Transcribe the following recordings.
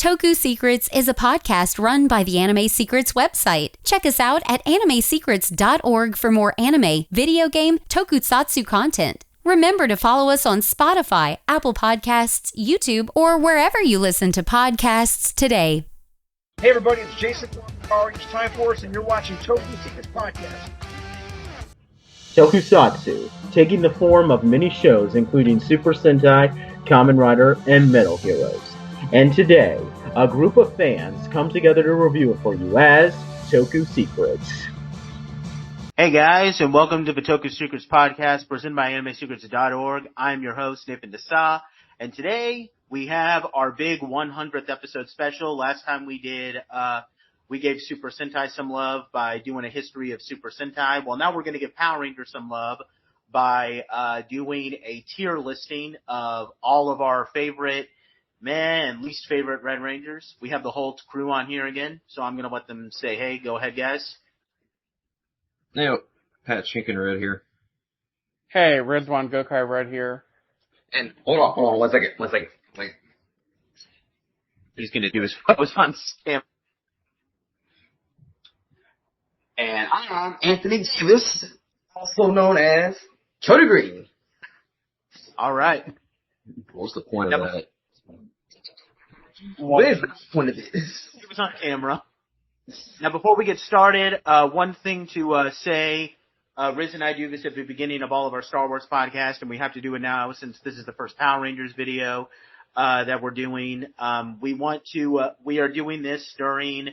Toku Secrets is a podcast run by the Anime Secrets website. Check us out at animesecrets.org for more anime, video game, tokusatsu content. Remember to follow us on Spotify, Apple Podcasts, YouTube, or wherever you listen to podcasts today. Hey everybody, it's Jason from Power Rangers Time Force, and you're watching Toku Secrets Podcast. Tokusatsu, taking the form of many shows including Super Sentai, Kamen Rider, and Metal Heroes. And today, a group of fans come together to review it for you as Toku Secrets. Hey guys, and welcome to the Toku Secrets podcast presented by animesecrets.org. I'm your host, Nathan Desa, and today we have our big 100th episode special. Last time we did, we gave Super Sentai some love by doing a history of Super Sentai. Well, now we're going to give Power Rangers some love by doing a tier listing of all of our favorite and least favorite Red Rangers. We have the whole crew on here again, so I'm going to let them say, hey, go ahead, guys. Hey, Pat Chicken Red here. Hey, Rizwan Gokai Red here. And hold on, one second. Like, He's going to do his pose on Scam. and I'm Anthony Davis, also known as Cody Green. All right. What's the point of that? What is the point of this? He was on camera. Now, before we get started, one thing to say, Riz and I do this at the beginning of all of our Star Wars podcasts, and we have to do it now since this is the first Power Rangers video that we're doing. We are doing this during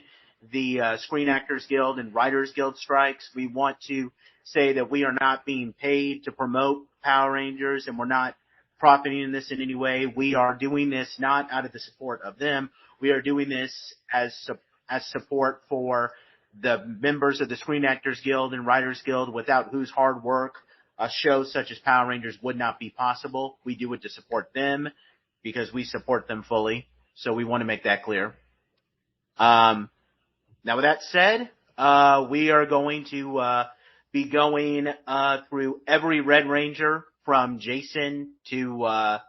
the Screen Actors Guild and Writers Guild strikes. We want to say that we are not being paid to promote Power Rangers, and we're not profiting in this in any way. We are doing this not out of the support of them. We are doing this as support for the members of the Screen Actors Guild and Writers Guild, without whose hard work a show such as Power Rangers would not be possible. We do it to support them because we support them fully. So we want to make that clear. Now with that said, we are going to be going through every Red Ranger from Jason to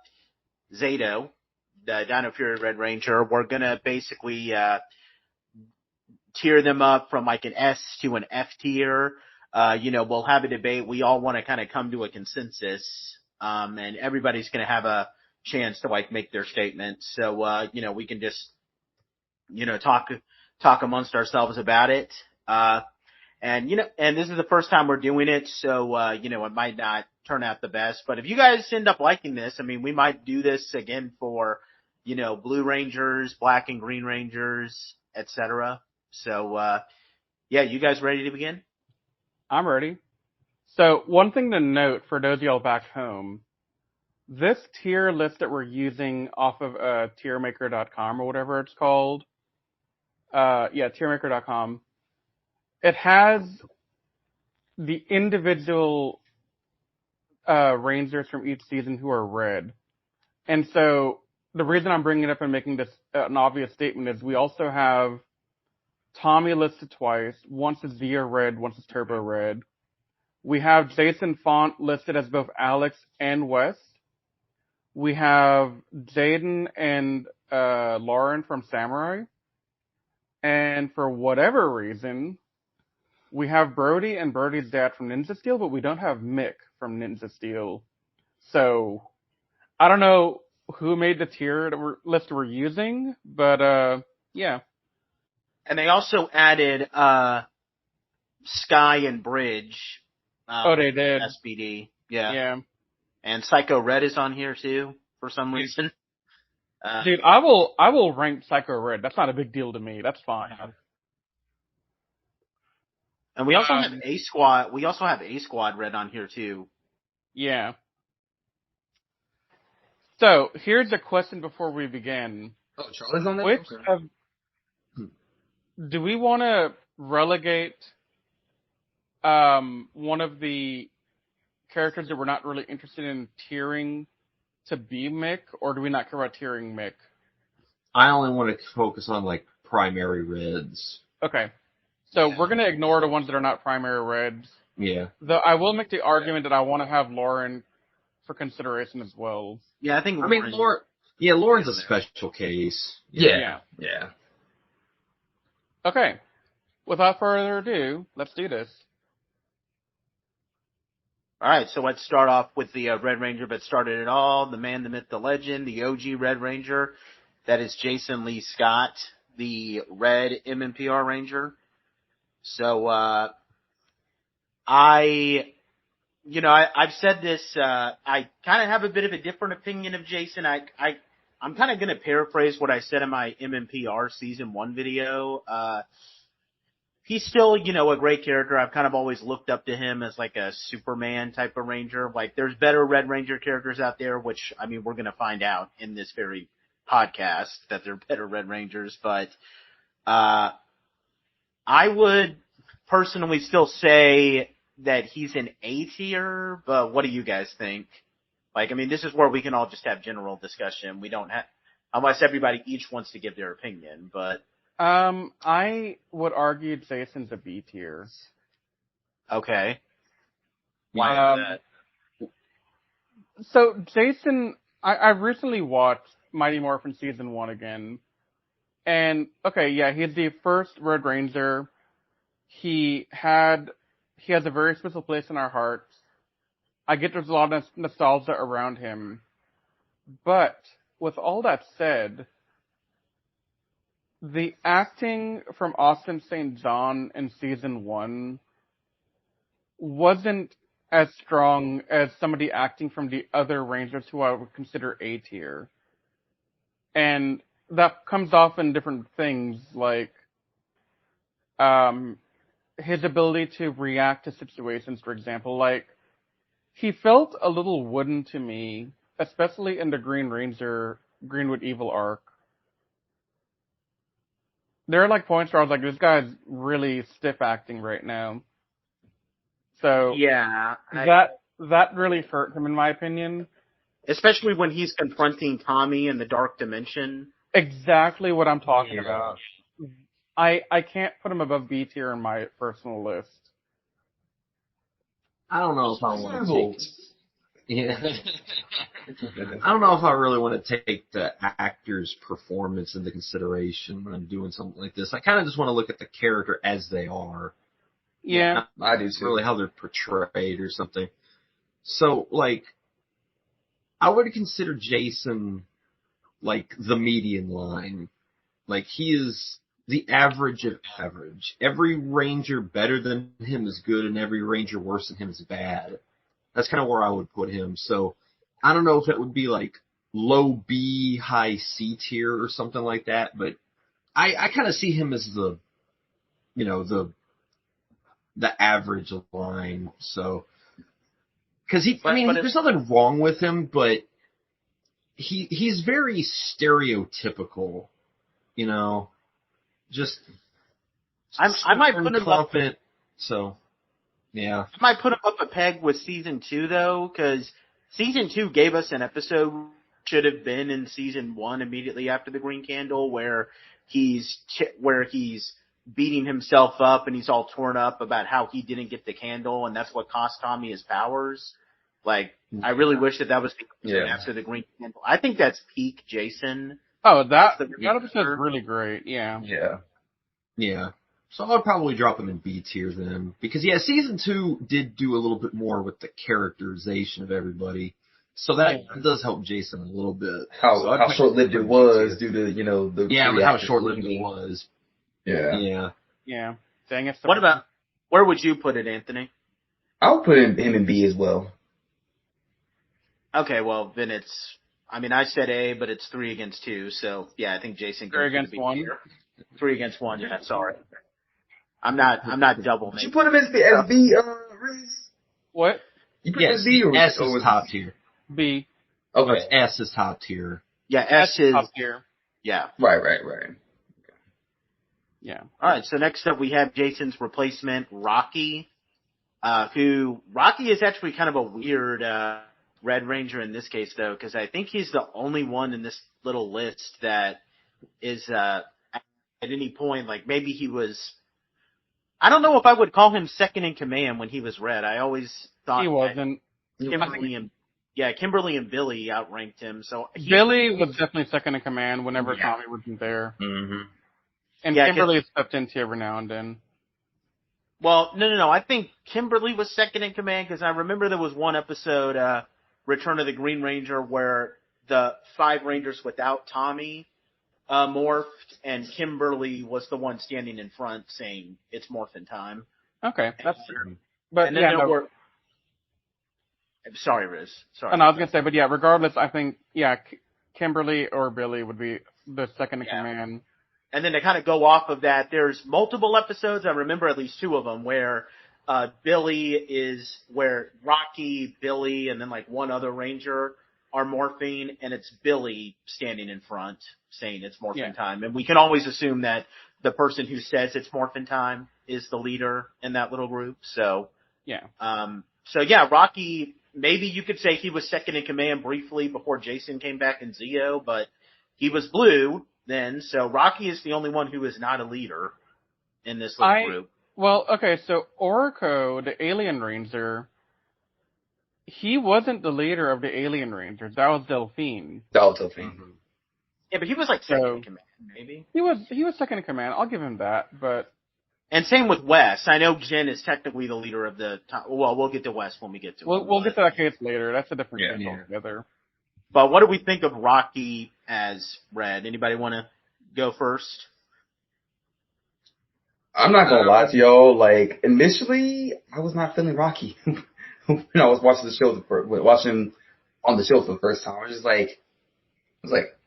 Zato, the Dino Fury Red Ranger. We're going to basically tier them up from like an S to an F tier. We'll have a debate. We all want to kind of come to a consensus, and everybody's going to have a chance to like make their statements. So, we can just, talk amongst ourselves about it. And this is the first time we're doing it, so, it might not turn out the best. But if you guys end up liking this, I mean, we might do this again for, Blue Rangers, Black and Green Rangers, etc. So, you guys ready to begin? I'm ready. So, one thing to note for those of y'all back home, this tier list that we're using off of tiermaker.com or whatever it's called, tiermaker.com, it has the individual Rangers from each season who are red. And so, the reason I'm bringing it up and making this an obvious statement is we also have Tommy listed twice. Once is Zia Red, once is Turbo Red. We have Jason Font listed as both Alex and Wes. We have Jaden and Lauren from Samurai. And for whatever reason, we have Brody and Brody's dad from Ninja Steel, but we don't have Mick from Ninja Steel. So, I don't know who made the tier list we're using, but yeah. And they also added Sky and Bridge. They did. SPD. Yeah. Yeah. And Psycho Red is on here too, for some reason. Dude, I will rank Psycho Red. That's not a big deal to me. That's fine. And we also have A Squad. We also have A Squad Red on here too. Yeah. So here's a question before we begin. Oh, Charlie's on there? Do we want to relegate one of the characters that we're not really interested in tiering to be Mick, or do we not care about tiering Mick? I only want to focus on, like, primary reds. Okay. So we're going to ignore the ones that are not primary reds. Yeah. Though I will make the argument that I want to have Lauren for consideration as well. Yeah, I think. Yeah, Lauren's a special case. Yeah. Okay. Without further ado, let's do this. Alright, so let's start off with the Red Ranger that started it all, the man, the myth, the legend, the OG Red Ranger. That is Jason Lee Scott, the Red MMPR Ranger. So, I've said this, I kind of have a bit of a different opinion of Jason. I'm kind of going to paraphrase what I said in my MMPR Season 1 video. He's still, a great character. I've kind of always looked up to him as like a Superman type of Ranger. Like, there's better Red Ranger characters out there, which, we're going to find out in this very podcast that they're better Red Rangers. But, I would personally still say that he's an A tier, but what do you guys think? Like, this is where we can all just have general discussion. We don't have, unless everybody each wants to give their opinion, but. I would argue Jason's a B tier. Okay. Why is that? So, Jason, I recently watched Mighty Morphin Season 1 again. And, okay, yeah, he's the first Red Ranger. He has a very special place in our hearts. I get there's a lot of nostalgia around him. But, with all that said, the acting from Austin St. John in Season 1 wasn't as strong as some of the acting from the other Rangers who I would consider A tier. And that comes off in different things, like his ability to react to situations, for example. Like, he felt a little wooden to me, especially in the Green Ranger Greenwood Evil arc. There are like points where I was like, this guy's really stiff acting right now. So yeah, that really hurt him in my opinion. Especially when he's confronting Tommy in the Dark Dimension. Exactly what I'm talking about. I can't put him above B tier in my personal list. I don't know if I want to take. Yeah. I don't know if I really want to take the actor's performance into consideration when I'm doing something like this. I kind of just want to look at the character as they are. Yeah. I do too. Really how they're portrayed or something. So, like, I would consider Jason, like, the median line. Like, he is the average of average. Every Ranger better than him is good, and every Ranger worse than him is bad. That's kind of where I would put him. So, I don't know if it would be, like, low B, high C tier or something like that, but I kind of see him as the average line. So, because there's nothing wrong with him, but he's very stereotypical, just I might put him up. So, yeah, I might put him up a peg with Season 2 though, because Season 2 gave us an episode should have been in Season 1 immediately after the Green Candle, where he's beating himself up and he's all torn up about how he didn't get the candle and that's what cost Tommy his powers. Like, I really wish that was the episode after the Green Candle. I think that's peak Jason. Oh, that episode's really great. Yeah. Yeah. So I would probably drop him in B tier then. Because, Season 2 did do a little bit more with the characterization of everybody. So that does help Jason a little bit. How short-lived it was due to, the... Yeah, but how short-lived it was. Yeah. Dang it. Where would you put it, Anthony? I'll put him in B as well. Okay, well, then it's... I said A, but it's 3 against 2, so, yeah, I think Jason goes 3 against 1? Here. 3 against 1, yeah, sorry. I'm not double. Did you put him as B, Riz? What? You put him as B or S is top tier. B. Okay. S is top tier. Yeah, S is top tier. Yeah. Right. Yeah. Alright, so next up we have Jason's replacement, Rocky. Rocky is actually kind of a weird, Red Ranger in this case though, because I think he's the only one in this little list that is, at any point, like maybe he was, I don't know if I would call him second in command when he was Red. I always thought he wasn't. Yeah, Kimberly and Billy outranked him. So Billy was definitely second in command whenever Tommy wasn't there. Mm-hmm. And Yeah, Kimberly stepped into every now and then. Well, no. I think Kimberly was second in command because I remember there was one episode, Return of the Green Ranger, where the 5 Rangers without Tommy morphed, and Kimberly was the one standing in front saying it's morphin' time. Okay, that's fair. But And then yeah, there no. were. Sorry, Riz. Sorry. And I was gonna say, but yeah, regardless, I think Kimberly or Billy would be the second in command. And then to kind of go off of that, there's multiple episodes. I remember at least 2 of them where Billy is where Rocky, Billy, and then like one other Ranger are morphing, and it's Billy standing in front saying it's morphin' time. And we can always assume that the person who says it's morphin' time is the leader in that little group. So Rocky, maybe you could say he was second in command briefly before Jason came back in Zeo, but he was blue then. So Rocky is the only one who is not a leader in this little group. Well, okay, so Orko, the Alien Ranger, he wasn't the leader of the Alien Rangers. That was Delphine. Mm-hmm. Yeah, but he was like second in command, maybe. He was second in command. I'll give him that, but. And same with Wes. I know Jen is technically the leader of the. Well, we'll get to Wes when we get to. We'll get to that case later. That's a different case altogether. But what do we think of Rocky as Red? Anybody want to go first? I'm not gonna lie to y'all. Like initially, I was not feeling Rocky when I was watching the show watching on the show for the first time. I was like,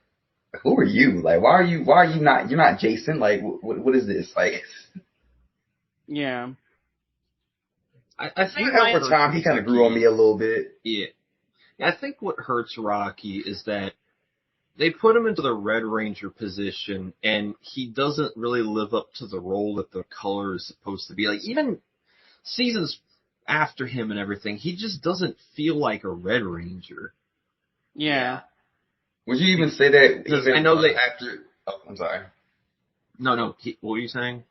who are you? Like, why are you not? You're not Jason. Like, what is this? Like, yeah. I think over time he kind of grew on me a little bit. Yeah. I think what hurts Rocky is that they put him into the Red Ranger position, and he doesn't really live up to the role that the color is supposed to be. Like, even seasons after him and everything, he just doesn't feel like a Red Ranger. Yeah. Would you even say that? Because I know they after. Oh, I'm sorry. No. What were you saying?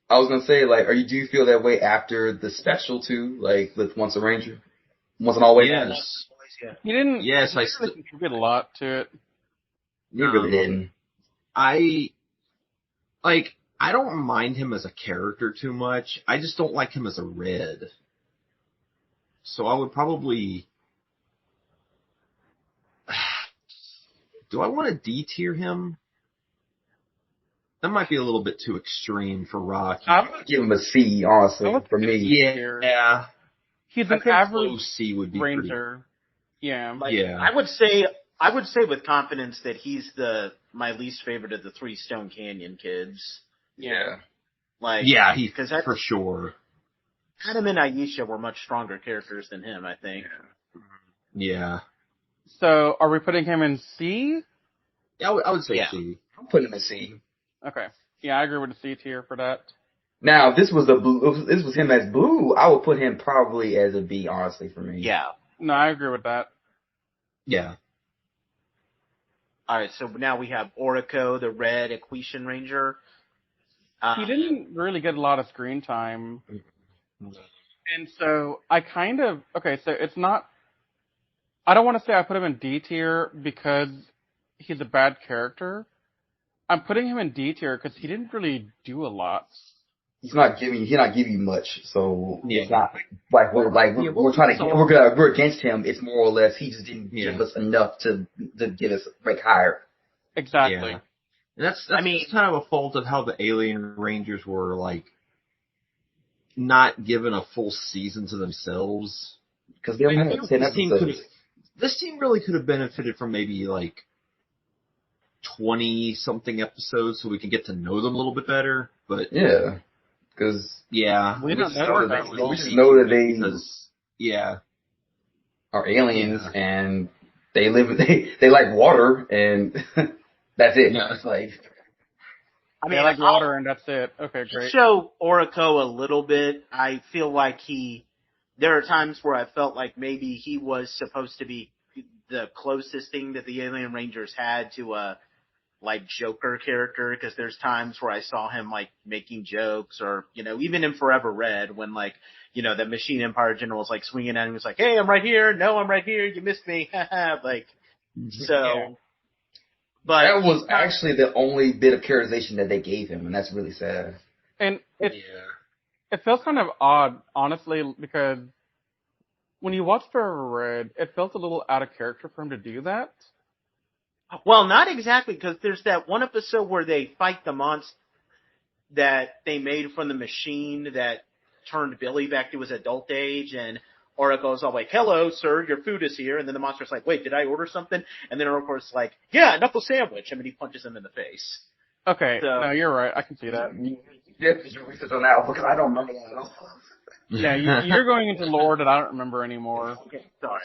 I was gonna say, like, do you feel that way after the special too? Like, with Once a Ranger, Once and Always. Yes. He didn't. Yes, he really contribute a lot to it. You really didn't. I don't mind him as a character too much. I just don't like him as a Red. So I would probably. Do I want to D-tier him? That might be a little bit too extreme for Rocky. I would give him a C, honestly, for me. Yeah. He's an average C would be Ranger. Yeah. I would say with confidence that he's my least favorite of the 3 Stone Canyon kids. Yeah. Because for sure. Adam and Aisha were much stronger characters than him, I think. Yeah. So, are we putting him in C? Yeah, I would say C. I'm putting him in C. Okay. Yeah, I agree with the C tier for that. Now, if this was him as Blue, I would put him probably as a B, honestly, for me. Yeah. No, I agree with that. Yeah. All right, so now we have Oriko, the Red Equation Ranger. He didn't really get a lot of screen time. And so I so it's not, I don't want to say I put him in D tier because he's a bad character. I'm putting him in D tier because he didn't really do a lot. He's not giving you much, so it's not like we're against him. It's more or less he just didn't give us enough to get us rank higher. Exactly. Yeah. That's kind of a fault of how the Alien Rangers were like not given a full season to themselves. Because they only had 10 episodes. This team really could have benefited from maybe like 20-something episodes so we can get to know them a little bit better. But yeah, because we just know that they are aliens and they they like water and that's it. Yeah. It's like they like water and that's it. Okay, great. Show Oriko a little bit. I feel like there are times where I felt like maybe he was supposed to be the closest thing that the Alien Rangers had to like Joker character, because there's times where I saw him like making jokes, or even in Forever Red when like the Machine Empire General's like swinging at him, he's like, "Hey, I'm right here. No, I'm right here. You missed me." like so. Yeah. But that was actually the only bit of characterization that they gave him, and that's really sad. And it feels kind of odd, honestly, because when you watch Forever Red, it felt a little out of character for him to do that. Well, not exactly, because there's that one episode where they fight the monster that they made from the machine that turned Billy back to his adult age, and Oracle's all like, "Hello, sir, your food is here," and then the monster's like, "Wait, did I order something?" And then Oracle's like, "Yeah, knuckle sandwich," and then he punches him in the face. Okay, So, no, you're right. I can see that. Yeah, just research on that because I don't remember that at all. Yeah, you're going into lore that I don't remember anymore. okay, sorry.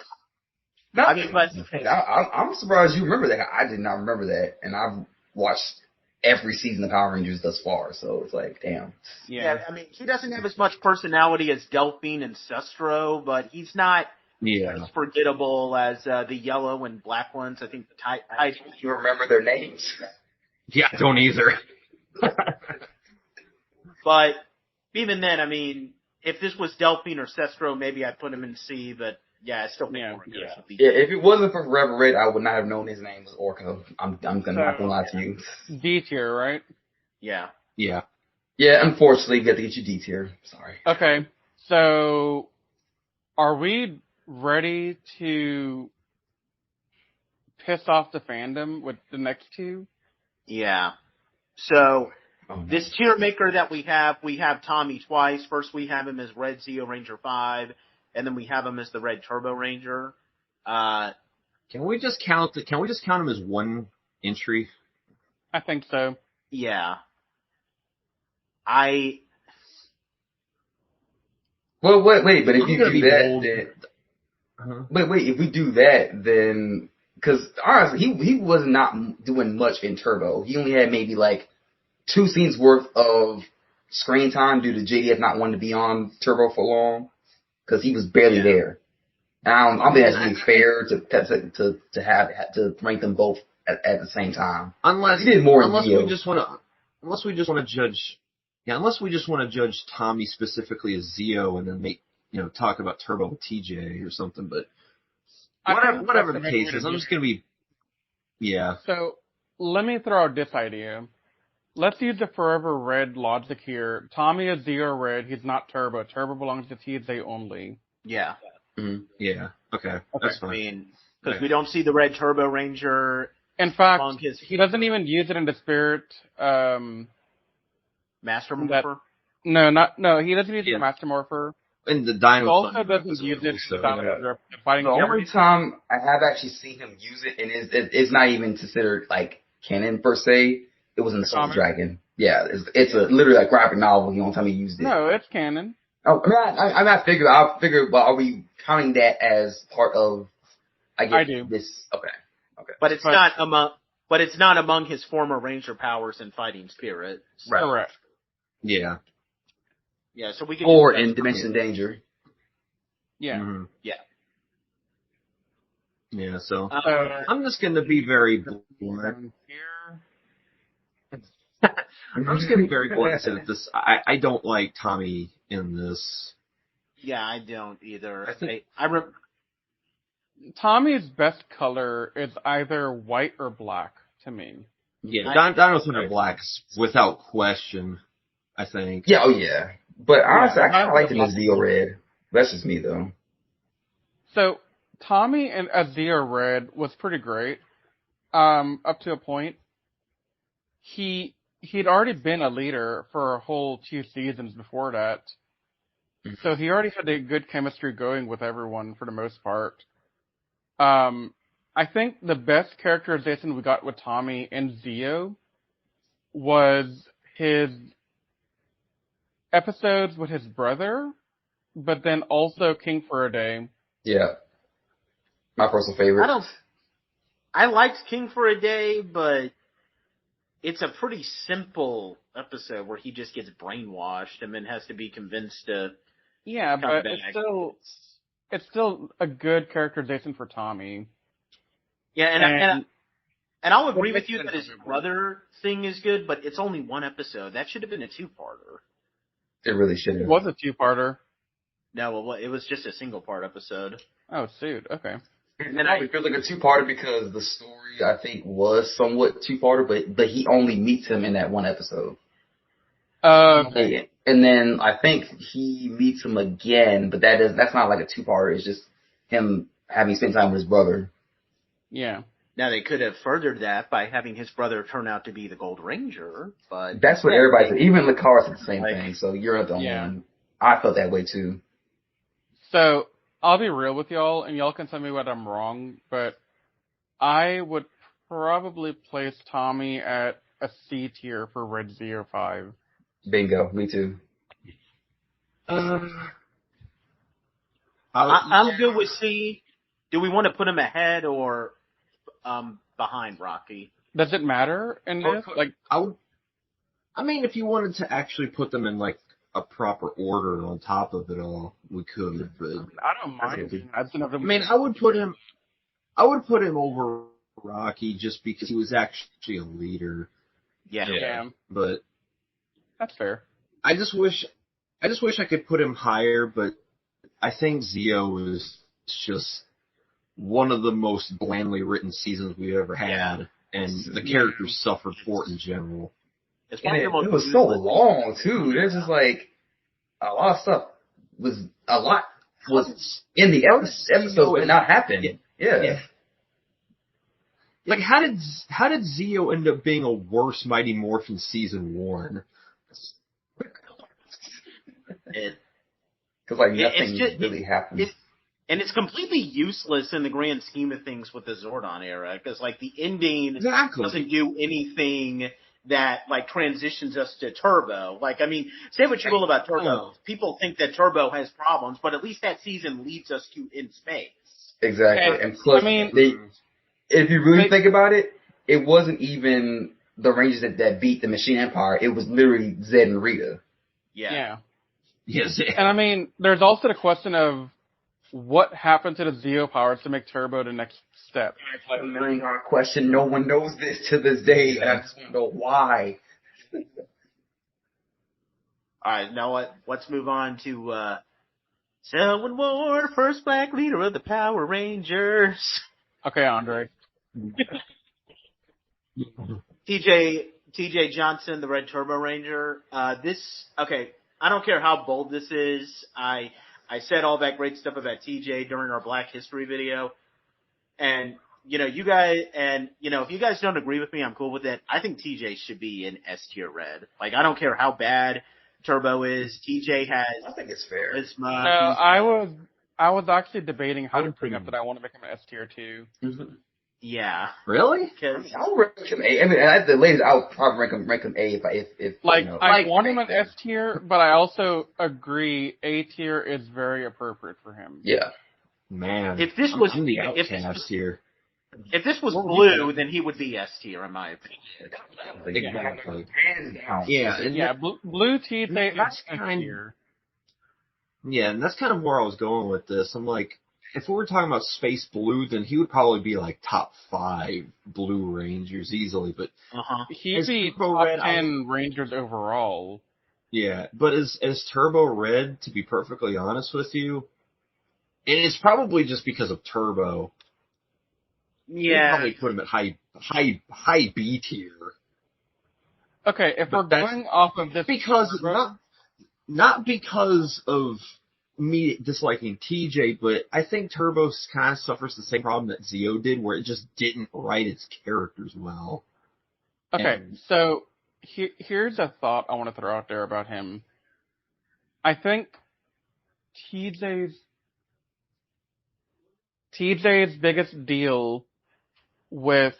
No, I mean, but I'm surprised you remember that. I did not remember that, and I've watched every season of Power Rangers thus far, so it's like, damn. yeah, I mean, he doesn't have as much personality as Delphine and Sestro, but he's not as forgettable as the yellow and black ones. I think the You remember their names? Yeah, I don't either. But even then, I mean, if this was Delphine or Sestro, maybe I'd put him in C, but yeah, I still think Orca should be. Yeah, if it wasn't for Forever Red, I would not have known his name was Orca. I'm not gonna lie to you. D tier, right? Yeah. Yeah. Yeah, unfortunately, we have to get you D tier. Sorry. Okay, so are we ready to piss off the fandom with the next two? Yeah. So, this tier maker that we have Tommy twice. First we have him as Red Zeo Ranger 5, and then we have him as the Red Turbo Ranger. Can we just count him as one entry? I think so. Yeah. Well, wait, but if you do that, bold. then wait, if we do that, then because honestly, he was not doing much in Turbo. He only had maybe like 2 scenes worth of screen time due to JDF not wanting to be on Turbo for long because he was barely there. And I don't think that's really fair to rank them both at the same time. Unless he did more. Unless we just want to judge Tommy specifically as Zeo and then make talk about Turbo with TJ or something. But whatever the case is, I'm just gonna be. Yeah. So let me throw out this idea. Let's use the Forever Red logic here. Tommy is Zeo Red. He's not Turbo. Turbo belongs to TJ only. Yeah. Mm-hmm. Yeah. Okay. That's fine. I mean, because we don't see the Red Turbo Ranger. In fact, he doesn't even use it in the Spirit. Master Morpher? No, he doesn't use it in Master Morpher. And the Dino. He also doesn't use it in fighting. The only time I have actually seen him use it, and it's not even considered like canon per se. It was in the Soul Dragon. Yeah, it's a literally like graphic novel. The only time he used it. No, it's canon. Oh, I'm not figuring. I'll figure. But are we counting that as part of? I do. This. Okay. But it's not among. But it's not among his former Ranger powers and fighting spirits. Right. Correct. Yeah. Yeah. So we can. Or in Dimension Danger. Yeah. Mm-hmm. Yeah. Yeah. So I'm just going to be very blunt. I'm just going to be very blunt and say that this. I don't like Tommy in this. Yeah, I don't either. I think Tommy's best color is either white or black to me. Yeah, Dino's Thunder Black's without question, I think. Yeah, yeah. But honestly, I kind of like him as Zeo Red. That's just me, though. So, Tommy as Zeo Red was pretty great, up to a point. He'd already been a leader for a whole 2 seasons before that. So he already had a good chemistry going with everyone for the most part. I think the best characterization we got with Tommy and Zeo was his episodes with his brother, but then also King for a Day. Yeah. My personal favorite. I liked King for a Day, but it's a pretty simple episode where he just gets brainwashed and then has to be convinced to. Yeah, but it's still a good characterization for Tommy. Yeah, And I'll agree with you that his brother thing is good, but it's only one episode. That should have been a two-parter. It really should have. It was a two-parter. No, well, it was just a single-part episode. Oh, shoot. Okay. And then it feels like a two-parter because the story, I think, was somewhat two-parter, but he only meets him in that one episode. Okay. And then I think he meets him again, but that's not like a two-parter. It's just him having spent time with his brother. Yeah. Now, they could have furthered that by having his brother turn out to be the Gold Ranger, but... That's what everybody said. Even Lakar said the same thing, so you're not the only one. I felt that way, too. So, I'll be real with y'all, and y'all can tell me whether I'm wrong, but I would probably place Tommy at a C tier for Red 05. Bingo, me too. I'm good with C. Do we want to put him ahead or behind Rocky? Does it matter in this? Like, I mean, if you wanted to actually put them in like a proper order on top of it all, we could. But I don't mind. I mean, I would put him over Rocky just because he was actually a leader. Yeah. But that's fair. I just wish I could put him higher, but I think Zio is just one of the most blandly written seasons we've ever had, and the characters suffered for it in general. It was so long too. There's just like a lot of stuff was in the episode but not happen. Yeah. Like how did Zio end up being a worse Mighty Morphin season 1? Because like nothing really happened. And it's completely useless in the grand scheme of things with the Zordon era, because like the ending doesn't do anything that like transitions us to Turbo. Like, I mean, say what you will about Turbo. People think that Turbo has problems, but at least that season leads us to In Space. Exactly. And plus, if you really think about it, it wasn't even the Rangers that beat the Machine Empire. It was literally Zed and Rita. Yeah. Yes. And I mean, there's also the question of what happened to the Zeo powers to make Turbo the next step. It's like $1 million question. No one knows this to this day, and I just want to know why. Alright, now what? Let's move on to Selwyn Ward, first black leader of the Power Rangers. Okay, Andre. TJ Johnson, the Red Turbo Ranger. I don't care how bold this is. I said all that great stuff about TJ during our Black History video. And, if you guys don't agree with me, I'm cool with it. I think TJ should be in S tier red. Like, I don't care how bad Turbo is. TJ has. I think it's fair. No, I was actually debating how to bring up that I want to make him an S tier too. Mm-hmm. Yeah. Really? I'll rank him A. I mean, at the latest, I would probably rank him A if I want him an S tier, but I also agree A tier is very appropriate for him. Yeah. Man, if this was the outcast here. If this was blue, then he would be S tier, in my opinion. Exactly. Hands down. Yeah. Blue TJ is S tier. Yeah, and that's kind of where I was going with this. I'm like, if we were talking about Space Blue, then he would probably be like top 5 Blue Rangers easily, but he'd be top 10 Rangers overall. Yeah, but as Turbo Red, to be perfectly honest with you, and it's probably just because of Turbo. Yeah, I'd probably put him at high B tier. Okay, if we're going off of this, because not because of me disliking TJ, but I think Turbo kind of suffers the same problem that Zeo did, where it just didn't write its characters well. Okay, so here's a thought I want to throw out there about him. I think TJ's biggest deal with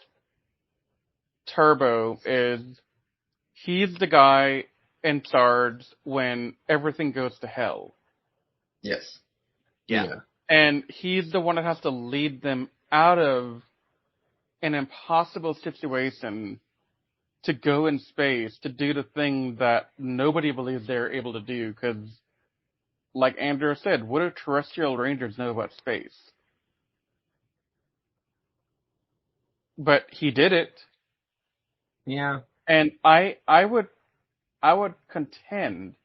Turbo is he's the guy in charge when everything goes to hell. Yes. Yeah. And he's the one that has to lead them out of an impossible situation to go in space, to do the thing that nobody believes they're able to do, because, like Andrew said, what do terrestrial rangers know about space? but he did it. Yeah. And I would contend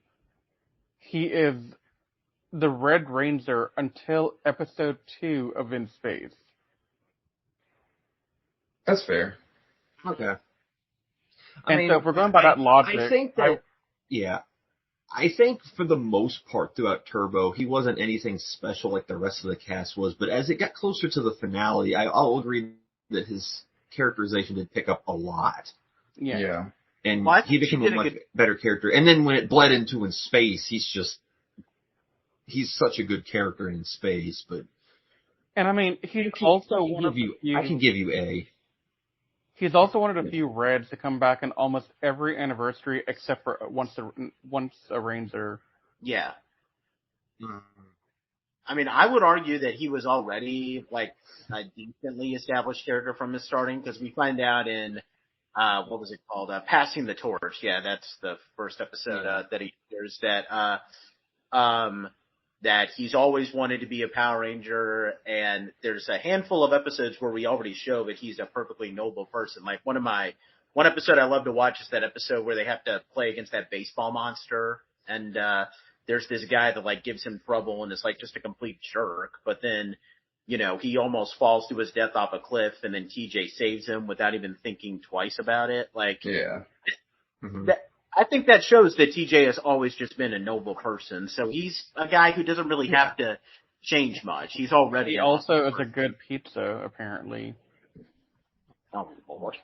he is the Red Ranger until episode 2 of In Space. That's fair. Okay. So if we're going by that logic, I think that, I think for the most part throughout Turbo, he wasn't anything special like the rest of the cast was, but as it got closer to the finale, I'll agree that his characterization did pick up a lot. Yeah. And he became a much better character. And then when it bled into In Space, he's such a good character in Space, but... And I mean, he's also one of the few... I can give you A. He's also one of the few Reds to come back in almost every anniversary except for once a Ranger. Yeah. Mm. I mean, I would argue that he was already, like, a decently established character from his starting, because we find out in, what was it called? Passing the Torch. Yeah, that's the first episode, that he appears, that he's always wanted to be a Power Ranger, and there's a handful of episodes where we already show that he's a perfectly noble person. Like, one episode I love to watch is that episode where they have to play against that baseball monster, and, there's this guy that, like, gives him trouble and is, like, just a complete jerk, but then, you know, he almost falls to his death off a cliff, and then TJ saves him without even thinking twice about it. Like, Yeah. I think that shows that TJ has always just been a noble person. So he's a guy who doesn't really have to change much. He's already. He also is a good pizza, apparently. Oh, Lord.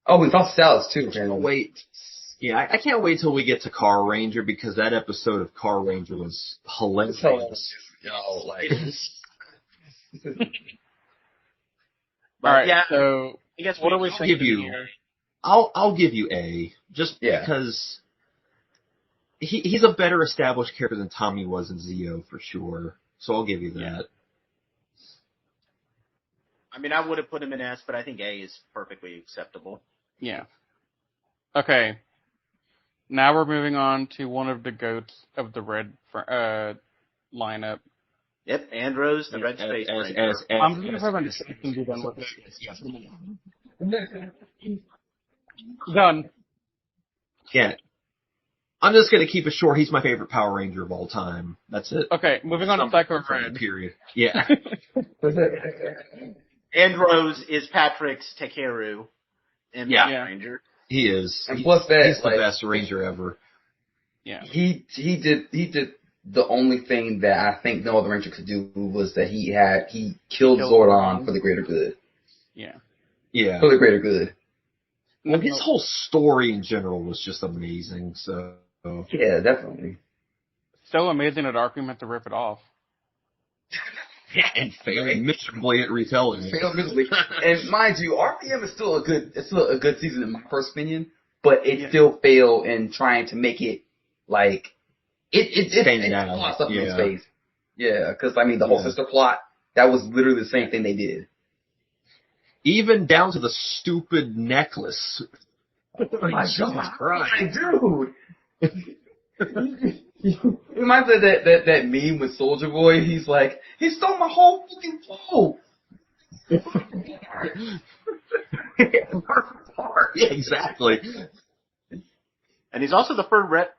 Oh, we thought salads too, apparently. Wait. Yeah, I can't wait till we get to Car Ranger, because that episode of Car Ranger was hilarious. Yo, like... All right, yeah, so I guess what are we thinking here? I'll give you A, just because he's a better established character than Tommy was in Zeo for sure. So I'll give you that. Yeah. I mean, I would have put him in S, but I think A is perfectly acceptable. Yeah. Okay. Now we're moving on to one of the goats of the Red lineup. Yep, Andros, the Red Space Ranger. I'm going to have a discussion be done with it. Done. Yeah. I'm just going to keep it short. He's my favorite Power Ranger of all time. That's it. Okay, moving on to Psycho Red. Period. Yeah. Andros is Patrick's Takeru in Power Ranger. He is. And plus that, he's the best Ranger ever. Yeah. He did the only thing that I think no other Ranger could do was that he killed Zordon for the greater good. Yeah. Yeah. For the greater good. Well, his whole story in general was just amazing, so... Yeah, definitely. So amazing that Arkham had to rip it off. Yeah, and failing miserably at retelling it. Failed miserably. And mind you, RPM is still a good season in my first opinion, but it still failed in trying to make it, like... It plot stuff in space. Yeah, because, I mean, the whole sister plot, that was literally the same thing they did. Even down to the stupid necklace. Oh my God, dude! It reminds me of that meme with Soldier Boy. He's like, he stole my whole fucking flow! Yeah, exactly. And he's also the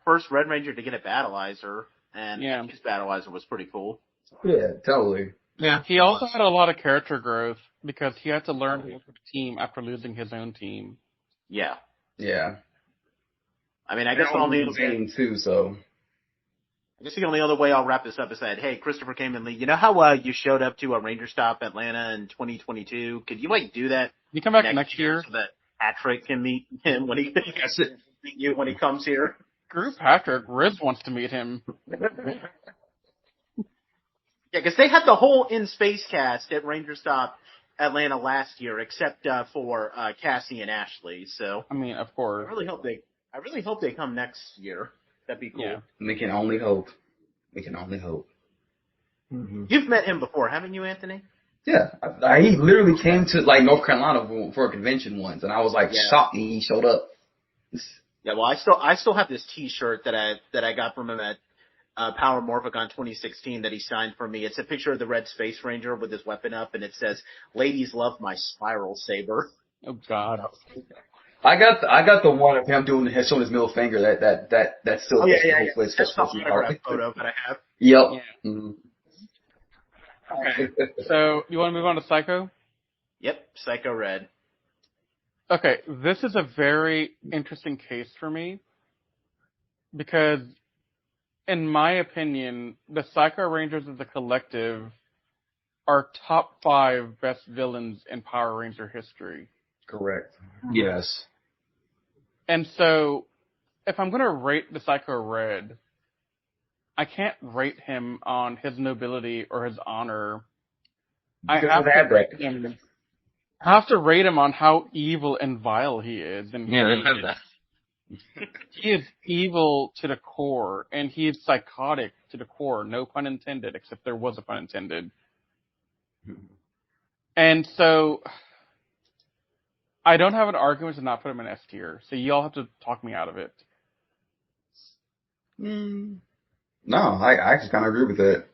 first Red Ranger to get a Battleizer, and his Battleizer was pretty cool. Yeah, totally. Yeah. He also had a lot of character growth because he had to learn to work with a team after losing his own team. Yeah. Yeah. I mean, I guess the only other way I'll wrap this up is that, hey, Christopher Kamen Lee, you know how you showed up to a Ranger Stop Atlanta in 2022? Could you do that? You come back next year so that Patrick can meet him when he meet you when he comes here. Screw Patrick. Riz wants to meet him. Yeah, because they had the whole In Space cast at Ranger Stop Atlanta last year, except for Cassie and Ashley. So I mean, of course. I really hope they come next year. That'd be cool. Yeah. We can only hope. Mm-hmm. You've met him before, haven't you, Anthony? Yeah, he literally came to North Carolina for a convention once, and I was shocked he showed up. Yeah, well, I still have this T-shirt that I got from him Power Morphicon 2016 that he signed for me. It's a picture of the Red Space Ranger with his weapon up, and it says, "Ladies love my spiral saber." Oh God. I got the one of him showing his middle finger. That still. Oh yeah. Hopefully it's That's the supposed to be part. autograph photo that I have. Yep. Yeah. Mhm. Okay. So you want to move on to Psycho? Yep, Psycho Red. Okay, this is a very interesting case for me because, in my opinion, the Psycho Rangers as a collective are top 5 best villains in Power Ranger history. Correct. Yes. And so, if I'm going to rate the Psycho Red, I can't rate him on his nobility or his honor. I have to rate him on how evil and vile he is. And Yeah, they have that. he is evil to the core, and he is psychotic to the core. No pun intended, except there was a pun intended. And so, I don't have an argument to not put him in S tier, so y'all have to talk me out of it. No, I actually kind of agree with that.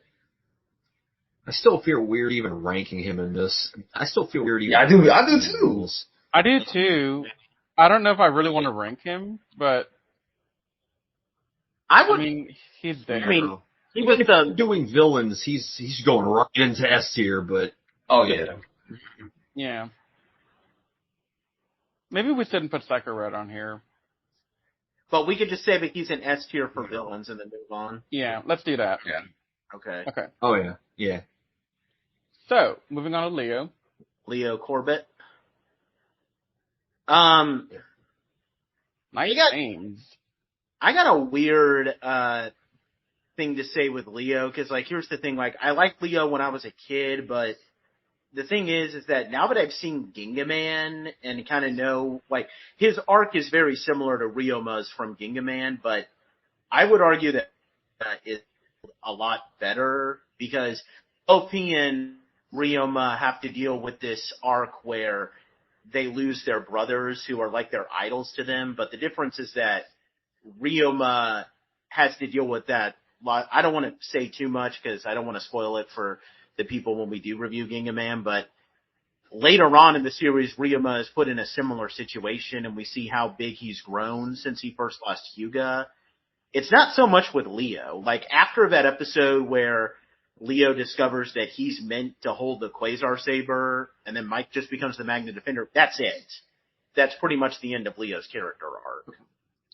I still feel weird even ranking him in this. I still feel weird even. Yeah, I do too. I do too. I don't know if I really want to rank him, but I mean, he's there. I mean, he Even was if the doing villains, he's going right into S tier, but Oh yeah. Yeah. Maybe we shouldn't put Psycho Red on here. But we could just say that he's an S tier for villains and then move on. Yeah, let's do that. Yeah. Okay. Okay. oh yeah. So, moving on to Leo. Leo Corbett. Nice got- names. I got a weird thing to say with Leo, because, like, here's the thing. Like, I liked Leo when I was a kid, but the thing is that now that I've seen Gingaman and kind of know, like, his arc is very similar to Ryoma's from Gingaman, but I would argue that it's a lot better because OP and Ryoma have to deal with this arc where they lose their brothers who are like their idols to them, but the difference is that Ryoma has to deal with that. I don't want to say too much because I don't want to spoil it for the people when we do review Gingaman, but later on in the series, Ryoma is put in a similar situation, and we see how big he's grown since he first lost Hyuga. It's not so much with Leo. Like, after that episode where Leo discovers that he's meant to hold the Quasar Saber, and then Mike just becomes the Magna Defender, that's it. That's pretty much the end of Leo's character arc.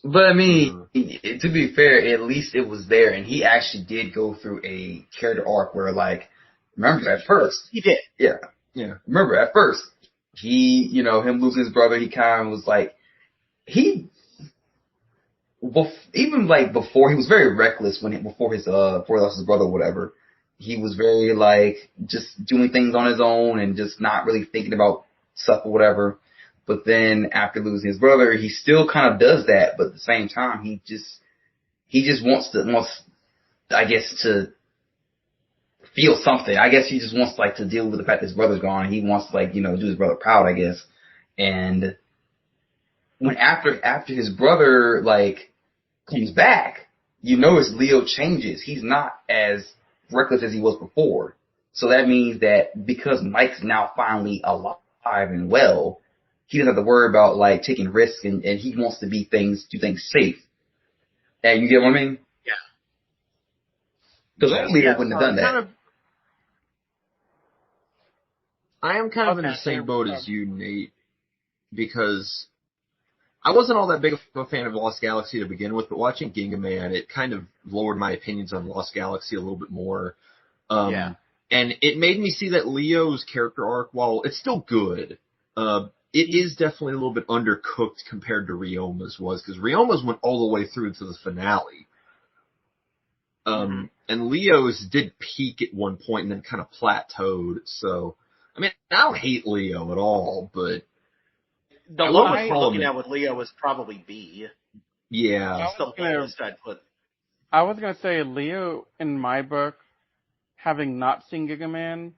But I mean, to be fair, at least it was there, and he actually did go through a character arc where, like, remember at first He did. Yeah. Yeah. Remember, at first, him losing his brother, he kind of was like, even like before, he was very reckless before he lost his brother or whatever. He was very like, just doing things on his own and just not really thinking about stuff or whatever. But then after losing his brother, he still kind of does that, but at the same time, he just wants, I guess, to feel something. I guess he just wants like to deal with the fact that his brother's gone. He wants to do his brother proud, I guess. And when after his brother like comes back, you notice Leo changes. He's not as reckless as he was before. So that means that because Mike's now finally alive and well, he doesn't have to worry about like taking risks, and he wants to do things safe. And you get what I mean? Yeah. Because Leo wouldn't have done that. I am kind of in the same boat as you, Nate, because I wasn't all that big of a fan of Lost Galaxy to begin with, but watching Gingaman, it kind of lowered my opinions on Lost Galaxy a little bit more. Yeah. And it made me see that Leo's character arc, while it's still good, it is definitely a little bit undercooked compared to Ryoma's was, because Ryoma's went all the way through to the finale. And Leo's did peak at one point and then kind of plateaued, so... I mean, I don't hate Leo at all, but the lowest we're looking at with Leo was probably B. Yeah. That's the lowest I'd put. I was going to say Leo, in my book, having not seen Gigaman,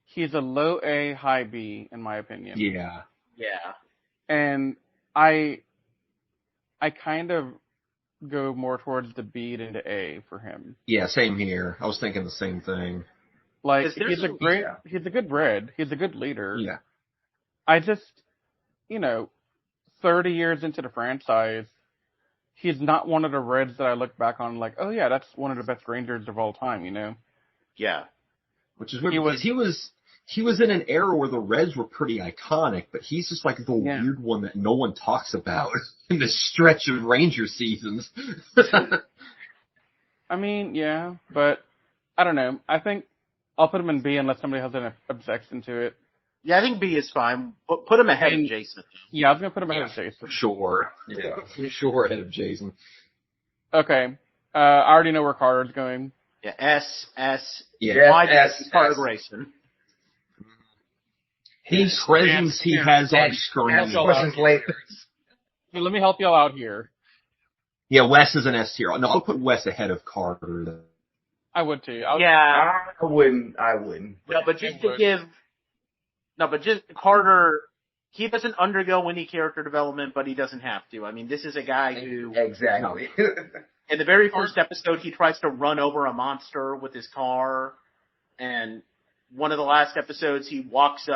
he's a low A, high B, in my opinion. Yeah. Yeah. And I kind of go more towards the B than the A for him. Yeah, same here. I was thinking the same thing. Like, Is there he's a some- great, yeah. he's a good Red. He's a good leader. Yeah. I just, 30 years into the franchise, he's not one of the Reds that I look back on like, oh yeah, that's one of the best Rangers of all time, Yeah. Which is weird because he was in an era where the Reds were pretty iconic, but he's just like the weird one that no one talks about in this stretch of Ranger seasons. I mean, yeah, but I don't know. I think I'll put him in B unless somebody has an objection to it. Yeah, I think B is fine. Put him ahead of Jason. Yeah, I was gonna put him ahead of Jason. Sure. Yeah. Sure, ahead of Jason. Okay. I already know where Carter's going. Yeah, S. Yeah, Why S, Carter S. Grayson? His presence he has on screen. Ask questions later. Hey, let me help y'all out here. Yeah, Wes is an S tier. No, I'll put Wes ahead of Carter, though. I would too. Yeah. I wouldn't. No, but just Carter, he doesn't undergo any character development, but he doesn't have to. I mean, this is a guy who, Exactly. in the very first episode, he tries to run over a monster with his car, and one of the last episodes, he runs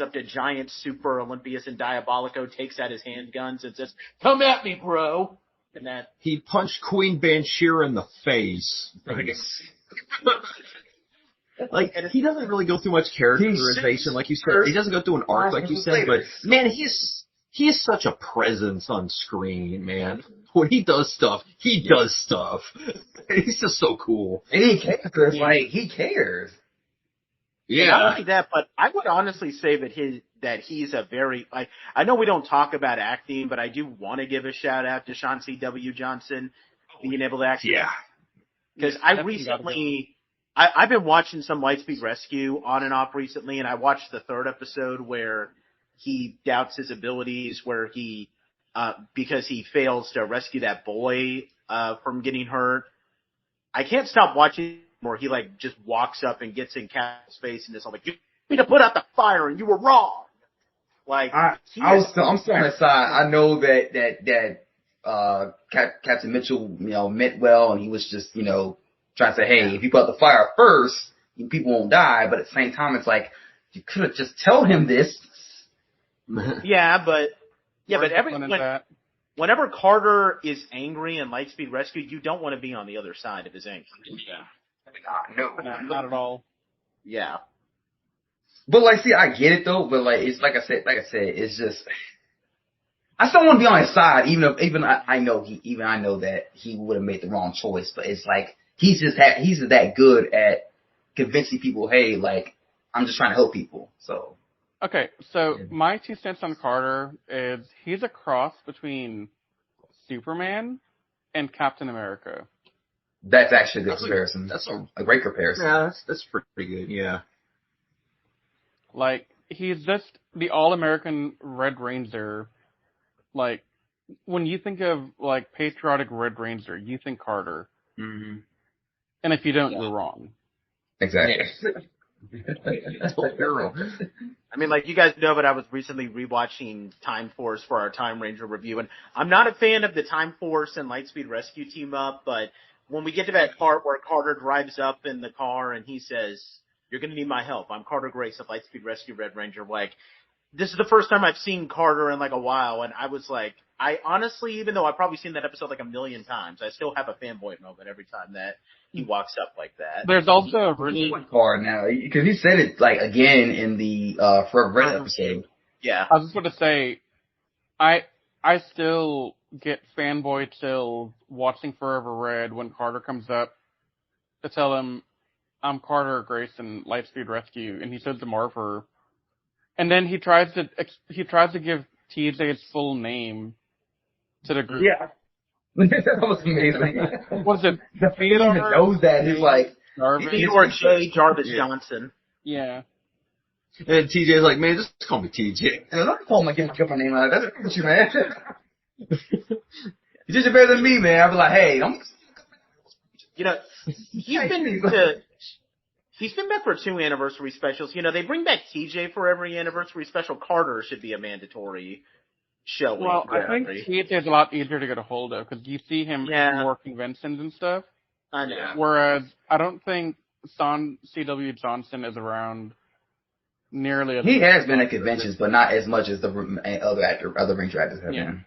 up to Giant, Super, Olympius, and Diabolico, takes out his handguns, and says, "Come at me, bro!" And that. He punched Queen Banshira in the face. Like, he doesn't really go through much characterization, like you said. He doesn't go through an arc, like you said, but, man, he is such a presence on screen, man. When he does stuff, he does stuff. He's just so cool. And he cares. Like, he cares. Yeah. Not only that, but I would honestly say that he's a very, I know we don't talk about acting, but I do want to give a shout out to Sean C.W. Johnson being able to act. Yeah. Because I've been watching some Lightspeed Rescue on and off recently, and I watched the third episode where he doubts his abilities, where he, because he fails to rescue that boy, from getting hurt. I can't stop watching where he just walks up and gets in Cap's face and is all like, "You need to put out the fire and you were wrong." I'm still on the side. I know that Captain Mitchell, meant well, and he was just, trying to say, hey, if you put out the fire first, people won't die. But at the same time, it's like, you could have just told him this. Whenever Carter is angry in Lightspeed Rescue, you don't want to be on the other side of his anger. Yeah. No, not at all. Yeah. But I get it though. But it's like I said, it's just I still want to be on his side, even I know that he would have made the wrong choice. But it's like he's just that good at convincing people. Hey, I'm just trying to help people. So. Okay, so my 2 cents on Carter is he's a cross between Superman and Captain America. That's actually a good comparison. That's a great comparison. Yeah, that's pretty good, yeah. He's just the all-American Red Ranger. When you think of, patriotic Red Ranger, you think Carter. Mm-hmm. And if you don't, you're wrong. Exactly. I mean, you guys know, but I was recently rewatching Time Force for our Time Ranger review, and I'm not a fan of the Time Force and Lightspeed Rescue team up, but when we get to that part where Carter drives up in the car and he says, "You're going to need my help. I'm Carter Grace of Lightspeed Rescue Red Ranger," this is the first time I've seen Carter in a while, and I was I honestly, even though I've probably seen that episode a million times, I still have a fanboy moment every time that he walks up like that. There's also a really hard now because he said it again in the Forever Red episode. Yeah, I was just going to say, I still get fanboy chills watching Forever Red when Carter comes up to tell him, "I'm Carter Grayson, Lightspeed Rescue," and he says the Morpher, and then he tries to give TJ its full name to the group. Yeah. That was amazing. Was it the Theodore knows that he's Theodore J. Jarvis Johnson. Yeah. And TJ's like, "Man, just call me TJ." I'm not calling my name out. That's what you, man. You're just better than me, man. I'll be like, hey, I'm. He's been back for 2 anniversary specials. They bring back TJ for every anniversary special. Carter should be a mandatory showing. Well, I think Keith is a lot easier to get a hold of because you see him at more conventions and stuff. I know. Whereas I don't think C.W. Johnson is around nearly as He has been at conventions, but not as much as the other ranger actors have been.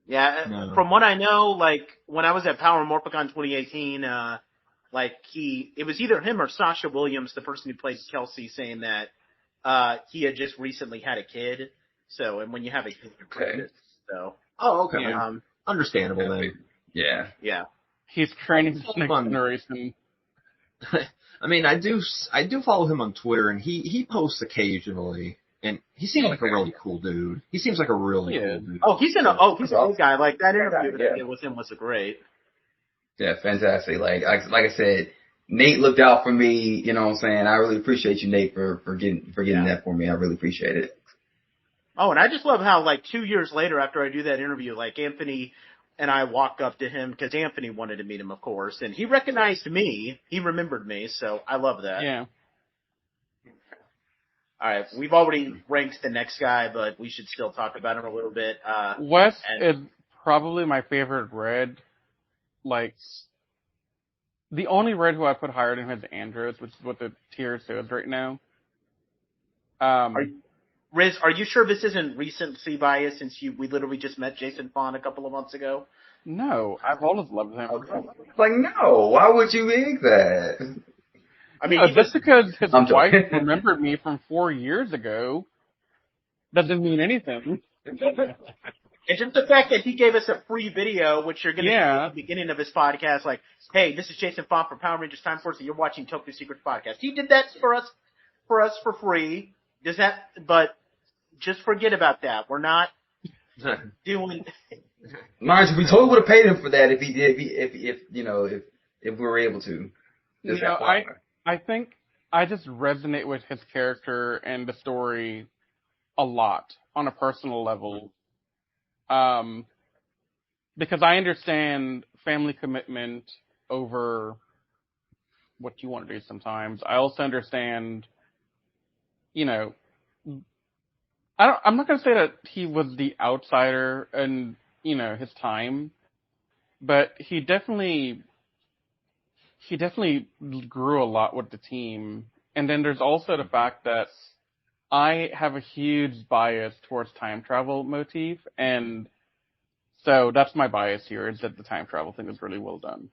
Yeah, from what I know, like, when I was at Power and Morphicon 2018, it was either him or Sasha Williams, the person who played Kelsey, saying that, he had just recently had a kid. So, and when you have a kid, you're pregnant. So. Oh, okay. Yeah. Understandable then. Yeah. Yeah. He's training the next generation. I mean, I do follow him on Twitter, and he posts occasionally, and he seems like a really cool dude. He seems like a really cool dude. Oh, he's a good guy. Like, that interview that I did with him was great. Yeah, fantastic. Like I said, Nate looked out for me. You know what I'm saying? I really appreciate you, Nate, for getting that for me. I really appreciate it. Oh, and I just love how, like, 2 years later after I do that interview, like, Anthony and I walk up to him because Anthony wanted to meet him, of course, and he recognized me. He remembered me, so I love that. Yeah. All right, we've already ranked the next guy, but we should still talk about him a little bit. Wes is probably my favorite Red. Like, the only Red who I put higher than him is Andros, which is what the tier says right now. Riz, are you sure this isn't recency bias since we literally just met Jason Fawn a couple of months ago? No, I've always loved him. Okay. Like, no, why would you think that? I mean, just because his wife remembered me from 4 years ago doesn't mean anything. And just the fact that he gave us a free video, which you're going to see at the beginning of his podcast, like, hey, this is Jason Fawn from Power Rangers Time Force, and you're watching Toku Secrets podcast. He did that for us for free. But just forget about that. We're not doing. Mind you, we totally would have paid him for that if we were able to. I think I just resonate with his character and the story a lot on a personal level. Because I understand family commitment over what you want to do sometimes. I also understand, I'm not going to say that he was the outsider in, his time, but he definitely grew a lot with the team. And then there's also the fact that I have a huge bias towards time travel motif, and so that's my bias here, is that the time travel thing is really well done.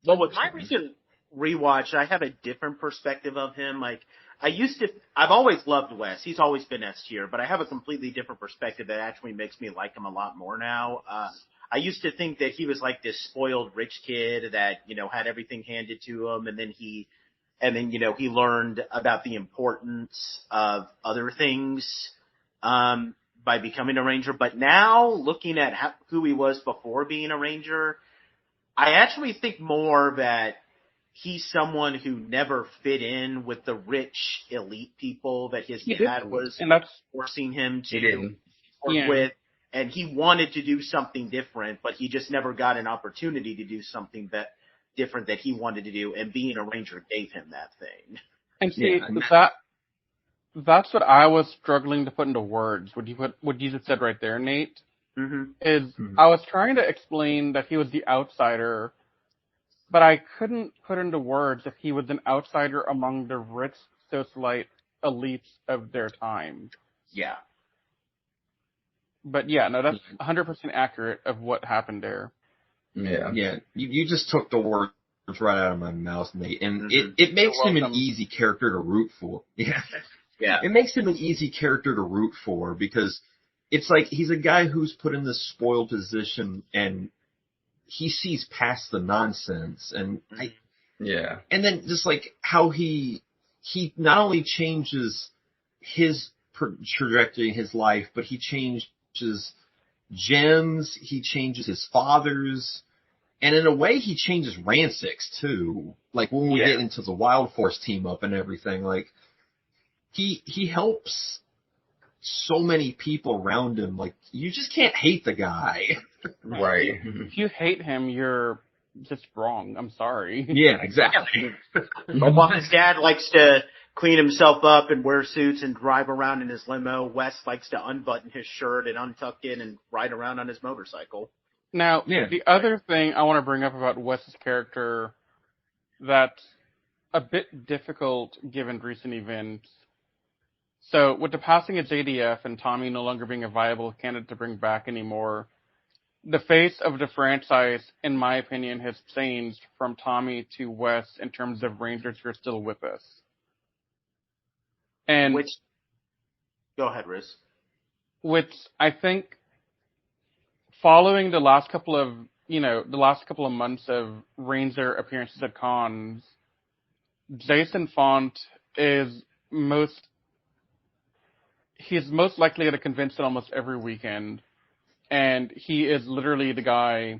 Well, with my recent rewatch, I have a different perspective of him. Like, I've always loved Wes. He's always been S tier, but I have a completely different perspective that actually makes me like him a lot more now. I used to think that he was like this spoiled rich kid that, had everything handed to him, and then he learned about the importance of other things, by becoming a ranger. But now, looking at who he was before being a ranger, I actually think more that he's someone who never fit in with the rich elite people that his dad was forcing him to work with. And he wanted to do something different, but he just never got an opportunity to do something different that he wanted to do. And being a ranger gave him that thing. And see, that's what I was struggling to put into words. What you just said right there, Nate, I was trying to explain that he was the outsider, but I couldn't put into words if he was an outsider among the rich socialite elites of their time. Yeah. But yeah, no, that's 100% accurate of what happened there. Yeah. Yeah. You just took the words right out of my mouth, Nate. And it makes him an easy character to root for. Yeah. Yeah. It makes him an easy character to root for because it's like he's a guy who's put in this spoiled position and he sees past the nonsense, and and then just like how he not only changes his trajectory in his life, but he changes Jim's, he changes his father's, and in a way he changes Rancic's too. Like when we get into the Wild Force team up and everything, like he helps so many people around him. Like you just can't hate the guy. Right. If you hate him, you're just wrong. I'm sorry. Yeah, exactly. But while his dad likes to clean himself up and wear suits and drive around in his limo. Wes likes to unbutton his shirt and untuck it and ride around on his motorcycle. Now, Yeah. the other thing I want to bring up about Wes's character that's a bit difficult given recent events. So, with the passing of JDF and Tommy no longer being a viable candidate to bring back anymore, the face of the franchise, in my opinion, has changed from Tommy to Wes in terms of Rangers who are still with us. And Go ahead, Riz. which I think, following the last couple of months of Ranger appearances at cons, Jason Font is most likely at a convention almost every weekend, and he is literally the guy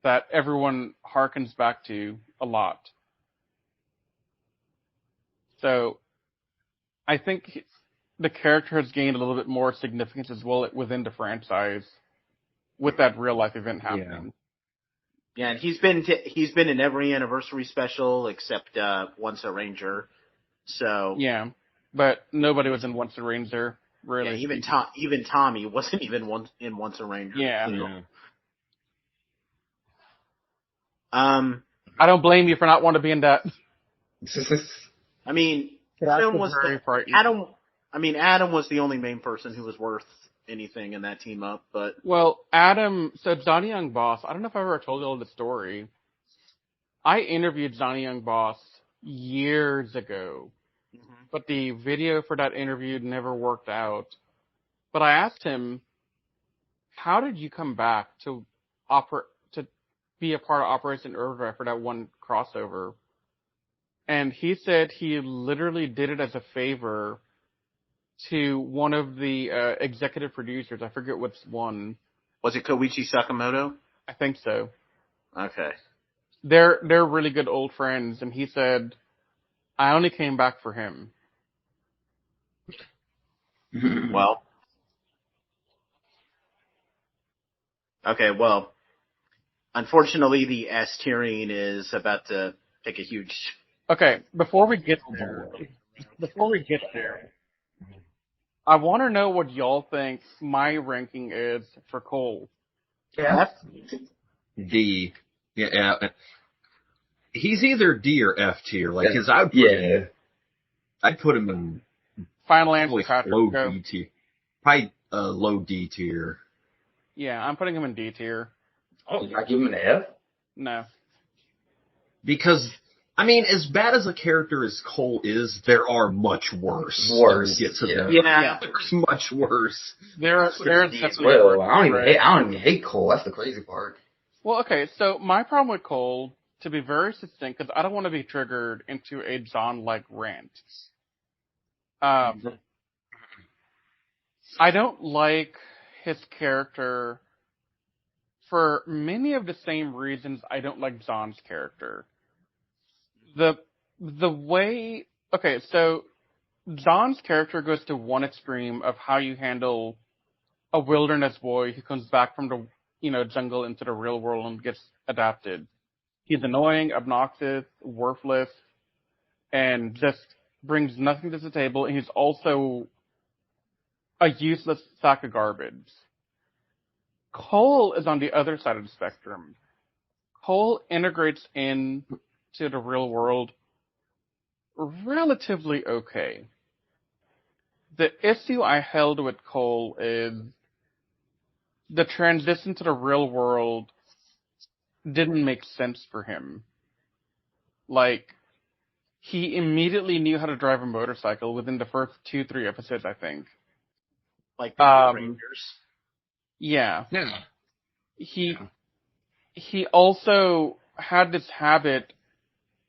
that everyone harkens back to a lot. So, I think the character has gained a little bit more significance as well within the franchise with that real life event happening. Yeah, and he's been in every anniversary special except Once a Ranger. So Yeah, but nobody was in Once a Ranger, really. yeah, even Tommy wasn't even in Once a Ranger. Yeah. So. I don't blame you for not wanting to be in that. I mean, Adam was the only main person who was worth anything in that team up, but Well, Adam, so Johnny Young Boss, I don't know if I ever told you all the story. I interviewed Johnny Young Boss years ago, but the video for that interview never worked out. But I asked him, how did you come back to be a part of Operation Overdrive for that one crossover? And he said he literally did it as a favor to one of the executive producers. I forget which one. was it Koichi Sakamoto? I think so. Okay. They're really good old friends, and he said, I only came back for him. Well. Okay, well, unfortunately the S tiering is about to take a huge... Okay, before we get there, I want to know what y'all think my ranking is for Cole. Yeah. D. Yeah. He's either D or F tier. Like, Yeah. I'd put him in Final answer, probably Patrick. low Go. D tier. Probably low D tier. Yeah, I'm putting him in D tier. Oh, I give him an F? No. Because, I mean, as bad as a character as Cole is, there are much worse. Worse, Get to yeah. them. Yeah. There's much worse. There's definitely Well, worse, I right? don't even hate Cole. That's the crazy part. Well, okay, so my problem with Cole, to be very succinct, because I don't want to be triggered into a John-like rant. I don't like his character for many of the same reasons I don't like John's character. The way... Okay, so John's character goes to one extreme of how you handle a wilderness boy who comes back from the jungle into the real world and gets adapted. He's annoying, obnoxious, worthless, and just brings nothing to the table, and he's also a useless sack of garbage. Cole is on the other side of the spectrum. Cole integrates into the real world relatively okay. The issue I held with Cole is the transition to the real world didn't make sense for him. Like, he immediately knew how to drive a motorcycle within the first 2-3 episodes, I think. Like the Rangers. Yeah. Yeah. He also had this habit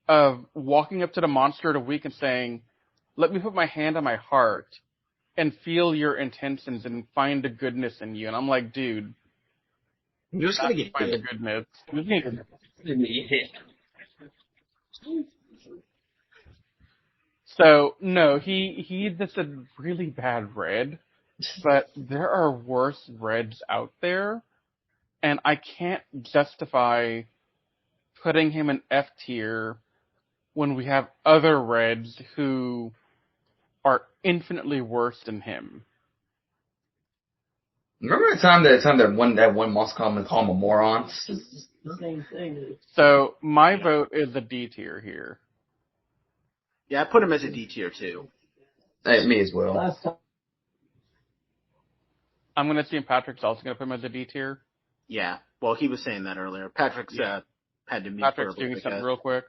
of walking up to the monster of the week and saying, let me put my hand on my heart and feel your intentions and find the goodness in you. And I'm like, dude, You're just gonna get find the hit. goodness. So, no, he's just a really bad red, but there are worse reds out there, and I can't justify putting him in F tier when we have other Reds who are infinitely worse than him. Remember that one monster called him a moron? It's the same thing. So my vote is a D tier here. Yeah, I put him as a D tier too. Hey, me as well. I'm going to assume Patrick's also going to put him as a D tier. Yeah, well, he was saying that earlier. Patrick's had to mute Patrick's for a doing bit. something real quick.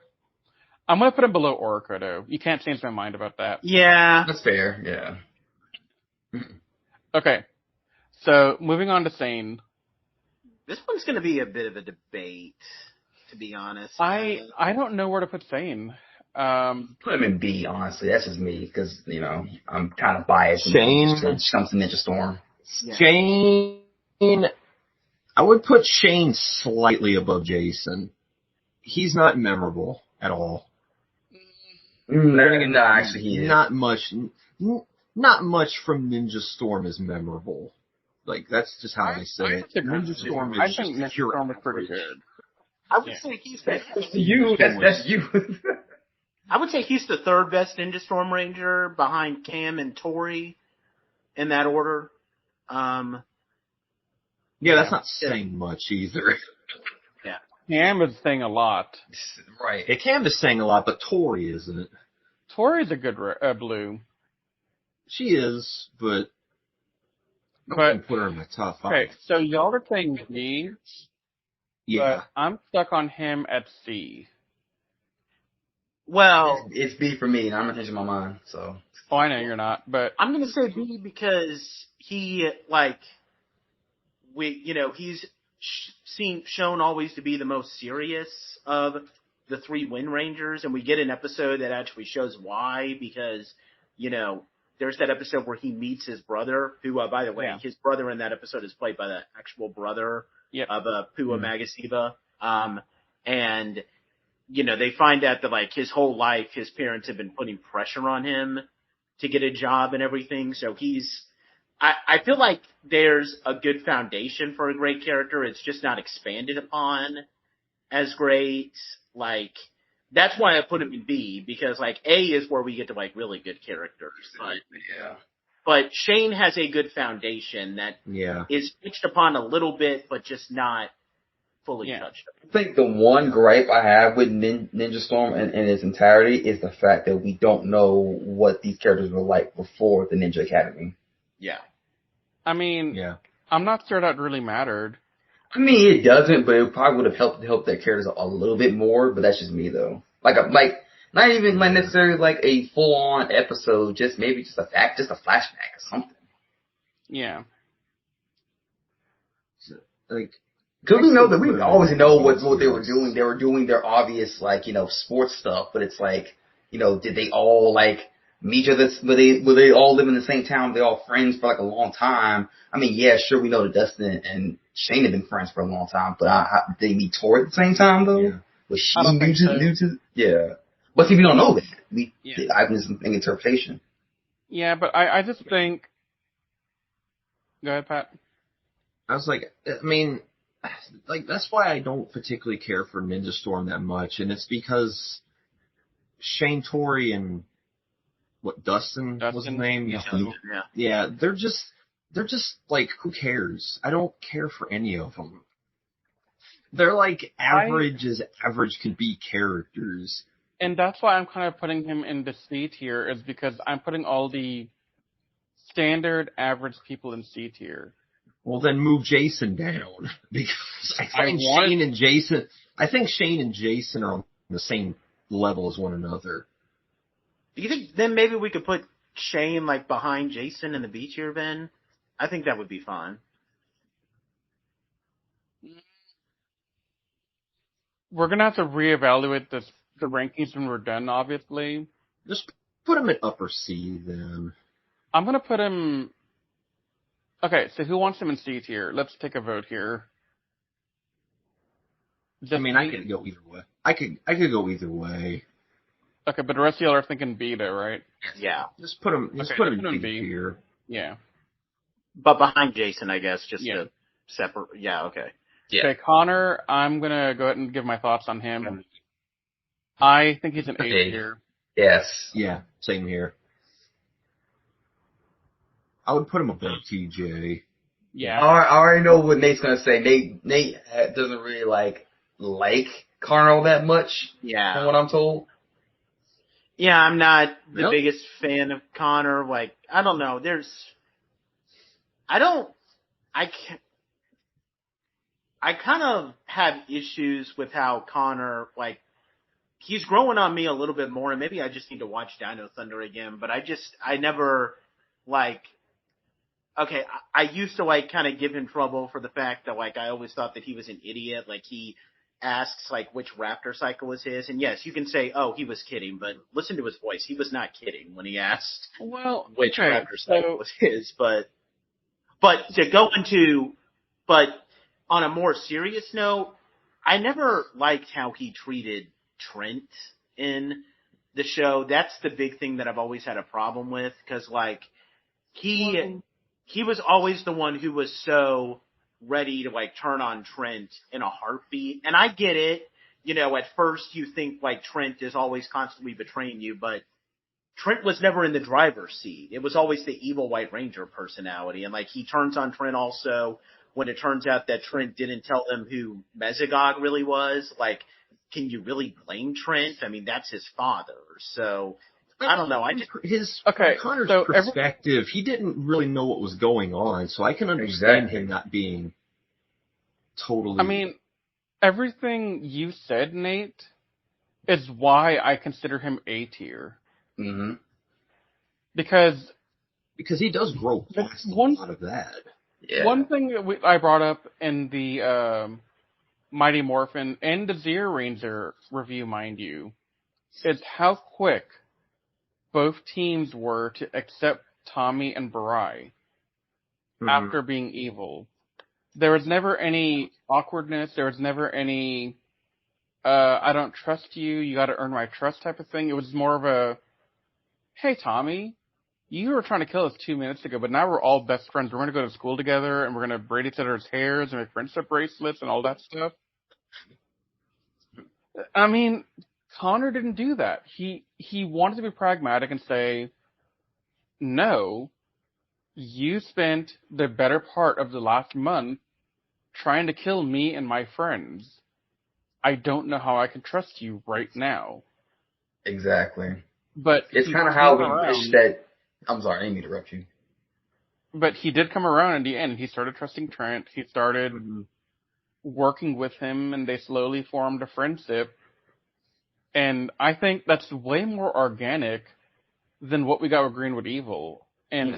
I'm going to put him below Orko, though. You can't change my mind about that. Yeah. That's fair, yeah. Okay. So, moving on to Sane. This one's going to be a bit of a debate, to be honest. I don't know where to put Sane. Put him in B, honestly. That's just me, because, you know, I'm kind of biased. Shane. When it comes to Ninja Storm. Yeah. Shane, I would put Shane slightly above Jason. He's not memorable at all. No, actually, he is. Not much from Ninja Storm is memorable. Like, that's just how I say it. Ninja Storm I is think just Ninja pure Storm is pretty average. good. I would say he's That's you. That's you. I would say he's the third best Ninja Storm Ranger behind Cam and Tori, in that order. Yeah, that's not saying much either. Yeah. Cam is saying a lot. Right. Yeah, Cam is saying a lot, but Tori isn't. Tori's a good blue. She is, but I wouldn't put her in my top 5. Okay, so y'all are saying B, Yeah. but I'm stuck on him at C. Well, It's B for me, and I'm not changing my mind, so. Oh, I know you're not, but I'm going to say B because he, he's shown always to be the most serious of the 3 Wind Rangers, and we get an episode that actually shows why, because, there's that episode where he meets his brother, who, by the way, his brother in that episode is played by the actual brother of Pua Magasiba. And, they find out that, his whole life, his parents have been putting pressure on him to get a job and everything. So I feel like there's a good foundation for a great character. It's just not expanded upon as great. That's why I put him in B, because A is where we get to really good characters. But Shane has a good foundation that is touched upon a little bit, but just not fully touched upon. I think the one gripe I have with Ninja Storm in its entirety is the fact that we don't know what these characters were like before the Ninja Academy. Yeah. I mean, I'm not sure that really mattered. I mean, it doesn't, but it probably would have helped their characters a little bit more. But that's just me, though. Not even necessarily a full-on episode, just maybe just a flashback or something. Yeah. Because we know that we always know what they were doing. They were doing their obvious sports stuff, but it's did they all meet each other? Were they all live in the same town? Were they all friends for a long time? I mean, yeah, sure, we know that Dustin and Shane have been friends for a long time, but did they meet Tori at the same time though? Yeah. Was she new to? Yeah. But see, we don't know that. I can just think interpretation. Yeah, but I just think. Go ahead, Pat. I was that's why I don't particularly care for Ninja Storm that much, and it's because Shane, Tori, and Dustin was his name? Yeah, they're just who cares? I don't care for any of them. They're average as average can be characters. And that's why I'm kind of putting him in the C tier, is because I'm putting all the standard average people in C tier. Well, then move Jason down, because I think Shane and Jason are on the same level as one another. Do you think then maybe we could put Shane behind Jason in the B tier then? I think that would be fine. We're gonna have to reevaluate the rankings when we're done, obviously. Just put him in upper C then. I'm gonna put him. Okay, so who wants him in C tier? Let's take a vote here. I could go either way. I could go either way. Okay, but the rest of y'all are thinking B though, right? Yeah. Just put him in B tier. Yeah. But behind Jason, I guess, just to separate. Yeah, okay. Yeah. Okay, Connor, I'm gonna go ahead and give my thoughts on him. I think he's an A A. tier. Yes. Yeah, same here. I would put him above TJ. Yeah. I already know what Nate's gonna say. Nate doesn't really like Connor all that much, Yeah. from what I'm told. Yeah, I'm not the Yep. biggest fan of Connor. Like, I don't know. I kind of have issues with how Connor, like, he's growing on me a little bit more, and maybe I just need to watch Dino Thunder again, but I never, like, okay, I used to, like, kind of give him trouble for the fact that, like, I always thought that he was an idiot. Like, he asks, like, which Raptor cycle was his, and yes, you can say, oh, he was kidding, but listen to his voice. He was not kidding when he asked Well, which okay, Raptor cycle was his, but to go into, but on a more serious note, I never liked how he treated Trent in the show. That's the big thing that I've always had a problem with, because, like, he was always the one who was so ready to, like, turn on Trent in a heartbeat. And I get it. You know, at first you think, like, Trent is always constantly betraying you, but Trent was never in the driver's seat. It was always the evil White Ranger personality. And, like, he turns on Trent also when it turns out that Trent didn't tell them who Mesogog really was. Like, can you really blame Trent? I mean, that's his father. So, I don't know. Connor's perspective, he didn't really know what was going on, so I can understand him not being totally... I mean, everything you said, Nate, is why I consider him A tier. Mm-hmm. Because he does grow past a lot of that. Yeah. One thing that I brought up in the Mighty Morphin and the Zero Ranger review, mind you, is how quick both teams were to accept Tommy and Barai after being evil. There was never any awkwardness. There was never any, I don't trust you, you gotta earn my trust type of thing. It was more of a, hey, Tommy, you were trying to kill us 2 minutes ago, but now we're all best friends. We're going to go to school together, and we're going to braid each other's hairs and make friendship bracelets and all that stuff. I mean, Connor didn't do that. He wanted to be pragmatic and say, no, you spent the better part of the last month trying to kill me and my friends. I don't know how I can trust you right now. Exactly. But it's kind of how we wish that... I'm sorry, I didn't mean to interrupt you. But he did come around in the end. He started trusting Trent. He started working with him, and they slowly formed a friendship. And I think that's way more organic than what we got with Greenwood Evil. And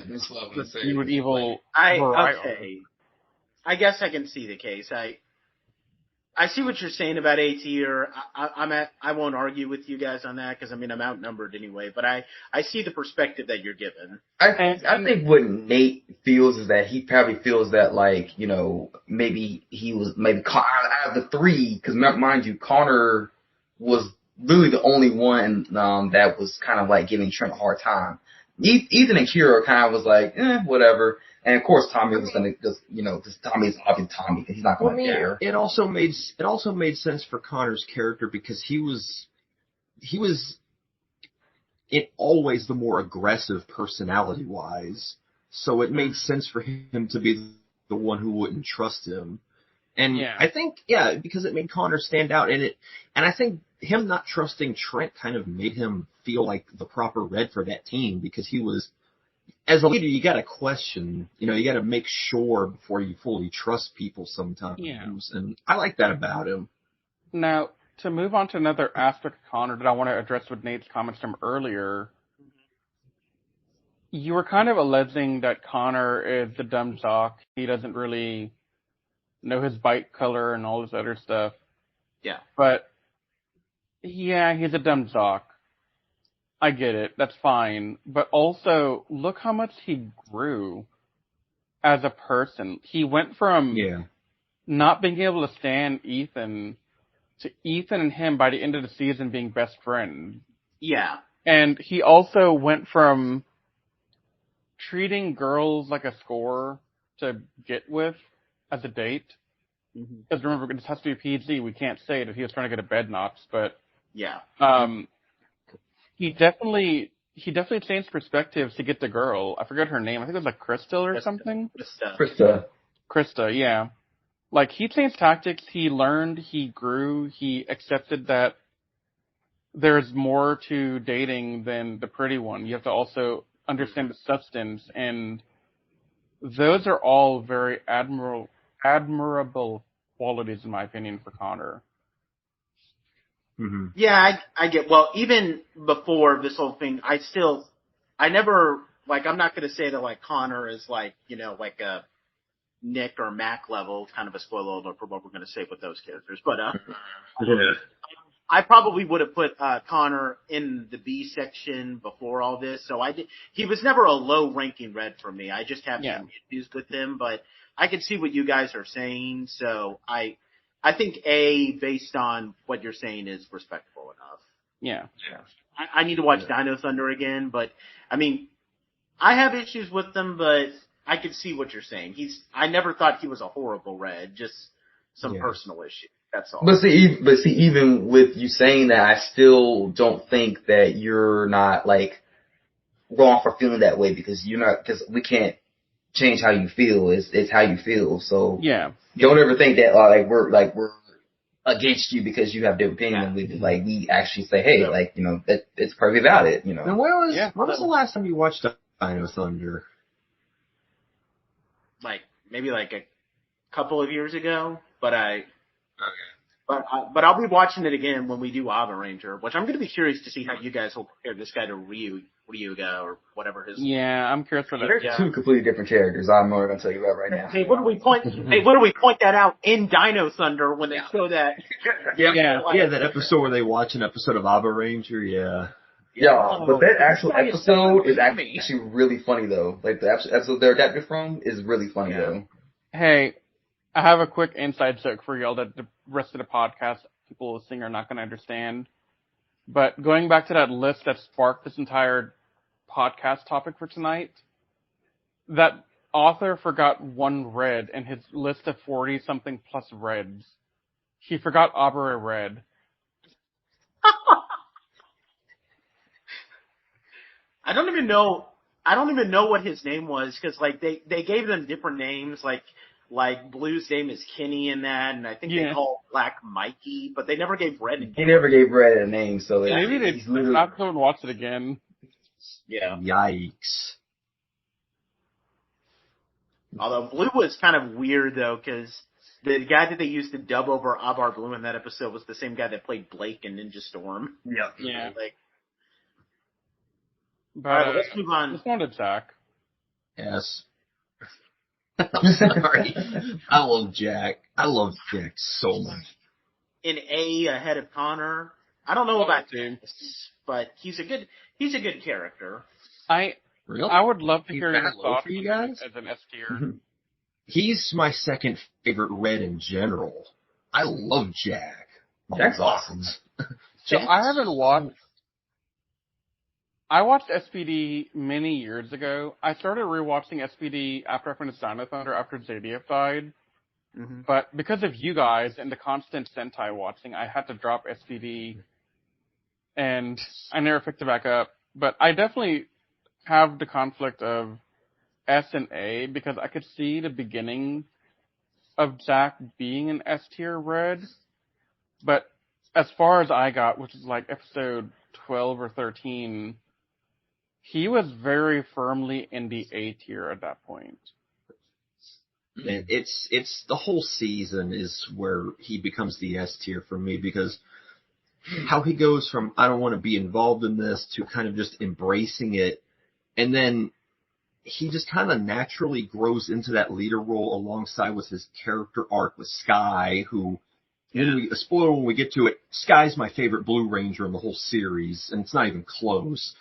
Greenwood Evil... Okay. I guess I can see the case. I see what you're saying about A tier. I won't argue with you guys on that because, I mean, I'm outnumbered anyway. But I see the perspective that you're given. I think what Nate feels is that he probably feels that, like, you know, maybe he was out of the three, because mind you, Connor was really the only one that was kind of like giving Trent a hard time. Ethan and Kira kind of was like, whatever. And of course, Tommy was gonna just, because Tommy's obviously Tommy, because he's not gonna care. It also made sense for Connor's character because he was always the more aggressive personality wise. So it made sense for him to be the one who wouldn't trust him. And I think, because it made Connor stand out, and I think him not trusting Trent kind of made him feel like the proper red for that team, because he was, as a leader, you gotta question, you gotta make sure before you fully trust people sometimes. Yeah. And I like that about him. Now, to move on to another aspect of Connor that I want to address with Nate's comments from earlier, you were kind of alleging that Connor is the dumb jock. He doesn't really know his bike color and all this other stuff. Yeah. But, yeah, he's a dumb jock. I get it. That's fine. But also, look how much he grew as a person. He went from not being able to stand Ethan to Ethan and him by the end of the season being best friends. Yeah. And he also went from treating girls like a score to get with as a date. Because remember, this has to be PG. We can't say that he was trying to get a bed notch, but Yeah. He definitely changed perspectives to get the girl. I forget her name. I think it was like Crystal or something. Krista, yeah. Like, he changed tactics, he learned, he grew, he accepted that there's more to dating than the pretty one. You have to also understand the substance, and those are all very admirable qualities, in my opinion, for Connor. Mm-hmm. Yeah, I get, well, even before this whole thing, I never, like, I'm not going to say that, like, Connor is, like, you know, like a Nick or Mac level, kind of a spoiler alert for what we're going to say with those characters, but, I probably would have put, Connor in the B section before all this, so he was never a low-ranking red for me. I just have some issues with him, but I can see what you guys are saying, so I think A, based on what you're saying, is respectable enough. Yeah. I need to watch Dino Thunder again, but, I mean, I have issues with them, but I can see what you're saying. I never thought he was a horrible red, just some personal issue. That's all. But see, even with you saying that, I still don't think that you're not, like, wrong for feeling that way, because we can't change how you feel. It's how you feel. So don't ever think that we're against you because you have different opinion. We actually say, hey, it's perfectly valid. You know. And when was the last time you watched Dino Thunder? Maybe a couple of years ago, but But I'll be watching it again when we do Ava Ranger, which I'm going to be curious to see how you guys will compare this guy to Ryuga or whatever his. Yeah, I'm curious for that. They're two completely different characters. I'm not going to tell you that right now. Hey, what do we point that out in Dino Thunder when they show that? That episode where they watch an episode of Ava Ranger. Yeah, but that actual episode is actually really funny though. Like the episode they're adapted from is really funny though. Hey, I have a quick inside joke for y'all that the rest of the podcast people listening are not going to understand. But going back to that list that sparked this entire podcast topic for tonight, that author forgot one red in his list of 40-something plus reds. He forgot Aubrey Red. I don't even know what his name was, because they gave them different names, like Blue's name is Kenny in that, and I think they called Black Mikey, but they never gave Red a name. He never gave Red a name, so maybe they not going to watch it again. Yeah. Yikes. Although Blue was kind of weird though, because the guy that they used to dub over Abar Blue in that episode was the same guy that played Blake in Ninja Storm. Yeah. But all right, let's move on. Let's go on to Jack. Yes. I'm sorry. I love Jack. I love Jack so much. In A ahead of Connor. I don't know about this, but he's a good character. I would love to hear your thoughts for you guys as an S tier. He's my second favorite red in general. I love Jack. Jack's awesome. So I watched SPD many years ago. I started rewatching SPD after I finished Dino Thunder after JDF died. Mm-hmm. But because of you guys and the constant Sentai watching, I had to drop SPD. And I never picked it back up. But I definitely have the conflict of S and A because I could see the beginning of Jack being an S tier red. But as far as I got, which is episode 12 or 13, he was very firmly in the A tier at that point. And it's the whole season is where he becomes the S tier for me, because how he goes from I don't want to be involved in this to kind of just embracing it, and then he just kind of naturally grows into that leader role alongside with his character arc with Sky, who, a spoiler when we get to it, Sky's my favorite Blue Ranger in the whole series, and it's not even close.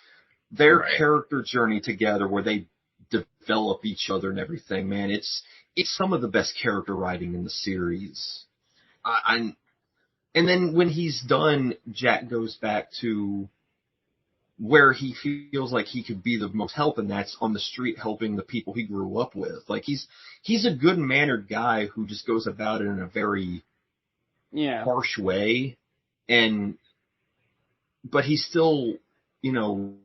Their character journey together where they develop each other and everything, man, it's some of the best character writing in the series. And then when he's done, Jack goes back to where he feels like he could be the most help, and that's on the street helping the people he grew up with. He's a good-mannered guy who just goes about it in a very harsh way. And but he still,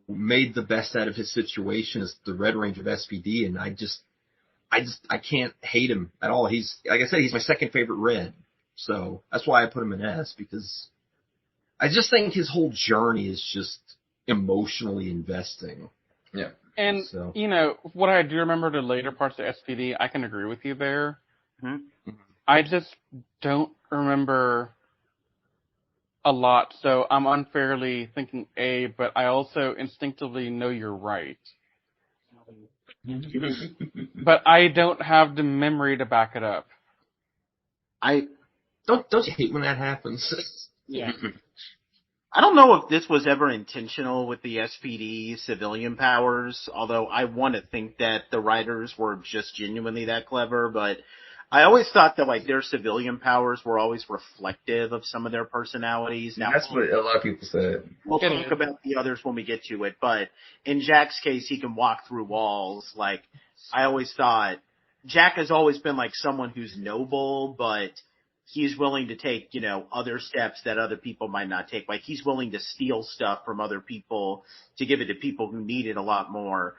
made the best out of his situation as the Red Ranger of SPD, and I can't hate him at all. He's, like I said, he's my second favorite Red. So that's why I put him in S, because I just think his whole journey is just emotionally investing. Yeah. And, what I do remember the later parts of SPD, I can agree with you there. Mm-hmm. I just don't remember a lot, so I'm unfairly thinking A, but I also instinctively know you're right. But I don't have the memory to back it up. Don't you hate when that happens? Yeah. I don't know if this was ever intentional with the SPD civilian powers, although I want to think that the writers were just genuinely that clever, but I always thought that, like, their civilian powers were always reflective of some of their personalities. Now, That's what a lot of people said. we'll talk about the others when we get to it, but in Jack's case, he can walk through walls. Like, I always thought Jack has always been like someone who's noble, but he's willing to take, other steps that other people might not take. Like, he's willing to steal stuff from other people to give it to people who need it a lot more.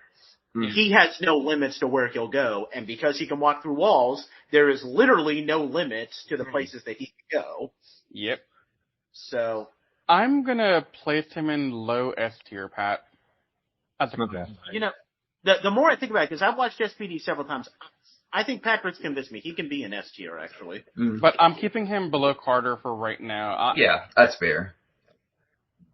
He has no limits to where he'll go, and because he can walk through walls, there is literally no limits to the places that he can go. Yep. So I'm gonna place him in low S tier, Pat. That's Okay. The more I think about it, because I've watched SPD several times, I think Patrick's convinced me. He can be an S tier, actually. But I'm keeping him below Carter for right now. Yeah, that's fair.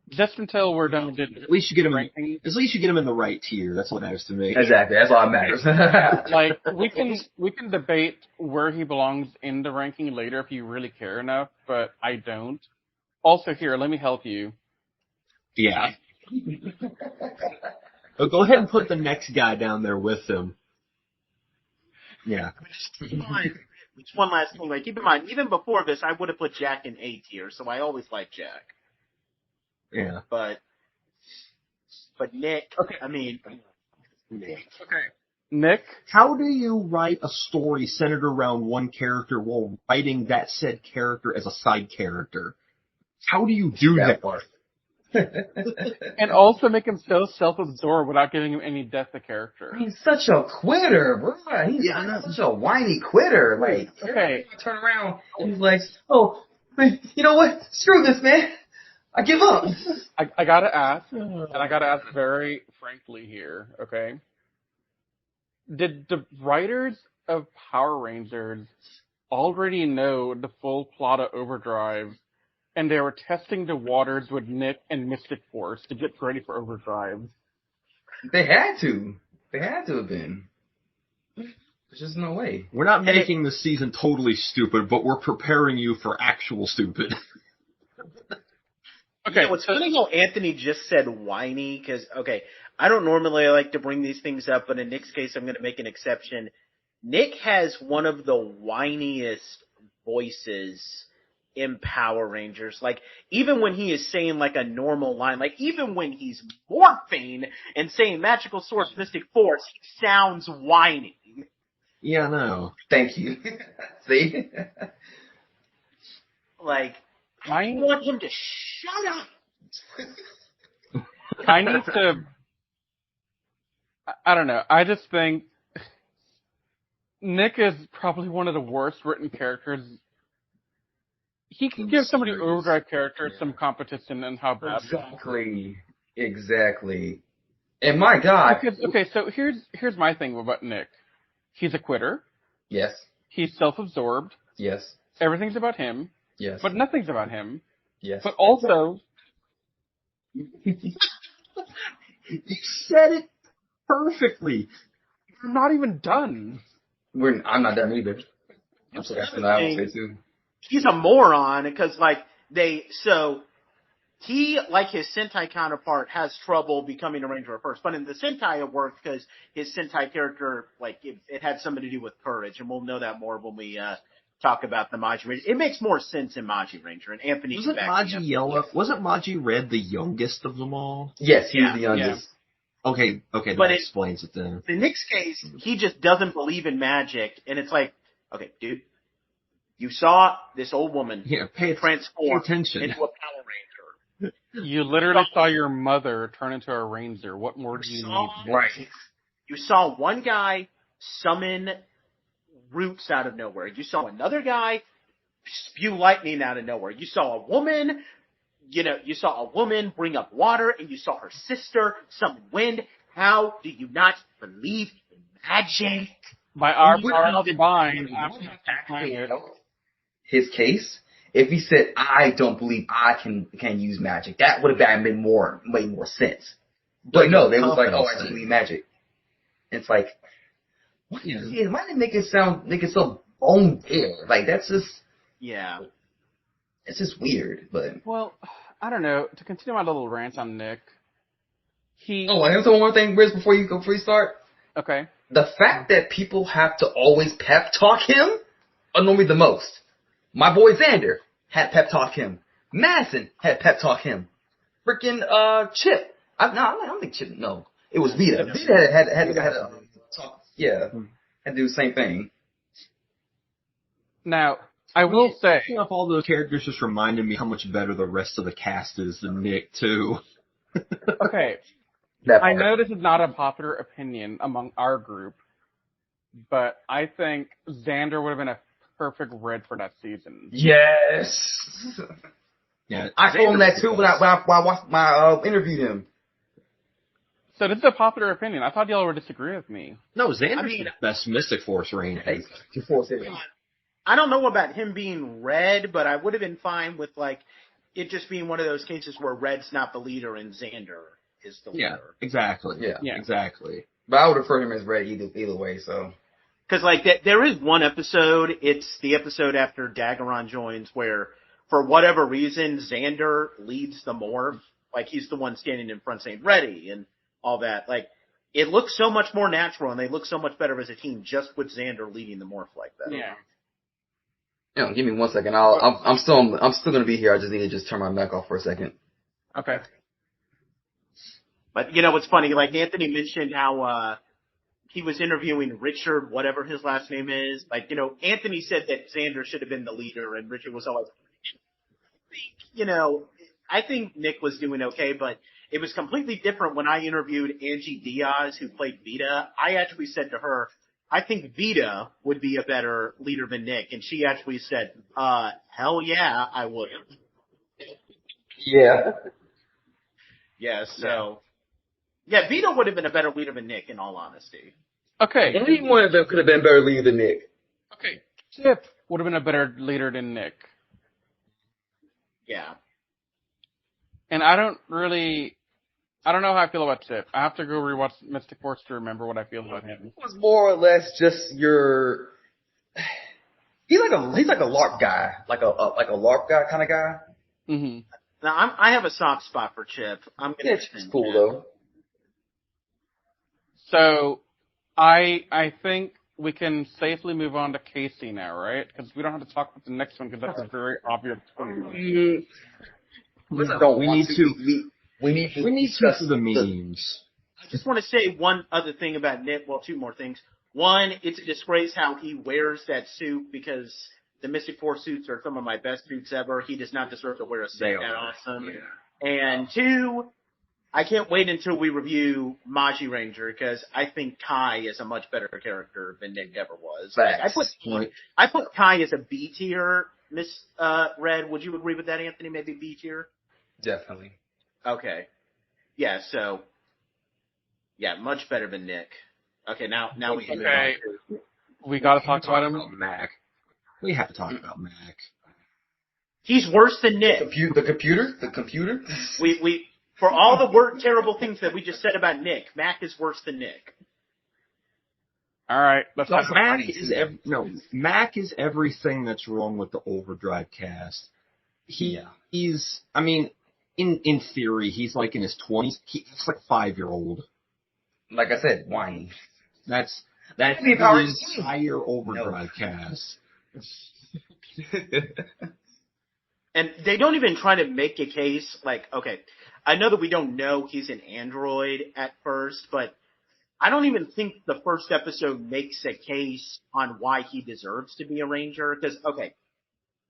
Just until we're done with At least you get him. ranking. At least you get him in the right tier. That's what matters to me. Exactly. That's all that matters. Like, we can debate where he belongs in the ranking later if you really care enough, but I don't. Also, here, let me help you. Yeah. Oh, go ahead and put the next guy down there with him. Yeah. Just one last thing. Like, keep in mind, even before this, I would have put Jack in A tier, so I always liked Jack. Yeah. But Nick, Okay. Nick. Okay. Nick? How do you write a story centered around one character while writing that said character as a side character? How do you do that? part. And also make him so self-absorbed without giving him any depth of character. He's such a quitter, bro. He's such a whiny quitter. Like, Okay. turn around and he's like, oh, man, you know what? Screw this, man. I give up. I gotta ask, and I gotta ask very frankly here, okay? Did the writers of Power Rangers already know the full plot of Overdrive, and they were testing the waters with Nick and Mystic Force to get ready for Overdrive? They had to. They had to have been. There's just no way. We're not making this season totally stupid, but we're preparing you for actual stupid. Okay, it's funny how Anthony just said whiny, because, I don't normally like to bring these things up, but in Nick's case, I'm going to make an exception. Nick has one of the whiniest voices in Power Rangers. Like, even when he is saying, like, a normal line, like, even when he's morphing and saying Magical Source, Mystic Force, he sounds whiny. Yeah, no. Thank you. See? Like, I want him to shut up. I need to... I don't know. I just think Nick is probably one of the worst written characters. He can give somebody Overdrive character some competition in how bad. Exactly. And my God. Okay, so here's my thing about Nick. He's a quitter. Yes. He's self-absorbed. Yes. Everything's about him. Yes. But nothing's about him. Yes. But also... You said it perfectly. You're not even done. I'm not done either. I'm sorry, that's what I would say too. He's a moron, because, like, he, like his Sentai counterpart, has trouble becoming a Ranger at first. But in the Sentai it worked because his Sentai character, like, it had something to do with courage, and we'll know that more when we talk about the Maji Ranger. It makes more sense in Maji Ranger, and Anthony... Wasn't Maji yellow? Wasn't Maji Red the youngest of them all? Yes, he's the youngest. Yeah. Okay, that explains it then. In Nick's case, he just doesn't believe in magic, and it's like, okay, dude, you saw this old woman transform into a Power Ranger. You literally saw your mother turn into a ranger. What more do you need? Right. You saw one guy summon roots out of nowhere. You saw another guy spew lightning out of nowhere. You saw a woman, you saw a woman bring up water, and you saw her sister summon wind. How do you not believe in magic? By our powers combined, his case, if he said, "I don't believe I can use magic," that would have made more sense. But no, they was like, "Oh, I just believe magic." It's like, why did they make it so bone dead? Like that's just it's just weird. But well, I don't know. To continue my little rant on Nick, and here's one more thing, Riz, before you start. Okay. The fact that people have to always pep talk him annoyed me the most. My boy Xander had pep talk him. Madison had pep talk him. Freaking Chip. I don't think Chip. No, it was Vita. Vita had to talk. Yeah, had to do the same thing. Now, I will say, Of all those characters, just reminded me how much better the rest of the cast is than Nick too. okay. I know this is not a popular opinion among our group, but I think Xander would have been a perfect Red for that season. Yes. Yeah, I told him that too when I interviewed him. So this is a popular opinion. I thought y'all would disagree with me. No, Xander's the best Mystic Force Ranger. I don't know about him being Red, but I would have been fine with it just being one of those cases where Red's not the leader and Xander is the leader. Yeah, exactly. Yeah, exactly. But I would refer him as Red either way. So, because there is one episode. It's the episode after Daggeron joins, where for whatever reason Xander leads the morph. Like he's the one standing in front saying "ready" and all that. Like it looks so much more natural, and they look so much better as a team just with Xander leading the morph like that. Yeah. Give me 1 second. I'm still gonna be here. I just need to turn my mic off for a second. Okay. But what's funny? Like Anthony mentioned how he was interviewing Richard, whatever his last name is. Like Anthony said that Xander should have been the leader, and Richard was always, I think Nick was doing okay, but it was completely different when I interviewed Angie Diaz, who played Vita. I actually said to her, I think Vita would be a better leader than Nick. And she actually said, hell yeah, I would. Yeah. Yeah, so. Yeah, Vita would have been a better leader than Nick, in all honesty. Okay. Any one of them could have been better leader than Nick. Okay. Chip would have been a better leader than Nick. Yeah. And I don't know how I feel about Chip. I have to go rewatch Mystic Force to remember what I feel about him. It was more or less just he's like a LARP guy, like a LARP guy kind of guy. Mm-hmm. Now I have a soft spot for Chip. It's cool though. So, I think we can safely move on to Casey now, right? Because we don't have to talk about the next one because that's a very obvious one. We need to the memes. I just want to say one other thing about Nick. Well, two more things. One, it's a disgrace how he wears that suit because the Mystic Force suits are some of my best suits ever. He does not deserve to wear a suit that awesome. Yeah. And two, I can't wait until we review Magi Ranger because I think Kai is a much better character than Nick ever was. I put Kai as a B tier. Miss Red, would you agree with that, Anthony? Maybe B tier? Definitely. Okay. Yeah, so much better than Nick. Okay, now we can move on. We gotta talk about him. Mac. We have to talk about Mac. He's worse than Nick. The computer? We for all the terrible things that we just said about Nick, Mac is worse than Nick. All right, let's talk about Mac is everything that's wrong with the Overdrive cast. He's in theory, he's like in his 20s. He's like 5-year-old. Like I said, whiny. That's the entire Overdrive cast. And they don't even try to make a case okay, I know that we don't know he's an android at first, but I don't even think the first episode makes a case on why he deserves to be a ranger. Because, okay,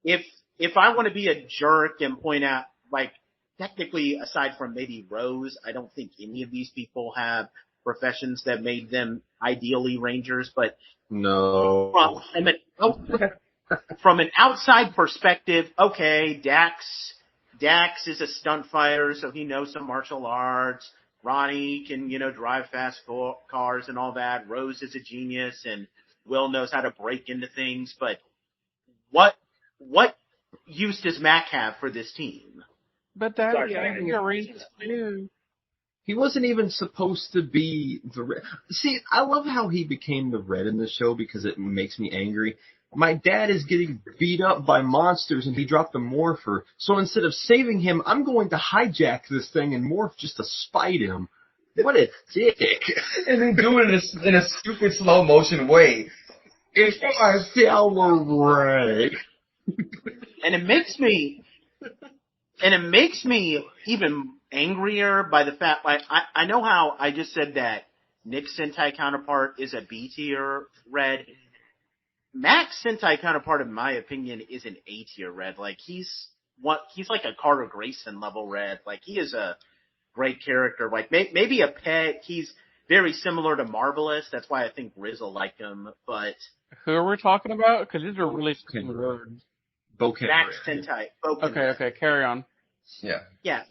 if I want to be a jerk and point out, technically, aside from maybe Rose, I don't think any of these people have professions that made them ideally Rangers, but No. From an outside perspective, okay, Dax is a stunt fighter, so he knows some martial arts. Ronnie can, drive fast cars and all that. Rose is a genius, and Will knows how to break into things. But what use does Mac have for this team? But Daddy, I think the Rangers too. He wasn't even supposed to be the Red. See, I love how he became the Red in the show because it makes me angry. My dad is getting beat up by monsters and he dropped the morpher. So instead of saving him, I'm going to hijack this thing and morph just to spite him. What a dick. And then do it in a stupid slow motion way. It's our Red. And it makes me even angrier by the fact, like, I know how I just said that Nick's Sentai counterpart is a B tier Red. Mac's Sentai counterpart, in my opinion, is an A tier Red. Like, he's like a Carter Grayson level Red. Like, he is a great character. Like, maybe a pet. He's very similar to Marvelous. That's why I think Riz will like him. But who are we talking about? Because these are really strong words. Max Sentai. Okay, carry on. Yeah. Yeah.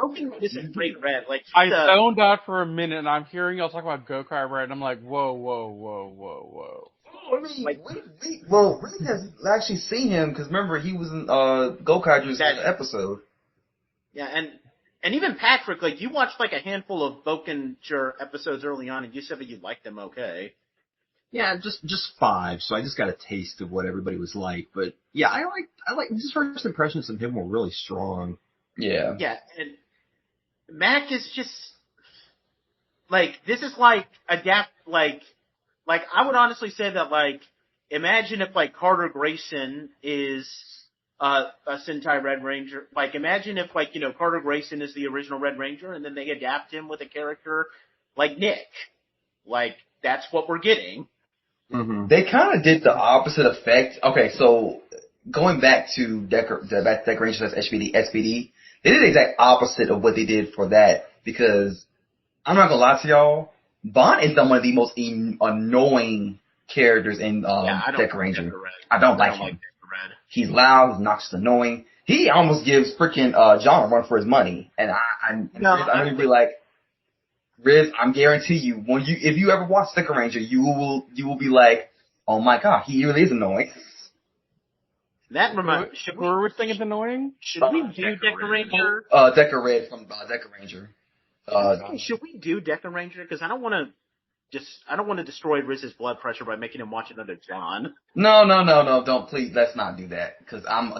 Boken is a great Red. Like, I zoned out for a minute, and I'm hearing y'all talk about Gokai Red, and I'm like, whoa. I mean, Rick has actually seen him because remember he was in Gokaiju's episode. Yeah, and even Patrick, like, you watched like a handful of Bokenger episodes early on, and you said that you liked them okay. Yeah, just 5, so I just got a taste of what everybody was like. But yeah, I like his first impressions of him were really strong. Yeah. Yeah, and Mac is just like, this is like like, I would honestly say that, like, imagine if, like, Carter Grayson is a Sentai Red Ranger. Like, imagine if, like, Carter Grayson is the original Red Ranger, and then they adapt him with a character like Nick. Like, that's what we're getting. Mm-hmm. They kind of did the opposite effect. Okay, so going back to Deck Rangers SPD, they did the exact opposite of what they did for that, because I'm not gonna lie to y'all, Bond is one of the most annoying characters in Deck Ranger. I don't like him. He's loud, he's obnoxious, annoying. He almost gives freaking John a run for his money. And I'm gonna be like, Riz, I'm guarantee you, if you ever watch Deck Ranger, you will be like, oh my god, he really is annoying. That reminds. Were we thinking it's annoying? Should we do Deca Ranger? Deca Red from Deca Ranger. Should we do Deca Ranger? Because I don't want to destroy Riz's blood pressure by making him watch another John. No, don't, please, let's not do that. Because I'm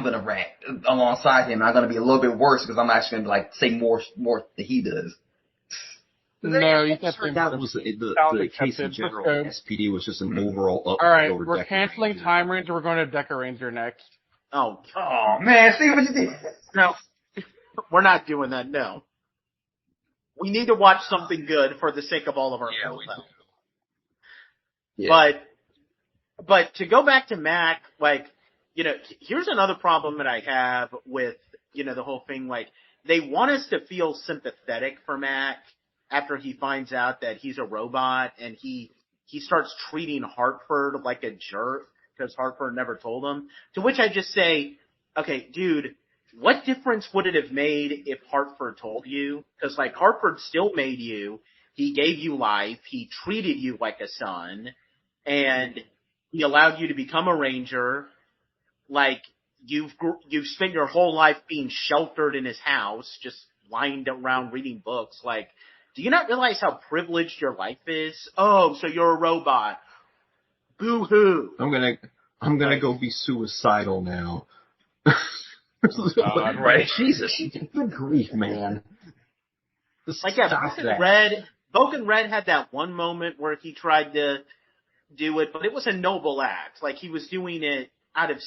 gonna rant alongside him. And I'm gonna be a little bit worse because I'm actually gonna like say more than he does. No, you can't say that was the case in general. SPD was just an overall up. All right, we're canceling Ranger. Time Ranger. We're going to Deca Ranger next. Oh man, see what you did? No, we're not doing that. No, we need to watch something good for the sake of all of our health. Yeah. But to go back to Mac, like, here's another problem that I have with the whole thing. Like, they want us to feel sympathetic for Mac after he finds out that he's a robot, and he starts treating Hartford like a jerk because Hartford never told him. To which I just say, okay, dude, what difference would it have made if Hartford told you? Because, like, Hartford still made you. He gave you life. He treated you like a son. And he allowed you to become a ranger. Like, you've spent your whole life being sheltered in his house, just lying around reading books. Like, do you not realize how privileged your life is? Oh, so you're a robot. Boo-hoo. I'm gonna go be suicidal now. God, right. Jesus. Good grief, man. Like, yeah, Boken Red had that one moment where he tried to do it, but it was a noble act. Like, he was doing it out of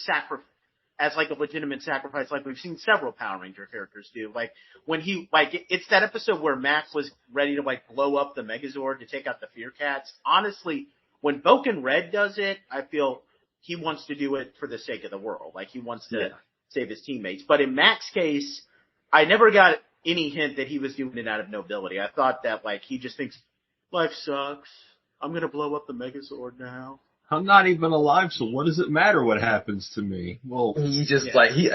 as like a legitimate sacrifice, like we've seen several Power Ranger characters do. Like, when it's that episode where Max was ready to, like, blow up the Megazord to take out the Fear Cats. Honestly, when Boken Red does it, I feel he wants to do it for the sake of the world. Like, he wants to save his teammates. But in Max's case, I never got any hint that he was doing it out of nobility. I thought that, like, he just thinks, life sucks. I'm going to blow up the Megazord now. I'm not even alive, so what does it matter what happens to me? Well, He just like he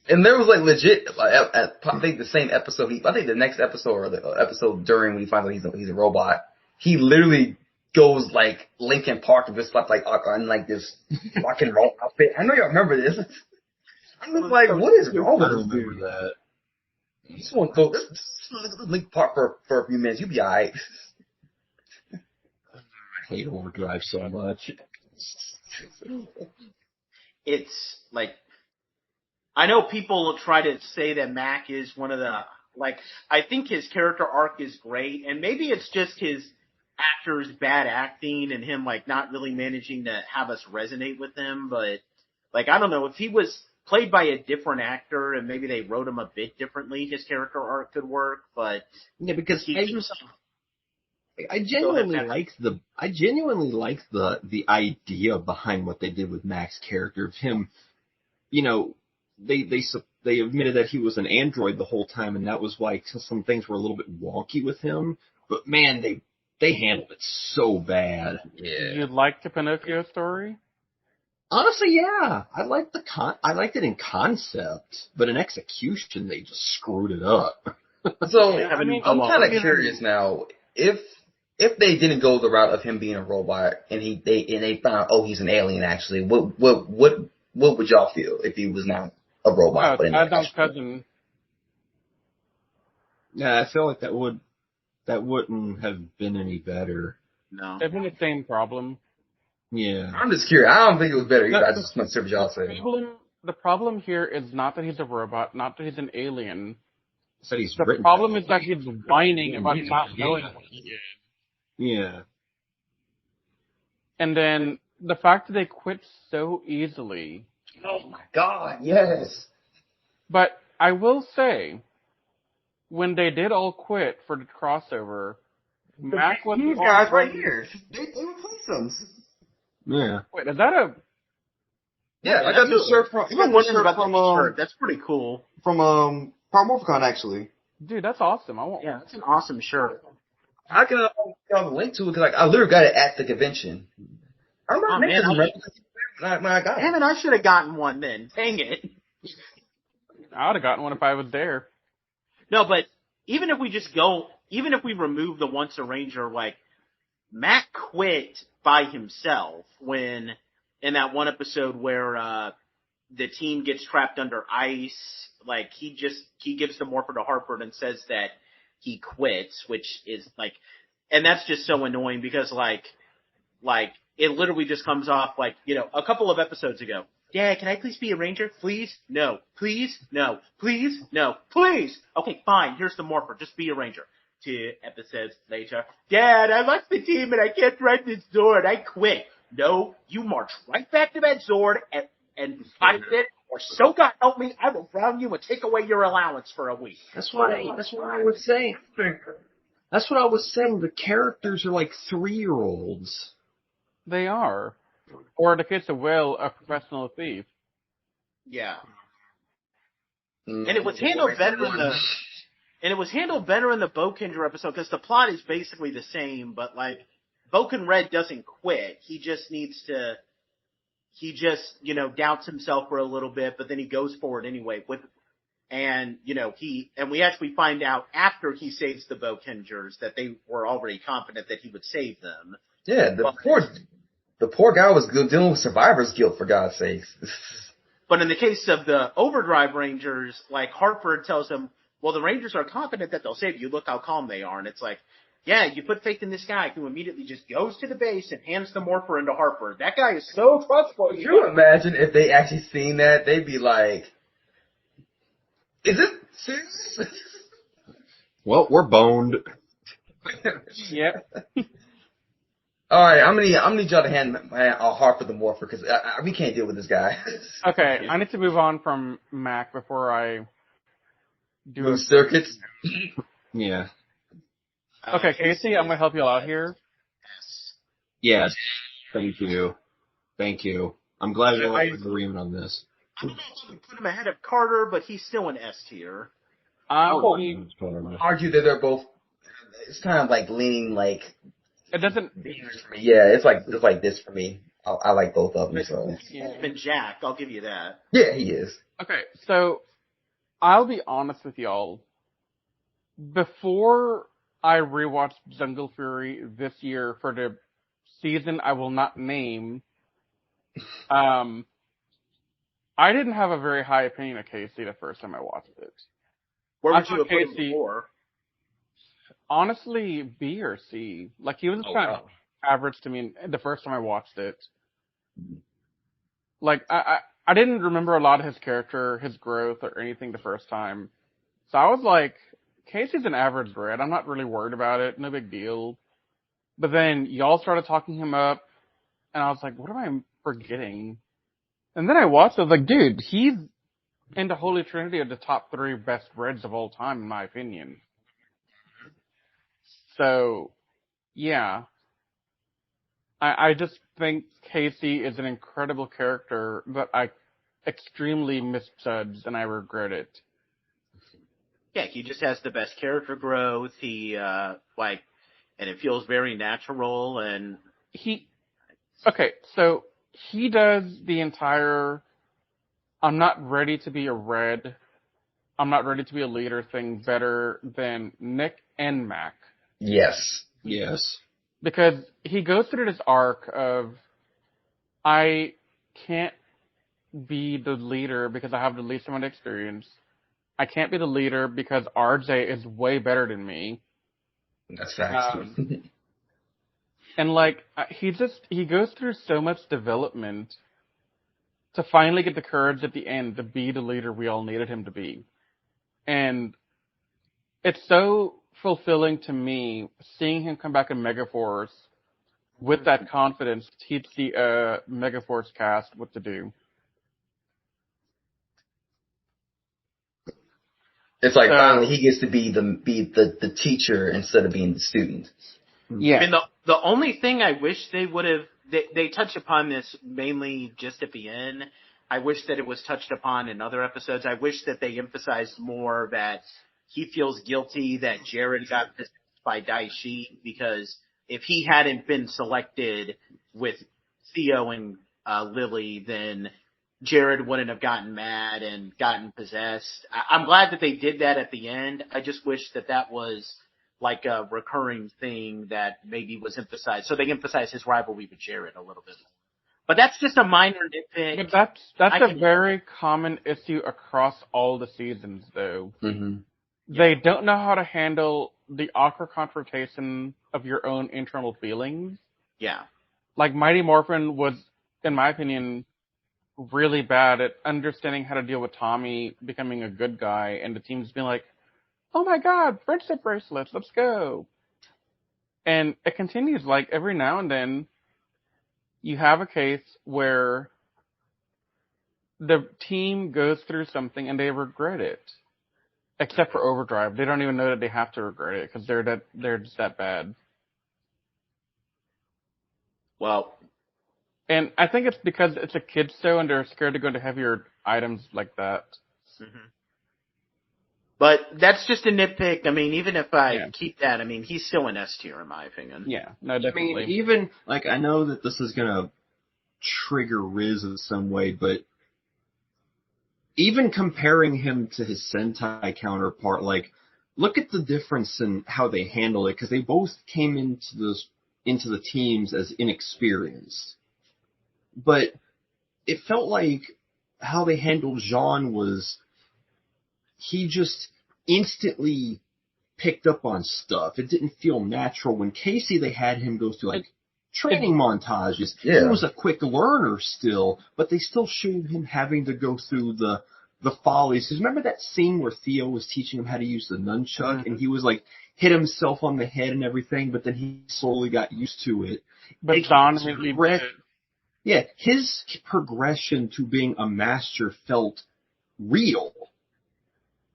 and there was like legit like I think the same episode. I think the next episode or the episode during when he finds out he's a robot, he literally goes like Linkin Park with stuff like on like this rock and roll outfit. I know y'all remember this. I'm just like, what is wrong with this dude? that. You just want to go this Linkin Park for a few minutes. You'll be alright. I hate Overdrive so much. It's like, I know people try to say that Mac is one of the, like, I think his character arc is great, and maybe it's just his actor's bad acting and him, like, not really managing to have us resonate with him, but, like, I don't know, if he was played by a different actor and maybe they wrote him a bit differently, his character arc could work, but Yeah, because he I genuinely liked the idea behind what they did with Mac's character of him. You know, they admitted that he was an android the whole time, and that was why some things were a little bit wonky with him. But man, they handled it so bad. Yeah. You like the Pinocchio story? Honestly, yeah, I liked it in concept, but in execution they just screwed it up. So I'm I'm kind of curious now if they didn't go the route of him being a robot and they found out, oh, he's an alien actually, what would y'all feel if he was now a robot? Oh, Adam's cousin. Yeah, I feel like that wouldn't have been any better. No. They've been the same problem. Yeah. I'm just curious. I don't think it was better either. I just want to see what y'all say. The problem here is not that he's a robot, not that he's an alien. So he's The problem is that he's whining about not knowing what he is. Yeah. And then the fact that they quit so easily. Oh my God, yes. But I will say, when they did all quit for the crossover, Mac was These guys right here. They replaced them. Yeah. Wait, is that a? Yeah, I got this shirt from. I've been wondering about that shirt. That's pretty cool. From Parmorphicon actually. Dude, that's awesome. I want. Yeah, that's an awesome shirt. I can tell the link to it because like I literally got it at the convention. I Oh, man, I got it. Damn it, I should have gotten one then. Dang it. I would have gotten one if I was there. No, but even if we remove the Once a Ranger, like, Mac quit by himself when, in that one episode where, the team gets trapped under ice, like, he gives the morpher to Harper and says that he quits, which is, like, and that's just so annoying because, like, it literally just comes off like, you know, a couple of episodes ago. Dad, can I please be a ranger? Please? No. Please? No. Please? No. Please! Okay, fine. Here's the morpher. Just be a ranger. 2 episodes later. Dad, I lost the team and I can't ride this Zord. I quit. No, you march right back to that Zord and fight it, or so God help me, I will drown you and take away your allowance for a week. That's what I was saying. That's what I was saying. The characters are like 3-year-olds. They are. Or the case of Will, a professional thief. Yeah. And it was handled better in the Bokenger episode because the plot is basically the same, but like Boken Red doesn't quit. He just you know, doubts himself for a little bit, but then he goes forward anyway and we actually find out after he saves the Bokengers that they were already confident that he would save them. Yeah, the poor guy was dealing with survivor's guilt, for God's sakes. But in the case of the Overdrive Rangers, like Hartford tells him, well, the Rangers are confident that they'll save you. Look how calm they are. And it's like, yeah, you put faith in this guy who immediately just goes to the base and hands the morpher into Hartford. That guy is so trustworthy. Could you imagine if they actually seen that? They'd be like, is it serious? Well, we're boned. Yep. All right, I'm gonna need y'all to hand Hartford the morpher because we can't deal with this guy. Okay, I need to move on from Mac before I do Move circuits. Yeah. Okay, Casey, I'm gonna help you out here. Yes. Thank you. I'm glad we're in agreement on this. I don't know if I would put him ahead of Carter, but he's still an S tier. argue that they're both. It's kind of like leaning like. It doesn't. For me. Yeah, it's like this for me. I like both of them. So. He's been jacked. I'll give you that. Yeah, he is. Okay, so I'll be honest with y'all. Before I rewatched Jungle Fury this year for the season I will not name, I didn't have a very high opinion of Casey the first time I watched it. Where would you have put him before? Honestly, B or C. Like, he was kind of average to me the first time I watched it. Like, I didn't remember a lot of his character, his growth, or anything the first time. So I was like, Casey's an average red. I'm not really worried about it. No big deal. But then y'all started talking him up, and I was like, what am I forgetting? And then I watched it. I was like, dude, he's in the Holy Trinity of the top 3 best reds of all time, in my opinion. So, yeah. I just think Casey is an incredible character, but I extremely misjudged, and I regret it. Yeah, he just has the best character growth. He, and it feels very natural, and... Okay, so he does the entire, I'm not ready to be a red, I'm not ready to be a leader thing better than Nick and Mac. Yes. Because he goes through this arc of, I can't be the leader because I have the least amount of experience. I can't be the leader because RJ is way better than me. That's facts. And he goes through so much development to finally get the courage at the end to be the leader we all needed him to be. And it's so fulfilling to me seeing him come back in Megaforce with that confidence to teach the Megaforce cast what to do. It's like finally he gets to be the teacher instead of being the student. Yeah. I mean, the only thing I wish they would have, they touch upon this mainly just at the end. I wish that it was touched upon in other episodes. I wish that they emphasized more that he feels guilty that Jared got possessed by Daishi, because if he hadn't been selected with Theo and Lily, then Jared wouldn't have gotten mad and gotten possessed. I'm glad that they did that at the end. I just wish that was like a recurring thing that maybe was emphasized. So they emphasized his rivalry with Jared a little bit more. But that's just a minor nitpick. But that's a very common issue across all the seasons, though. Mm-hmm. They don't know how to handle the awkward confrontation of your own internal feelings. Yeah. Like, Mighty Morphin was, in my opinion, really bad at understanding how to deal with Tommy becoming a good guy, and the team's being like, oh my god, friendship bracelets, let's go. And it continues, like, every now and then, you have a case where the team goes through something and they regret it. Except for Overdrive. They don't even know that they have to regret it because they're just that bad. Well, and I think it's because it's a kid's show and they're scared to go into heavier items like that. Mm-hmm. But that's just a nitpick. I mean, even if I keep that, I mean, he's still an S tier in my opinion. Yeah, no, definitely. I mean, even, like, I know that this is gonna trigger Riz in some way, but even comparing him to his Sentai counterpart, like, look at the difference in how they handle it, because they both came into the teams as inexperienced. But it felt like how they handled Jean was he just instantly picked up on stuff. It didn't feel natural. When Casey, they had him go through, like, training montages. Yeah. He was a quick learner still, but they still showed him having to go through the follies. Because remember that scene where Theo was teaching him how to use the nunchuck, and he was like hit himself on the head and everything, but then he slowly got used to it. But Don really yeah, his progression to being a master felt real.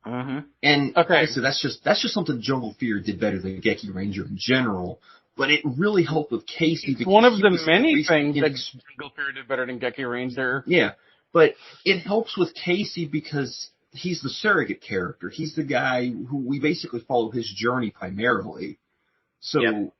Mm-hmm. And so that's just something Jungle Fear did better than Geki Ranger in general. But it really helped with Casey. It's one of the many things that Jungle Fear did better than Geki Ranger. Yeah, but it helps with Casey because he's the surrogate character. He's the guy who we basically follow his journey primarily. So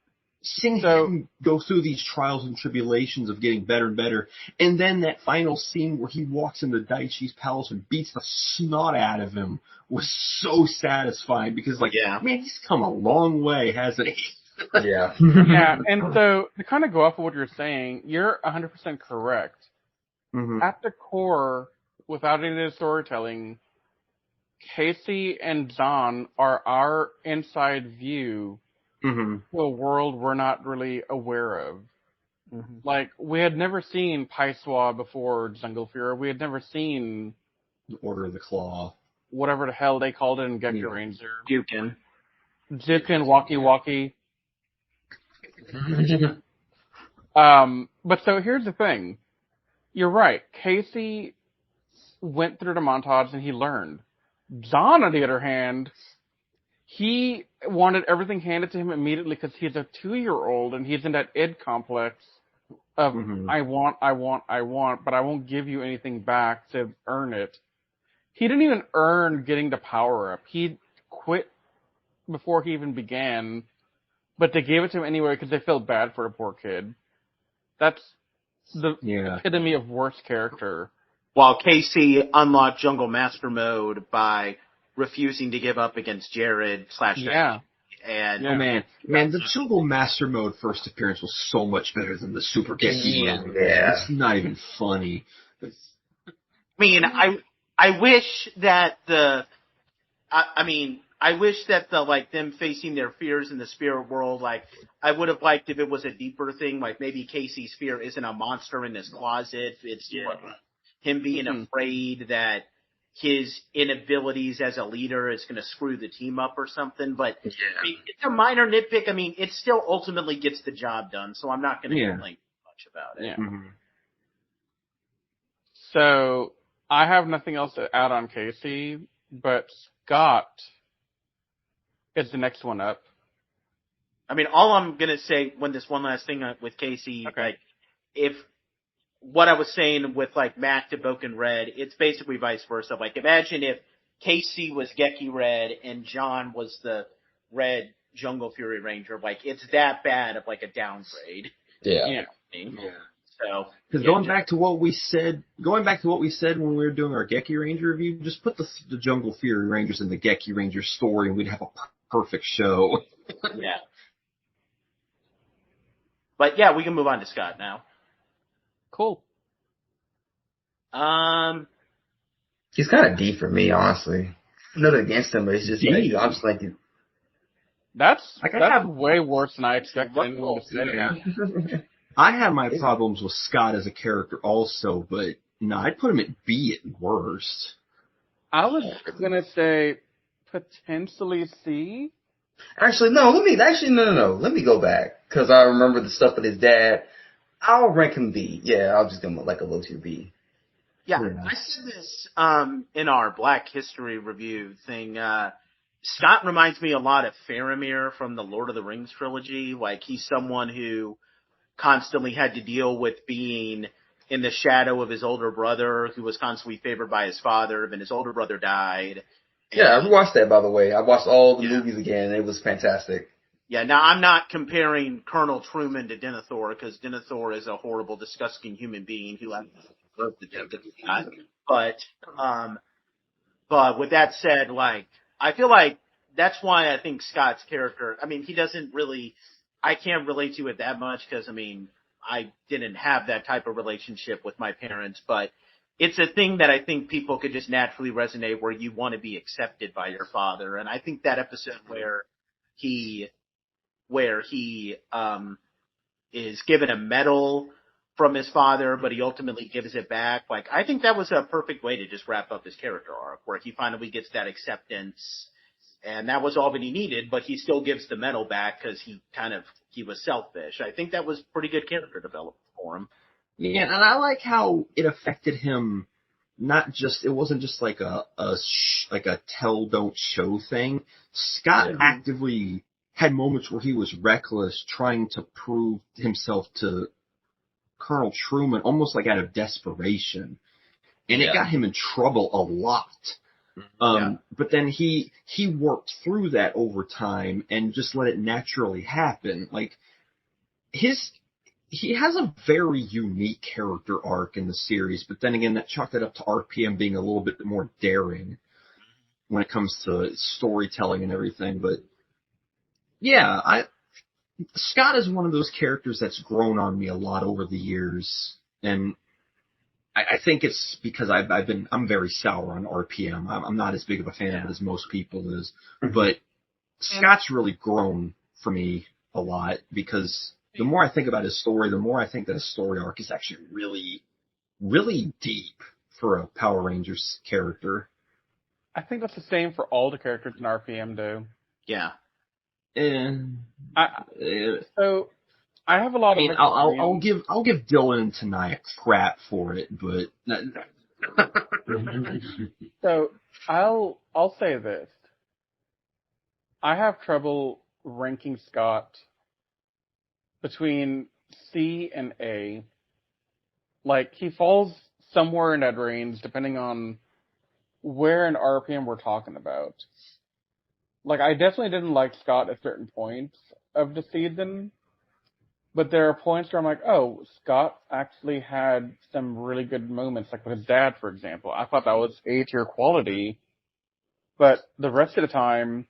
seeing him go through these trials and tribulations of getting better and better, and then that final scene where he walks into Daichi's palace and beats the snot out of him was so satisfying because, like, man, he's come a long way, hasn't he? Yeah. Yeah, and so to kind of go off of what you're saying, you're 100% correct. Mm-hmm. At the core, without any of the storytelling, Casey and John are our inside view to a world we're not really aware of. Mm-hmm. Like, we had never seen Paiswa before Jungle Fury. We had never seen The Order of the Claw. Whatever the hell they called it in Gekko Ranger. Jukin, Walkie Walkie. But so here's the thing. You're right. Casey went through the montage and he learned. John, on the other hand, he wanted everything handed to him immediately because he's a 2-year-old and he's in that id complex of I want, but I won't give you anything back to earn it. He didn't even earn getting the power up. He quit before he even began, but they gave it to him anyway because they felt bad for the poor kid. That's the epitome of worst character. While Casey unlocked Jungle Master Mode by refusing to give up against Jared / And oh man, the Jungle Master Mode first appearance was so much better than the Super Geki mode. Yeah. It's not even funny. I mean, I wish that I wish that like them facing their fears in the spirit world, like I would have liked if it was a deeper thing, like maybe Casey's fear isn't a monster in his closet. It's him being afraid that his inabilities as a leader is going to screw the team up or something. But I mean, it's a minor nitpick. I mean, it still ultimately gets the job done, so I'm not going to complain much about it. Yeah. So I have nothing else to add on Casey, but Scott is the next one up. I mean, all I'm going to say when this one last thing with Casey, like, if what I was saying with, like, Mac to Boken Red, it's basically vice versa. Like, imagine if Casey was Geki Red and John was the Red Jungle Fury Ranger. Like, it's that bad of, like, a downgrade. Yeah. So, because going back to what we said when we were doing our Geki Ranger review, just put the Jungle Fury Rangers in the Geki Ranger story and we'd have a perfect show. Yeah. But yeah, we can move on to Scott now. Cool. He's kind of D for me, honestly. Nothing against him, but it's just like, I'm just like, that's way worse than I expected anyone to say. I have my problems with Scott as a character also, but no, I'd put him at B at worst. I was gonna say potentially C. Actually, no. No. Let me go back because I remember the stuff with his dad. I'll rank him B. Yeah, I'll just give him like a low tier B. Yeah, I said this in our Black History review thing. Scott reminds me a lot of Faramir from the Lord of the Rings trilogy. Like, he's someone who constantly had to deal with being in the shadow of his older brother, who was constantly favored by his father, then his older brother died. Yeah, I watched that, by the way. I watched all the movies again. It was fantastic. Yeah, now I'm not comparing Colonel Truman to Denethor, because Denethor is a horrible, disgusting human being who I love to death. But with that said, like, I feel like that's why I think Scott's character, I mean, he doesn't really, I can't relate to it that much because, I mean, I didn't have that type of relationship with my parents, but it's a thing that I think people could just naturally resonate where you want to be accepted by your father. And I think that episode where he is given a medal from his father, but he ultimately gives it back. Like, I think that was a perfect way to just wrap up his character arc, where he finally gets that acceptance, and that was all that he needed, but he still gives the medal back because he was selfish. I think that was pretty good character development for him. Yeah, and I like how it affected him. It wasn't just like a tell don't show thing. Scott actively had moments where he was reckless, trying to prove himself to Colonel Truman, almost like out of desperation. And it got him in trouble a lot. But then he worked through that over time and just let it naturally happen. Like, he has a very unique character arc in the series, but then again, that chalked it up to RPM being a little bit more daring when it comes to storytelling and everything. But yeah, Scott is one of those characters that's grown on me a lot over the years, and I think it's because I'm very sour on RPM. I'm not as big of a fan of it as most people is, but Scott's really grown for me a lot, because the more I think about his story, the more I think that his story arc is actually really, really deep for a Power Rangers character. I think that's the same for all the characters in RPM, though. Yeah. So I have a lot of. I'll give Dylan and Tanaya crap for it, but so I'll say this. I have trouble ranking Scott between C and A. Like, he falls somewhere in that range depending on where in RPM we're talking about. Like, I definitely didn't like Scott at certain points of the season, but there are points where I'm like, oh, Scott actually had some really good moments, like with his dad, for example. I thought that was A-tier quality, but the rest of the time,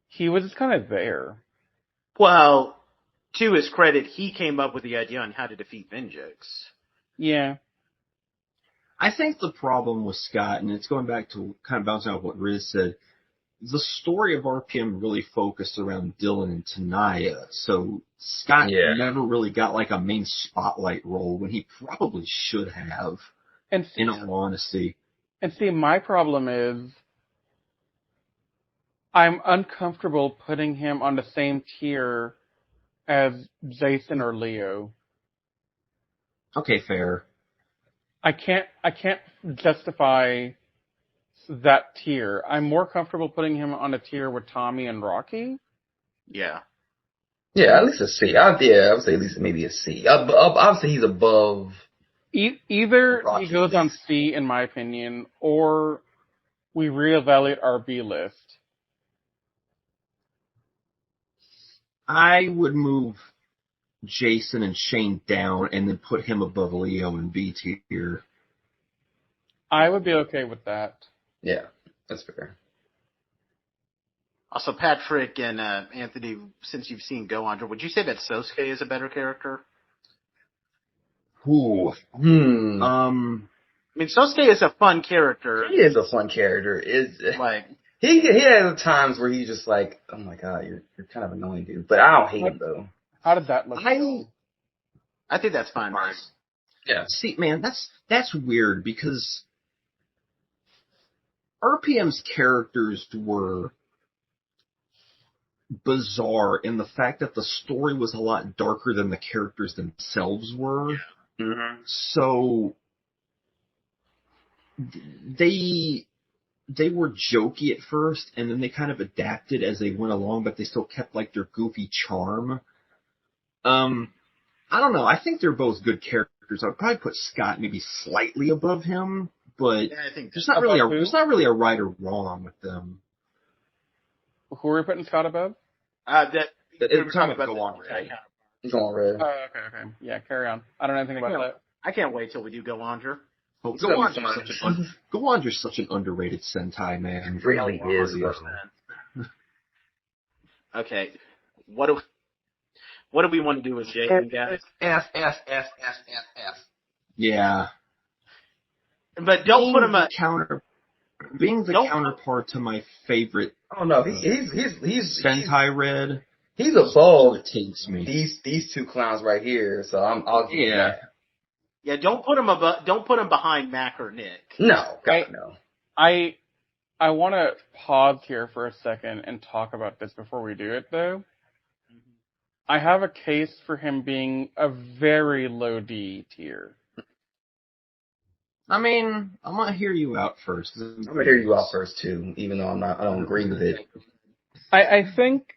he was just kind of there. Well, to his credit, he came up with the idea on how to defeat Venjix. Yeah. I think the problem with Scott, and it's going back to kind of bouncing off what Riz said, the story of RPM really focused around Dylan and Tanaya, so Scott never really got like a main spotlight role when he probably should have, in all honesty. And see, my problem is I'm uncomfortable putting him on the same tier as Jason or Leo. Okay, fair. I can't justify that tier. I'm more comfortable putting him on a tier with Tommy and Rocky. Yeah. Yeah, at least a C. I would say at least maybe a C. Obviously, he's above. Either Rocky, he goes on C, in my opinion, or we reevaluate our B list. I would move Jason and Shane down and then put him above Leo and B tier. I would be okay with that. Yeah, that's fair. Also, Patrick and Anthony, since you've seen Go Under, would you say that Sosuke is a better character? Ooh. I mean, Sosuke is a fun character. He is a fun character. Like, he has times where he's just like, oh my god, you're kind of annoying, dude. But I don't hate him though. How did that look? I think that's fine. Yeah. See, man, that's weird, because RPM's characters were bizarre in the fact that the story was a lot darker than the characters themselves were. Mm-hmm. So they were jokey at first, and then they kind of adapted as they went along, but they still kept like their goofy charm. I don't know. I think they're both good characters. I'd probably put Scott maybe slightly above him, but Yeah, I think there's not really a right or wrong with them. Who are we putting Scott above? We're talking about Go On Red. Go On Red. Oh, okay. Yeah, carry on. I don't know anything about that. I can't wait till we do Go Under. Oh, Go Under's such an underrated Sentai, man. It really is. Okay, what do we want to do with Jason, guys? F. Yeah. But don't put him being the counterpart to my favorite. Oh no, he's Sentai Red. He's above irritates me. These two clowns right here. So I'll give you that. Yeah, don't put him behind Mac or Nick. No, God, no. I want to pause here for a second and talk about this before we do it, though. I have a case for him being a very low D tier. I mean, I'm gonna hear you out first. I'm gonna hear you out first too, even though I don't agree with it. I think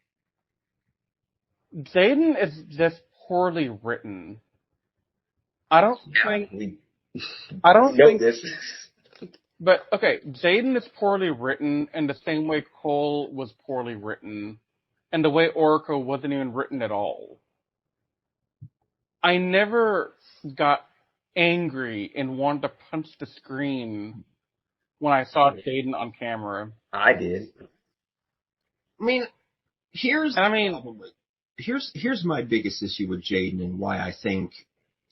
Jaden is just poorly written. I don't think But, okay, Jaden is poorly written in the same way Cole was poorly written, and the way Orko wasn't even written at all. I never got angry and wanted to punch the screen when I saw Jaden on camera. I did. I mean, here's my biggest issue with Jaden and why I think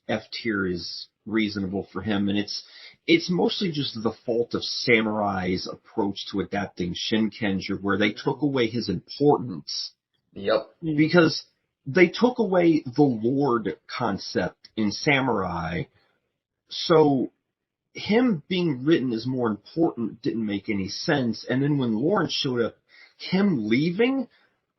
F tier is reasonable for him, and it's mostly just the fault of Samurai's approach to adapting Shinkenger, where they took away his importance. Yep. Because they took away the Lord concept in Samurai, so him being written as more important didn't make any sense, and then when Lawrence showed up, him leaving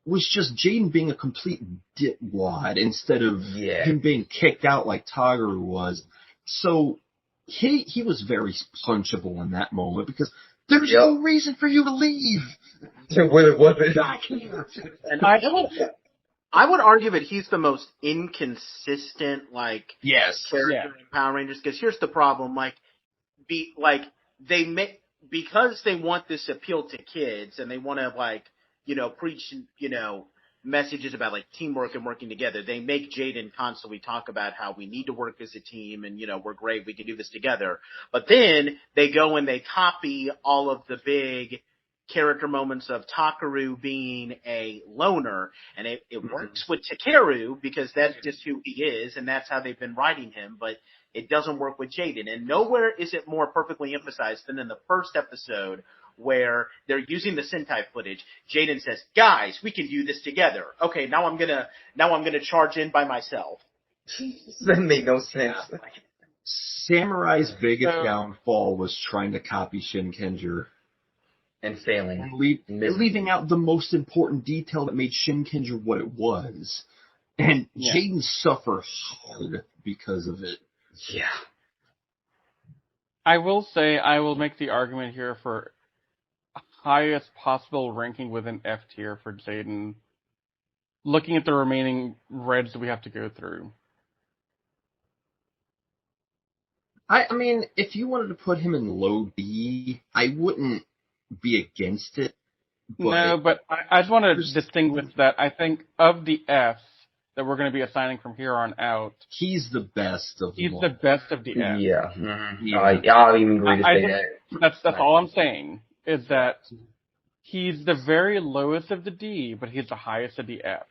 was just Jaden being a complete dipwad instead of him being kicked out like Tagaru was. So he was very punchable in that moment because there's no reason for you to leave. There really wasn't. And I would argue that he's the most inconsistent, character in Power Rangers. Because here's the problem: because they want this appeal to kids, and they want to preach messages about teamwork and working together. They make Jaden constantly talk about how we need to work as a team, and we're great, we can do this together. But then they go and they copy all of the big character moments of Takaru being a loner, and it works with Takeru because that's just who he is, and that's how they've been writing him, but it doesn't work with Jaden. And nowhere is it more perfectly emphasized than in the first episode where they're using the Sentai footage. Jaden says, "Guys, we can do this together. Okay, now I'm gonna charge in by myself." That made no sense. Samurai's biggest downfall was trying to copy Shinkenger. And failing. And leaving out the most important detail that made Shinkenger what it was. And Jaden suffered hard because of it. Yeah. I will say, I will make the argument here for highest possible ranking within F tier for Jaden, looking at the remaining Reds that we have to go through. I mean, if you wanted to put him in low B, I wouldn't be against it. But I just want to distinguish that I think of the Fs that we're going to be assigning from here on out, he's the best of them. He's the best of the Fs. Yeah. Mm-hmm. I'll even agree to say that. That's all I'm saying, is that he's the very lowest of the D, but he's the highest of the F.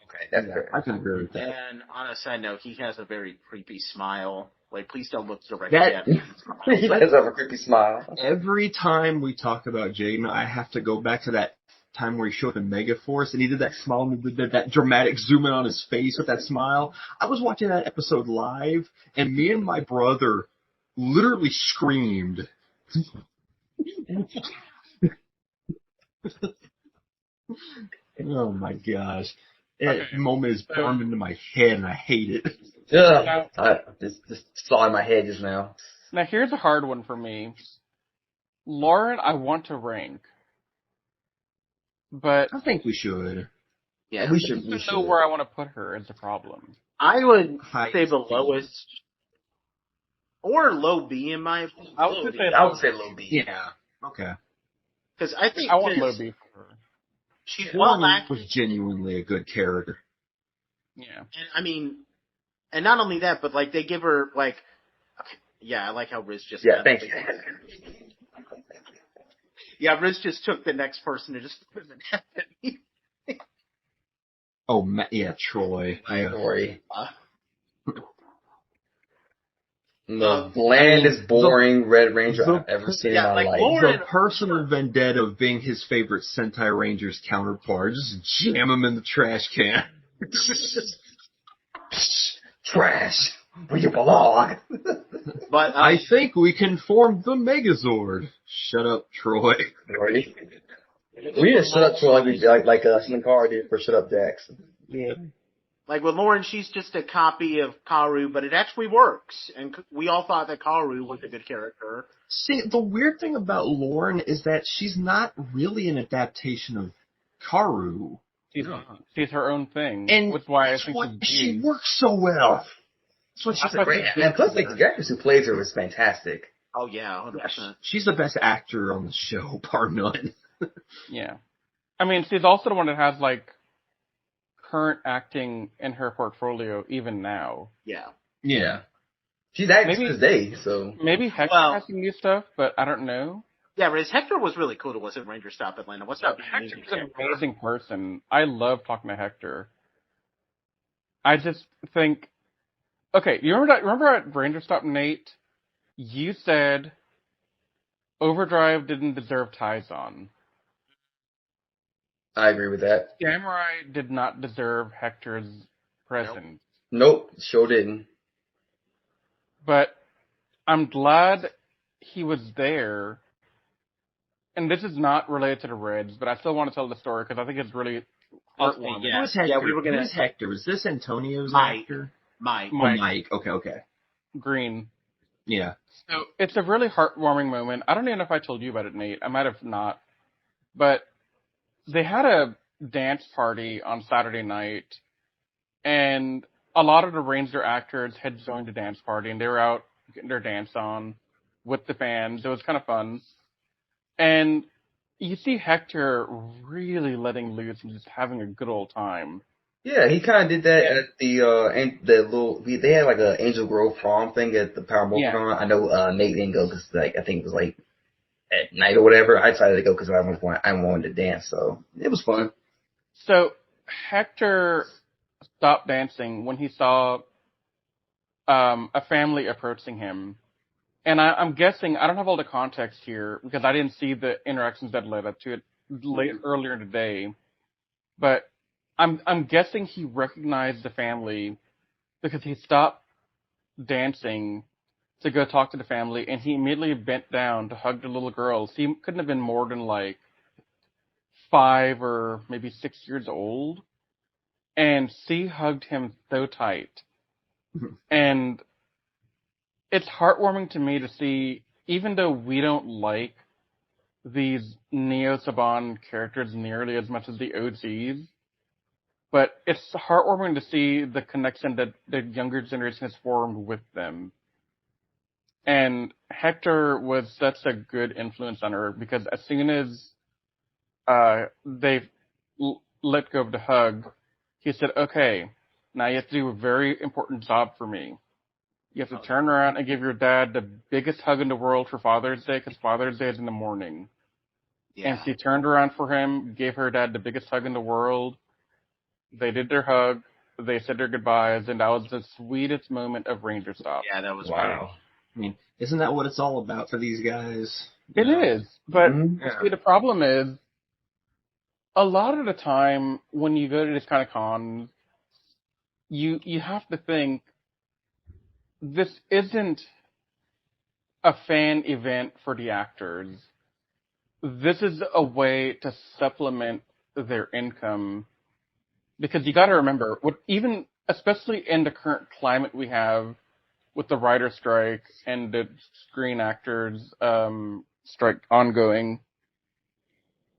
Okay, that's fair. I can agree with that. And on a side note, he has a very creepy smile. Please don't look directly at me. He does have a creepy smile. Every time we talk about Jaden, I have to go back to that time where he showed in Megaforce, and he did that smile, and he did that dramatic zoom in on his face with that smile. I was watching that episode live, and me and my brother literally screamed. Oh my gosh. That moment is burned into my head, and I hate it. Yeah, I just saw in my head just now. Now here's a hard one for me. Lauren, I want to rank, but I think we should. Yeah, we should. I don't know where I want to put her is the problem. I would say the lowest, or low B in my opinion. I would say low B. Yeah. Okay. Because I think I want low B for her. She's was genuinely a good character. Yeah. And I mean, and not only that, but they give her I like how Riz just thank you. Yeah, Riz just took the next person to just put an F at me. Oh, Troy. Troy. The blandest, boring Red Ranger I've ever seen in my life. The personal vendetta of being his favorite Sentai Ranger's counterpart. Just jam him in the trash can. Trash. Where you belong. But I think we can form the Megazord. Shut up, Troy. We need to shut up Troy like Slinkar did for Shut Up Jackson. Yeah. With Lauren, she's just a copy of Karu, but it actually works. And we all thought that Karu was a good character. See, the weird thing about Lauren is that she's not really an adaptation of Karu. She's her own thing. And that's why I think she works so well. That's what she's great. And plus, the actress who plays her was fantastic. Oh yeah, 100%. She's the best actor on the show, bar none. Yeah. I mean, she's also the one that has, like, current acting in her portfolio even now. Yeah. Yeah. She's acting to this day, so. Maybe Hector has some new stuff, but I don't know. Yeah, Riz, Hector was really cool to us at Ranger Stop Atlanta. What's up? Hector's an amazing person. I love talking to Hector. I just think, okay, you remember at Ranger Stop, Nate, you said Overdrive didn't deserve Taizon. I agree with that. Samurai did not deserve Hector's presence. Nope, sure didn't. But I'm glad he was there. And this is not related to the Reds, but I still want to tell the story because I think it's really heartwarming. Yeah. Who's Hector? Yeah, we were gonna. Who's Hector? Is this Antonio's Mike. actor? Mike. Oh, Mike. Okay. Green. Yeah. So it's a really heartwarming moment. I don't even know if I told you about it, Nate. I might have not. But they had a dance party on Saturday night, and a lot of the Ranger actors had joined the dance party, and they were out getting their dance on with the fans. It was kind of fun. And you see Hector really letting loose and just having a good old time. Yeah, he kind of did that at they had like a Angel Grove prom thing at the Power Con. I know Nate didn't go because I think it was like at night or whatever. I decided to go because I wanted to dance, so it was fun. So Hector stopped dancing when he saw a family approaching him. And I'm guessing, I don't have all the context here because I didn't see the interactions that led up to it earlier in the day. But I'm guessing he recognized the family because he stopped dancing to go talk to the family, and he immediately bent down to hug the little girls. He couldn't have been more than like 5 or maybe 6 years old. And she hugged him so tight. And it's heartwarming to me to see, even though we don't like these Neo Saban characters nearly as much as the OGs, but it's heartwarming to see the connection that the younger generation has formed with them. And Hector was such a good influence on her because as soon as they let go of the hug, he said, okay, now you have to do a very important job for me. You have to turn around and give your dad the biggest hug in the world for Father's Day, because Father's Day is in the morning. Yeah. And she turned around for him, gave her dad the biggest hug in the world. They did their hug. They said their goodbyes, and that was the sweetest moment of Ranger Stop. Yeah, that was wow. Great. I mean, isn't that what it's all about for these guys? It is, but see, the problem is, a lot of the time when you go to this kind of cons, you have to think, this isn't a fan event for the actors. This is a way to supplement their income. Because you gotta remember, especially in the current climate we have with the writer strike and the Screen Actors strike ongoing,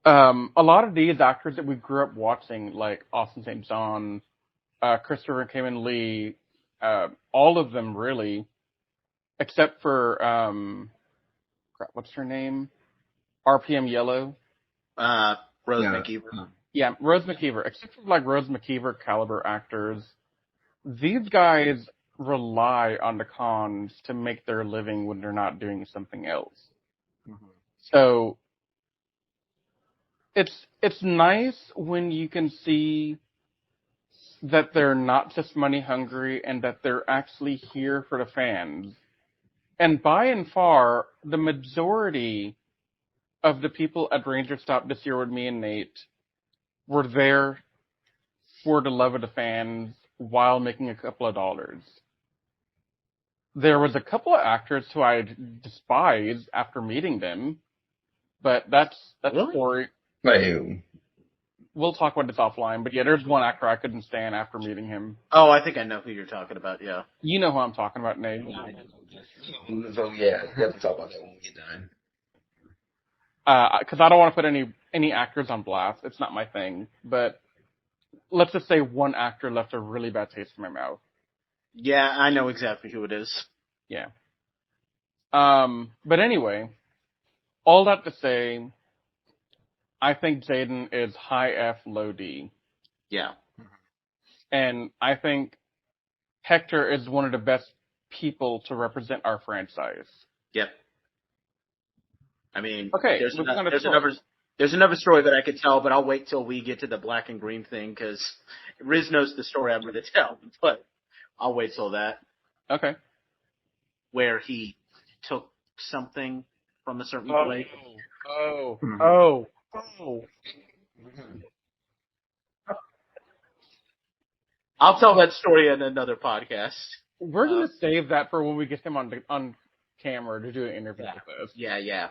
a lot of these actors that we grew up watching, like Austin St. John, Christopher Kamen Lee, all of them really, except for what's her name? RPM Yellow. Rose McKeever. Yeah, Rose McKeever. Except for like Rose McKeever caliber actors, these guys rely on the cons to make their living when they're not doing something else. Mm-hmm. So it's nice when you can see that they're not just money hungry and that they're actually here for the fans. And by and far, the majority of the people at Ranger Stop this year with me and Nate were there for the love of the fans while making a couple of dollars. There was a couple of actors who I despised after meeting them, but that's really? A story. Right. We'll talk about this offline, but yeah, there's one actor I couldn't stand after meeting him. Oh, I think I know who you're talking about, yeah. You know who I'm talking about, Nate. So yeah, we have to talk about that when we get done. Because I don't want to put any actors on blast. It's not my thing. But let's just say one actor left a really bad taste in my mouth. Yeah, I know exactly who it is. Yeah. But anyway, all that to say, I think Jaden is high F, low D. Yeah. And I think Hector is one of the best people to represent our franchise. Yep. I mean, Okay, there's moving on to there's another story that I could tell, but I'll wait till we get to the black and green thing because Riz knows the story I'm going to tell. But I'll wait till that. Okay. Where he took something from a certain place. Oh. I'll tell that story in another podcast. We're going to save that for when we get him on camera to do an interview with us. Yeah.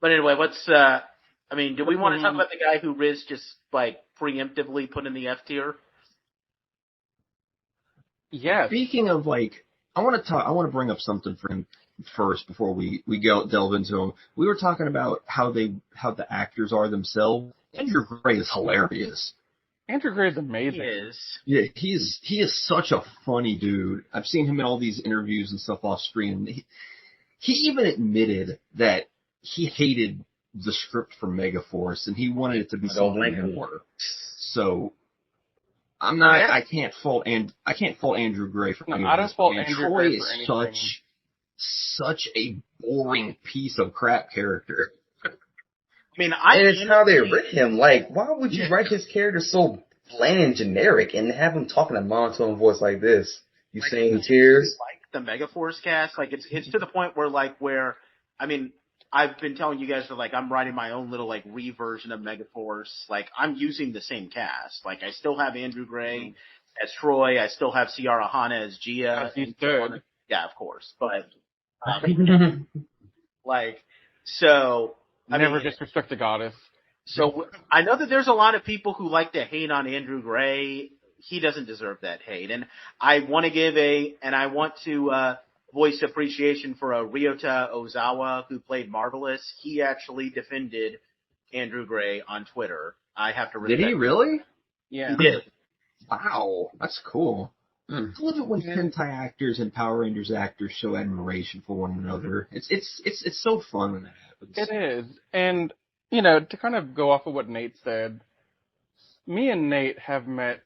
But anyway, do we want to talk about the guy who Riz just, preemptively put in the F tier? Yes. Speaking of, I want to bring up something for him first before we delve into him. We were talking about how the actors are themselves. Andrew Gray is hilarious. Andrew Gray is amazing. He is. Yeah, he is such a funny dude. I've seen him in all these interviews and stuff off screen. He even admitted that he hated the script for Megaforce and he wanted it to be something more. So I can't fault Andrew Gray for anything. I don't fault Andrew Gray for anything. Troy is such a boring piece of crap character. And it's how they writ him. Why would you write his character so bland and generic and have him talking in a monotone voice like this? You saying tears? The Megaforce cast, it's to the point where I've been telling you guys that I'm writing my own little reversion of Megaforce. I'm using the same cast. I still have Andrew Gray as Troy. I still have Ciara Hana as Gia. As he's good. Yeah, of course. But never disrespect the goddess. So I know that there's a lot of people who like to hate on Andrew Gray. He doesn't deserve that hate. And I want to voice appreciation for Ryota Ozawa, who played Marvelous. He actually defended Andrew Gray on Twitter. I have to respect Did he really? Yeah. He did. Wow, that's cool. I love it when Sentai actors and Power Rangers actors show admiration for one another. It's so fun when that happens. It is. And, to kind of go off of what Nate said, me and Nate have met,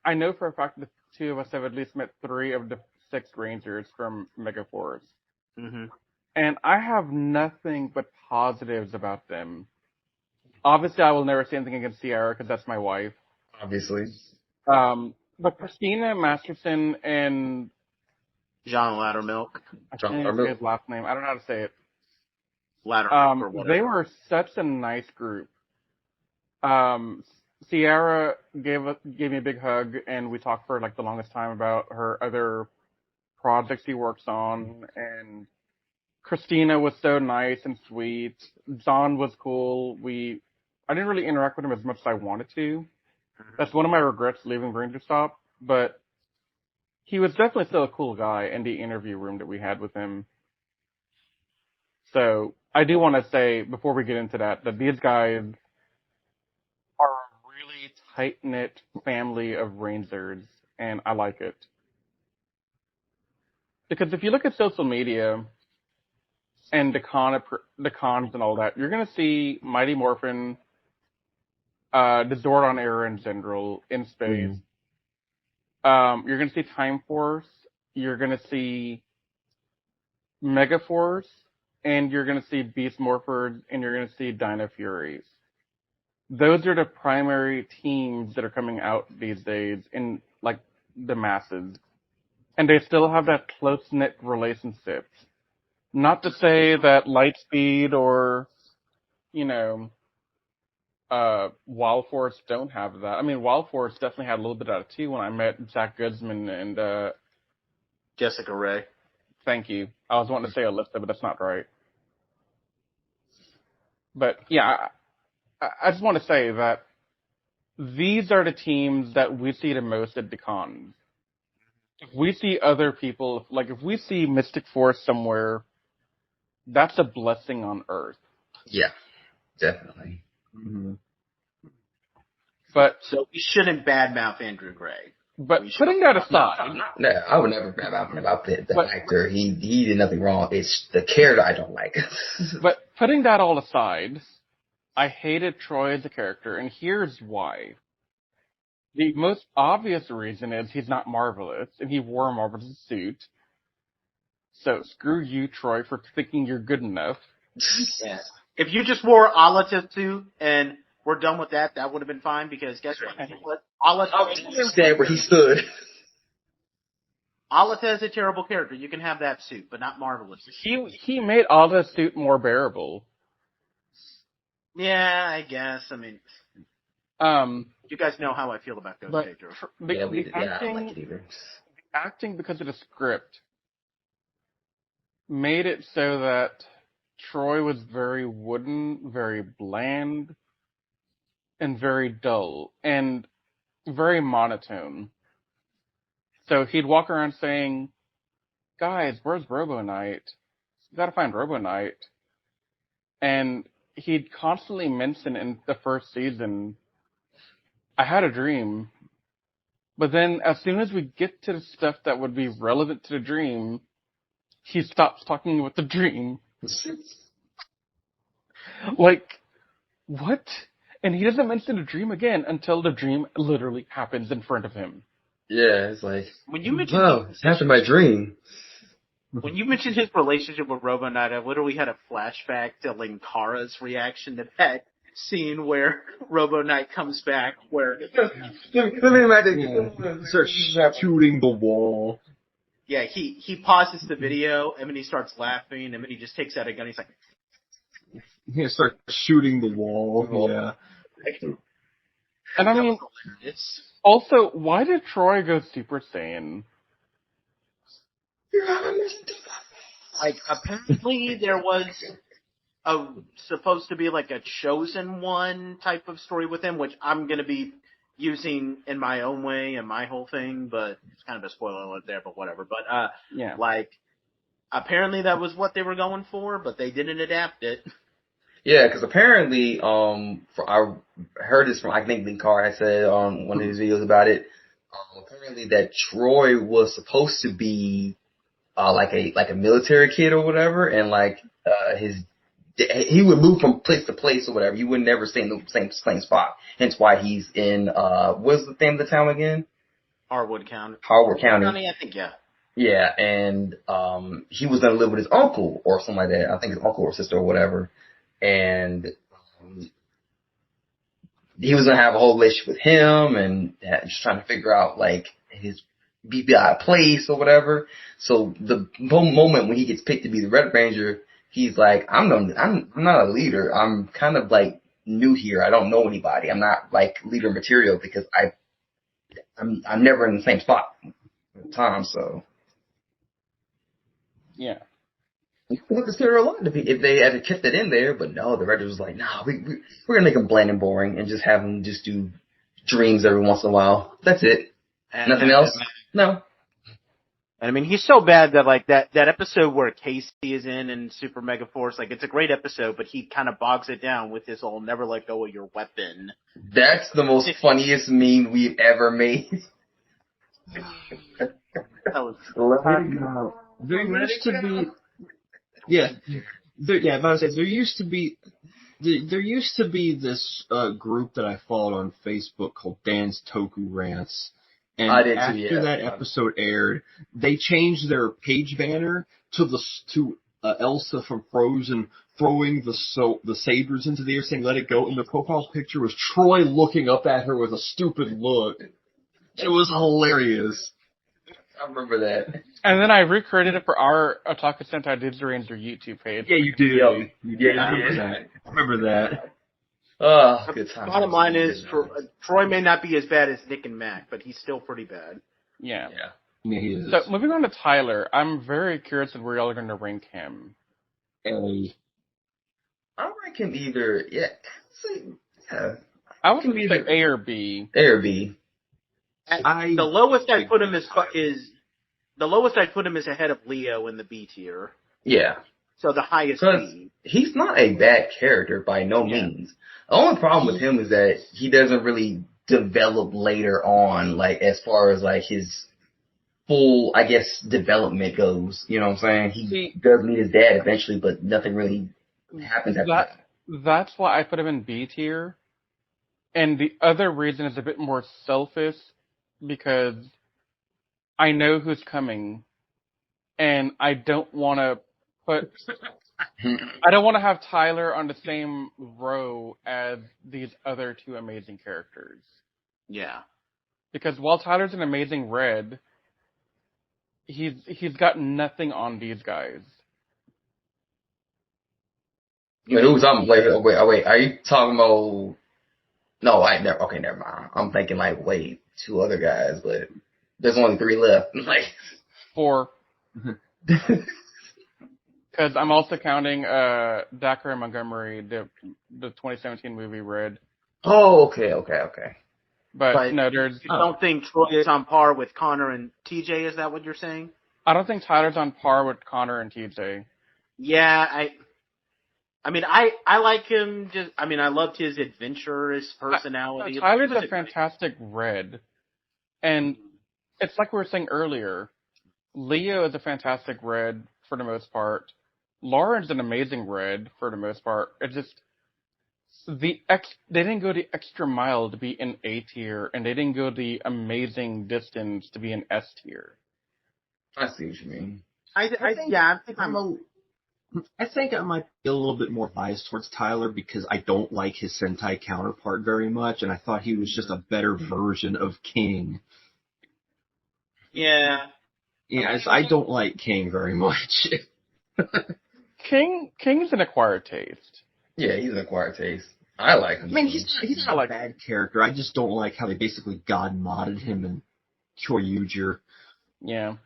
I know for a fact the two of us have at least met 3 of the 6 Rangers from Megaforce. Mm-hmm. And I have nothing but positives about them. Obviously, I will never say anything against Ciara because that's my wife. Obviously. But Christina Masterson and John Laddermilk. I can't say his last name. I don't know how to say it. Laddermilk or whatever. They were such a nice group. Ciara gave me a big hug, and we talked for the longest time about her other projects she works on. And Christina was so nice and sweet. John was cool. I didn't really interact with him as much as I wanted to. That's one of my regrets leaving Ranger Stop, but he was definitely still a cool guy in the interview room that we had with him. So I do want to say, before we get into that these guys are a really tight-knit family of Rangers, and I like it. Because if you look at social media and the cons and all that, you're going to see Mighty Morphin, the Zordon era in general, in space. You're going to see Time Force, you're going to see Megaforce, and you're going to see Beast Morphers, and you're going to see Dino Furies. Those are the primary teams that are coming out these days in, the masses. And they still have that close-knit relationship. Not to say that Lightspeed or, Wild Force don't have that. I mean, Wild Force definitely had a little bit of it too when I met Jack Guzman and Jessica Ray. Thank you. I was wanting to say Alyssa, but that's not right. But yeah, I just want to say that these are the teams that we see the most at the cons. If we see other people, if we see Mystic Force somewhere, that's a blessing on Earth. Yeah, definitely. Mm-hmm. But so we shouldn't badmouth Andrew Gray. But putting that aside, No, I would never about the actor. He did nothing wrong. It's the character I don't like. but putting that all aside, I hated Troy as a character, and here's why. The most obvious reason is he's not Marvelous, and he wore a Marvelous suit. So screw you, Troy, for thinking you're good enough. Yeah. If you just wore Alata's suit and we're done with that, that would have been fine, because guess what? Alata Stand where he stood. Alata is a terrible character. You can have that suit, but not Marvelous. He made Alata's suit more bearable. Yeah, I guess. I mean, you guys know how I feel about those characters. I don't like it either. The acting, because of the script, made it so that Troy was very wooden, very bland, and very dull, and very monotone. So he'd walk around saying, guys, where's Robo Knight? You gotta find Robo Knight. And he'd constantly mention in the first season, I had a dream. But then as soon as we get to the stuff that would be relevant to the dream, he stops talking about the dream. Like, what? And he doesn't mention the dream again until the dream literally happens in front of him. Yeah, it's like, when you mentioned it's happened my dream. When you mentioned his relationship with Robo Knight, I literally had a flashback to Linkara's reaction to that scene where Robo Knight comes back, where Let me imagine. Start shooting the wall. Yeah, he pauses the video, and then he starts laughing, and then he just takes out a gun. He's like, He start shooting the wall. Yeah. And I mean, also, why did Troy go Super Saiyan? like, apparently there was supposed to be like a chosen one type of story with him, which I'm gonna be using in my own way and my whole thing, but it's kind of a spoiler alert there, but whatever. But Yeah. like, apparently that was what they were going for, but they didn't adapt it. Yeah, because apparently, I heard this from, I think Linkar had said on one of his videos about it. Apparently that Troy was supposed to be like a military kid or whatever, and he would move from place to place or whatever. He would never stay in the same spot. Hence why he's in what's the name of the town again? Harwood County. I think, yeah. Yeah, and he was gonna live with his uncle or something like that. I think his uncle or sister or whatever. And he was gonna have a whole relationship with him, and just trying to figure out like his BBI place or whatever. So the moment when he gets picked to be the Red Ranger, he's like, I'm not a leader. I'm kind of like new here. I don't know anybody. I'm not like leader material because I'm never in the same spot at the time. So Yeah. you could consider a lot if they had kept it in there, but no, the Rangers was like, nah, we're gonna make them bland and boring and just have them just do dreams every once in a while. That's it. Nothing else? No. And I mean, he's so bad that like that episode where Casey is in Super Mega Force, like it's a great episode, but he kind of bogs it down with this whole never let go of your weapon. That's the most funniest meme we've ever made. There used to be, there used to be this group that I followed on Facebook called Dan's Toku Rants. And after that episode aired, they changed their page banner to Elsa from Frozen throwing the sabers into the air, saying "Let it go," and the profile picture was Troy looking up at her with a stupid look. It was hilarious. I remember that. And then I recreated it for our Otaku Sentai Digital Ranger YouTube page. Yeah, you did. I remember that. Oh, good time. Bottom line is, Troy may not be as bad as Nick and Mac, but he's still pretty bad. Yeah. Yeah, he is. So, moving on to Tyler, I'm very curious of where y'all are going to rank him. I don't rank him either. Yeah. I would say A or B. A or B. The lowest I'd put him is ahead of Leo in the B tier. Yeah. So the highest B. He's not a bad character by no means. The only problem with him is that he doesn't really develop later on, like as far as like his full, I guess, development goes. You know what I'm saying? He does meet his dad eventually, but nothing really happens after that. That's why I put him in B tier. And the other reason is a bit more selfish because I know who's coming, and I don't want to have Tyler on the same row as these other two amazing characters. Yeah. Because while Tyler's an amazing Red, he's got nothing on these guys. Wait, who's on? Wait, are you talking about? No, never mind. I'm thinking like, wait, two other guys, but there's only three left. Like 4. Because I'm also counting Dacker and Montgomery, the 2017 movie Red. Oh, okay. But no, there's. You don't think Troy is on par with Connor and TJ? Is that what you're saying? I don't think Tyler's on par with Connor and TJ. Yeah, I mean, I like him. I loved his adventurous personality. Tyler's a fantastic Red, and it's like we were saying earlier. Leo is a fantastic Red for the most part. Lauren's an amazing Red for the most part. It's just they didn't go the extra mile to be in A tier, and they didn't go the amazing distance to be in S tier. I see what you mean. I think I might be a little bit more biased towards Tyler because I don't like his Sentai counterpart very much, and I thought he was just a better version of King. Yeah. Yes, I don't like King very much. King's an acquired taste. Yeah, he's an acquired taste. I like him. I mean, he's not a bad character. I just don't like how they basically God modded him in Kyoryuger. Yeah.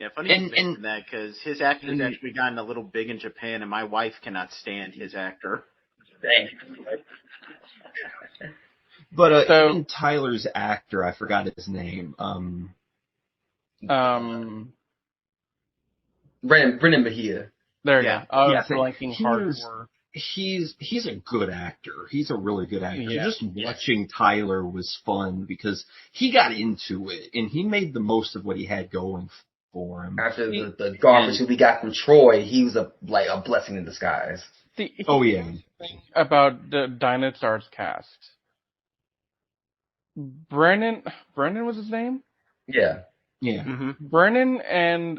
Yeah, funny you mention that because his actor's actually gotten a little big in Japan, and my wife cannot stand his actor. Dang. But even Tyler's actor, I forgot his name. Brendan Mejia. There you go. I was blanking hardcore. He's a good actor. He's a really good actor. Yeah. Just watching Tyler was fun because he got into it and he made the most of what he had going for him. After the garbage that we got from Troy, he was a blessing in disguise. About the Dino Stars cast. Brennan was his name? Yeah. Yeah. Mm-hmm. Brennan and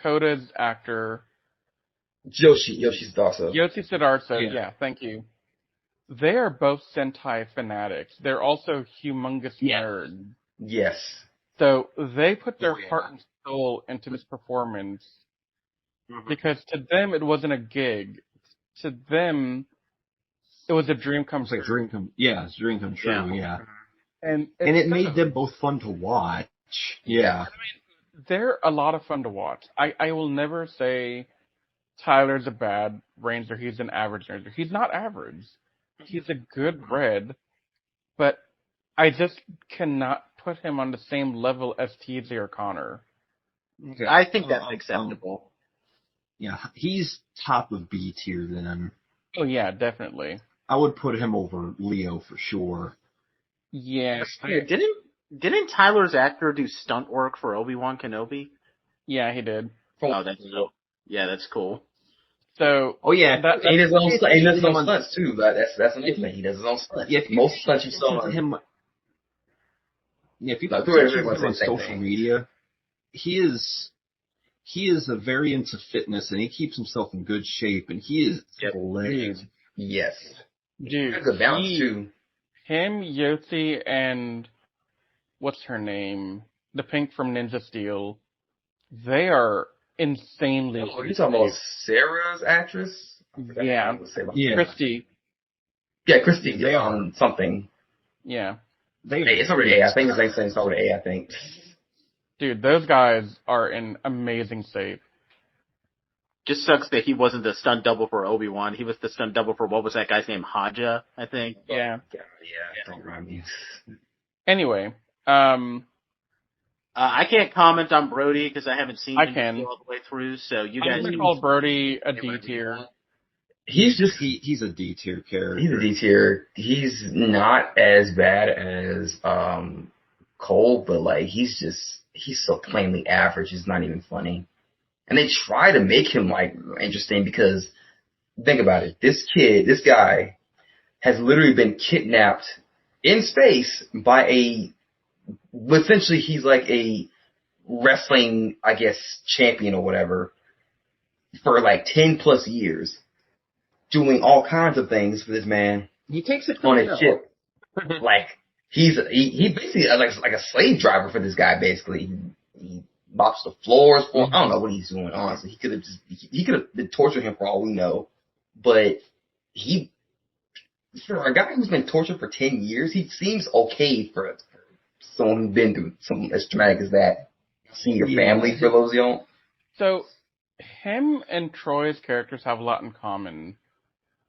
Coda's actor Yoshi Sidarsa. Yoshi Sidarsa, yeah, thank you. They are both Sentai fanatics. They're also humongous nerds. Yes. So they put their heart and soul into this performance because to them it wasn't a gig. To them, it was a dream come true. It's a dream come true, yeah. And it made them both fun to watch. Yeah. I mean, they're a lot of fun to watch. I will never say Tyler's a bad Ranger. He's an average Ranger. He's not average. He's a good Red, but I just cannot put him on the same level as TJ or Connor. Okay. I think that's acceptable. Yeah, he's top of B tier then. Oh yeah, definitely. I would put him over Leo for sure. Yeah. Didn't Tyler's actor do stunt work for Obi-Wan Kenobi? Yeah, he did. Oh, that's cool. Yeah, that's cool. So. Oh yeah, he does his own stunts too. That's another thing. He does his own stunts. Yeah, most stunts you saw him. Yeah, if you look on social media, he is a very into fitness and he keeps himself in good shape and he is legend. Yes. Dude. That's a balance too. Him, Yotzi, and what's her name? The Pink from Ninja Steel. They are insanely. Oh, you talking about Sarah's actress? Yeah. Christy. Yeah, Christy. They are something. Yeah. It's over A. I think his name's over A. I think. Dude, those guys are in amazing shape. Just sucks that he wasn't the stunt double for Obi-Wan. He was the stunt double for, what was that guy's name? Haja, I think. Yeah. Don't remind me. Anyway, I can't comment on Brody because I haven't seen him can. all the way through. So you I'm guys gonna call Brody a D tier. he's just he's a D tier character. He's a D tier. He's not as bad as Cole, but like he's so plainly average. It's not even funny. And they try to make him like interesting because think about it. This guy has literally been kidnapped in space by essentially he's like a wrestling, I guess, champion or whatever for like 10 plus years, doing all kinds of things for this man. He takes it on a ship. Like he basically like a slave driver for this guy. Basically, he mops the floors for. I don't know what he's doing. Honestly, he could have been torturing him for all we know. But for a guy who's been tortured for 10 years, he seems okay for someone who's been through something as traumatic as that. See your family for those young. So, him and Troy's characters have a lot in common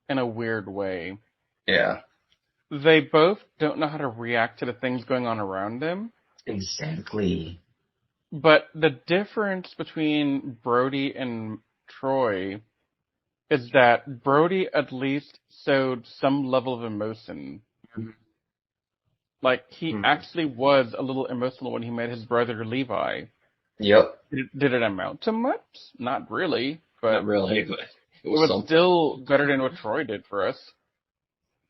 in a weird way. Yeah. They both don't know how to react to the things going on around them. Exactly. But the difference between Brody and Troy is that Brody at least showed some level of emotion. Like, he actually was a little emotional when he met his brother Levi. Yep. Did it amount to much? Not really. But Not really, but it was still better than what Troy did for us.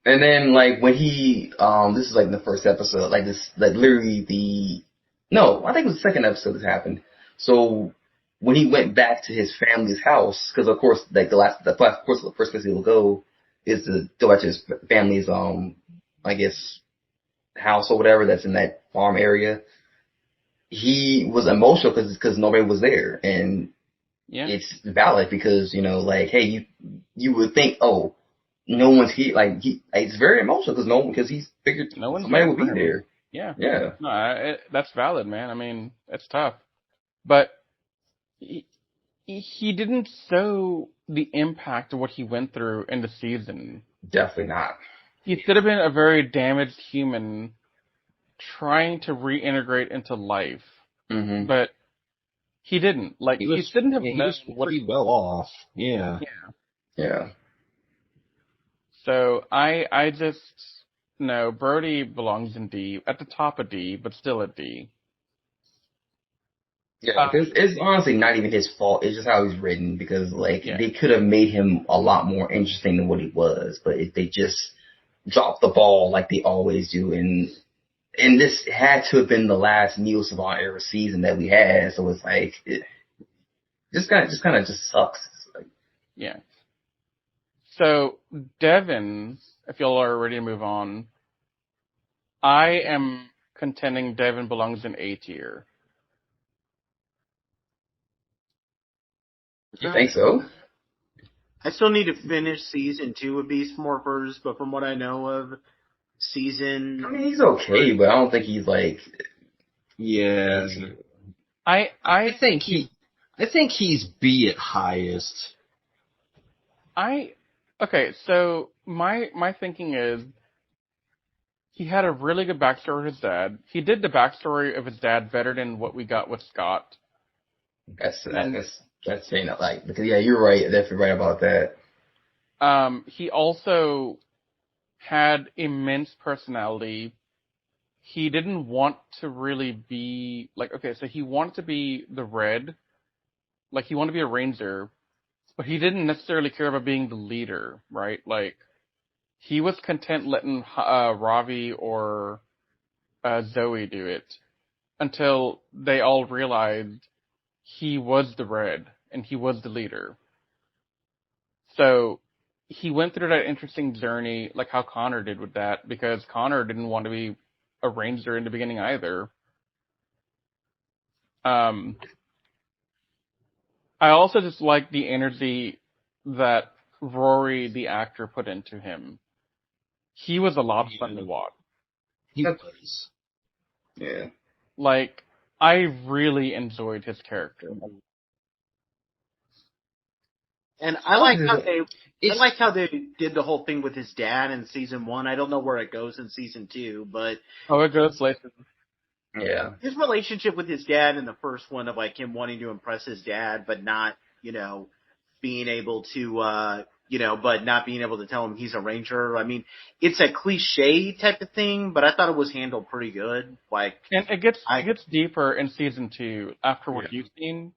And then, like, when he, this is like in the first episode, like this, like literally I think it was the second episode this happened. So, when he went back to his family's house, because of course, like the first place he will go is to go back to his family's, I guess, house or whatever that's in that farm area. He was emotional because nobody was there, and it's valid because like, hey, you would think, oh, no one's here. Like it's very emotional because he figured somebody would be there. Yeah, yeah. No, that's valid, man. I mean, it's tough, but he didn't show the impact of what he went through in the season. Definitely not. He should have been a very damaged human trying to reintegrate into life, but he didn't. Like he shouldn't have. He was pretty well off. Yeah. Yeah. So I just no. Brody belongs in D, at the top of D, but still at D. Yeah, because it's honestly not even his fault. It's just how he's written. Because they could have made him a lot more interesting than what he was, but they just dropped the ball like they always do. And this had to have been the last Neo Savant era season that we had, so it's like it just kind of sucks. Like, yeah. So Devin, if y'all are ready to move on, I am contending Devin belongs in A tier. You think so? I still need to finish season 2 of Beast Morphers, but from what I know of season, I mean, he's okay, but I don't think he's like. Yeah. I think he's B at highest. Okay, so my thinking is he had a really good backstory with his dad. He did the backstory of his dad better than what we got with Scott. That's saying that, like, because you're right, definitely right about that. He also had immense personality. He didn't want to really be so he wanted to be the Red, like he wanted to be a Ranger, but he didn't necessarily care about being the leader, right? Like he was content letting Ravi or Zoe do it until they all realized he was the Red and he was the leader. So he went through that interesting journey, like how Connor did with that, because Connor didn't want to be a Ranger in the beginning either. I also just like the energy that Rory, the actor, put into him. He was a lot of fun to watch. He was. Yeah. Like, I really enjoyed his character. And I like how they did the whole thing with his dad in season 1. I don't know where it goes in season 2, but it goes later. Yeah. His relationship with his dad in the first one of like him wanting to impress his dad, but not, being able to, but not being able to tell him he's a ranger. I mean, it's a cliche type of thing, but I thought it was handled pretty good. Like, and it gets deeper in season 2 after what you've seen.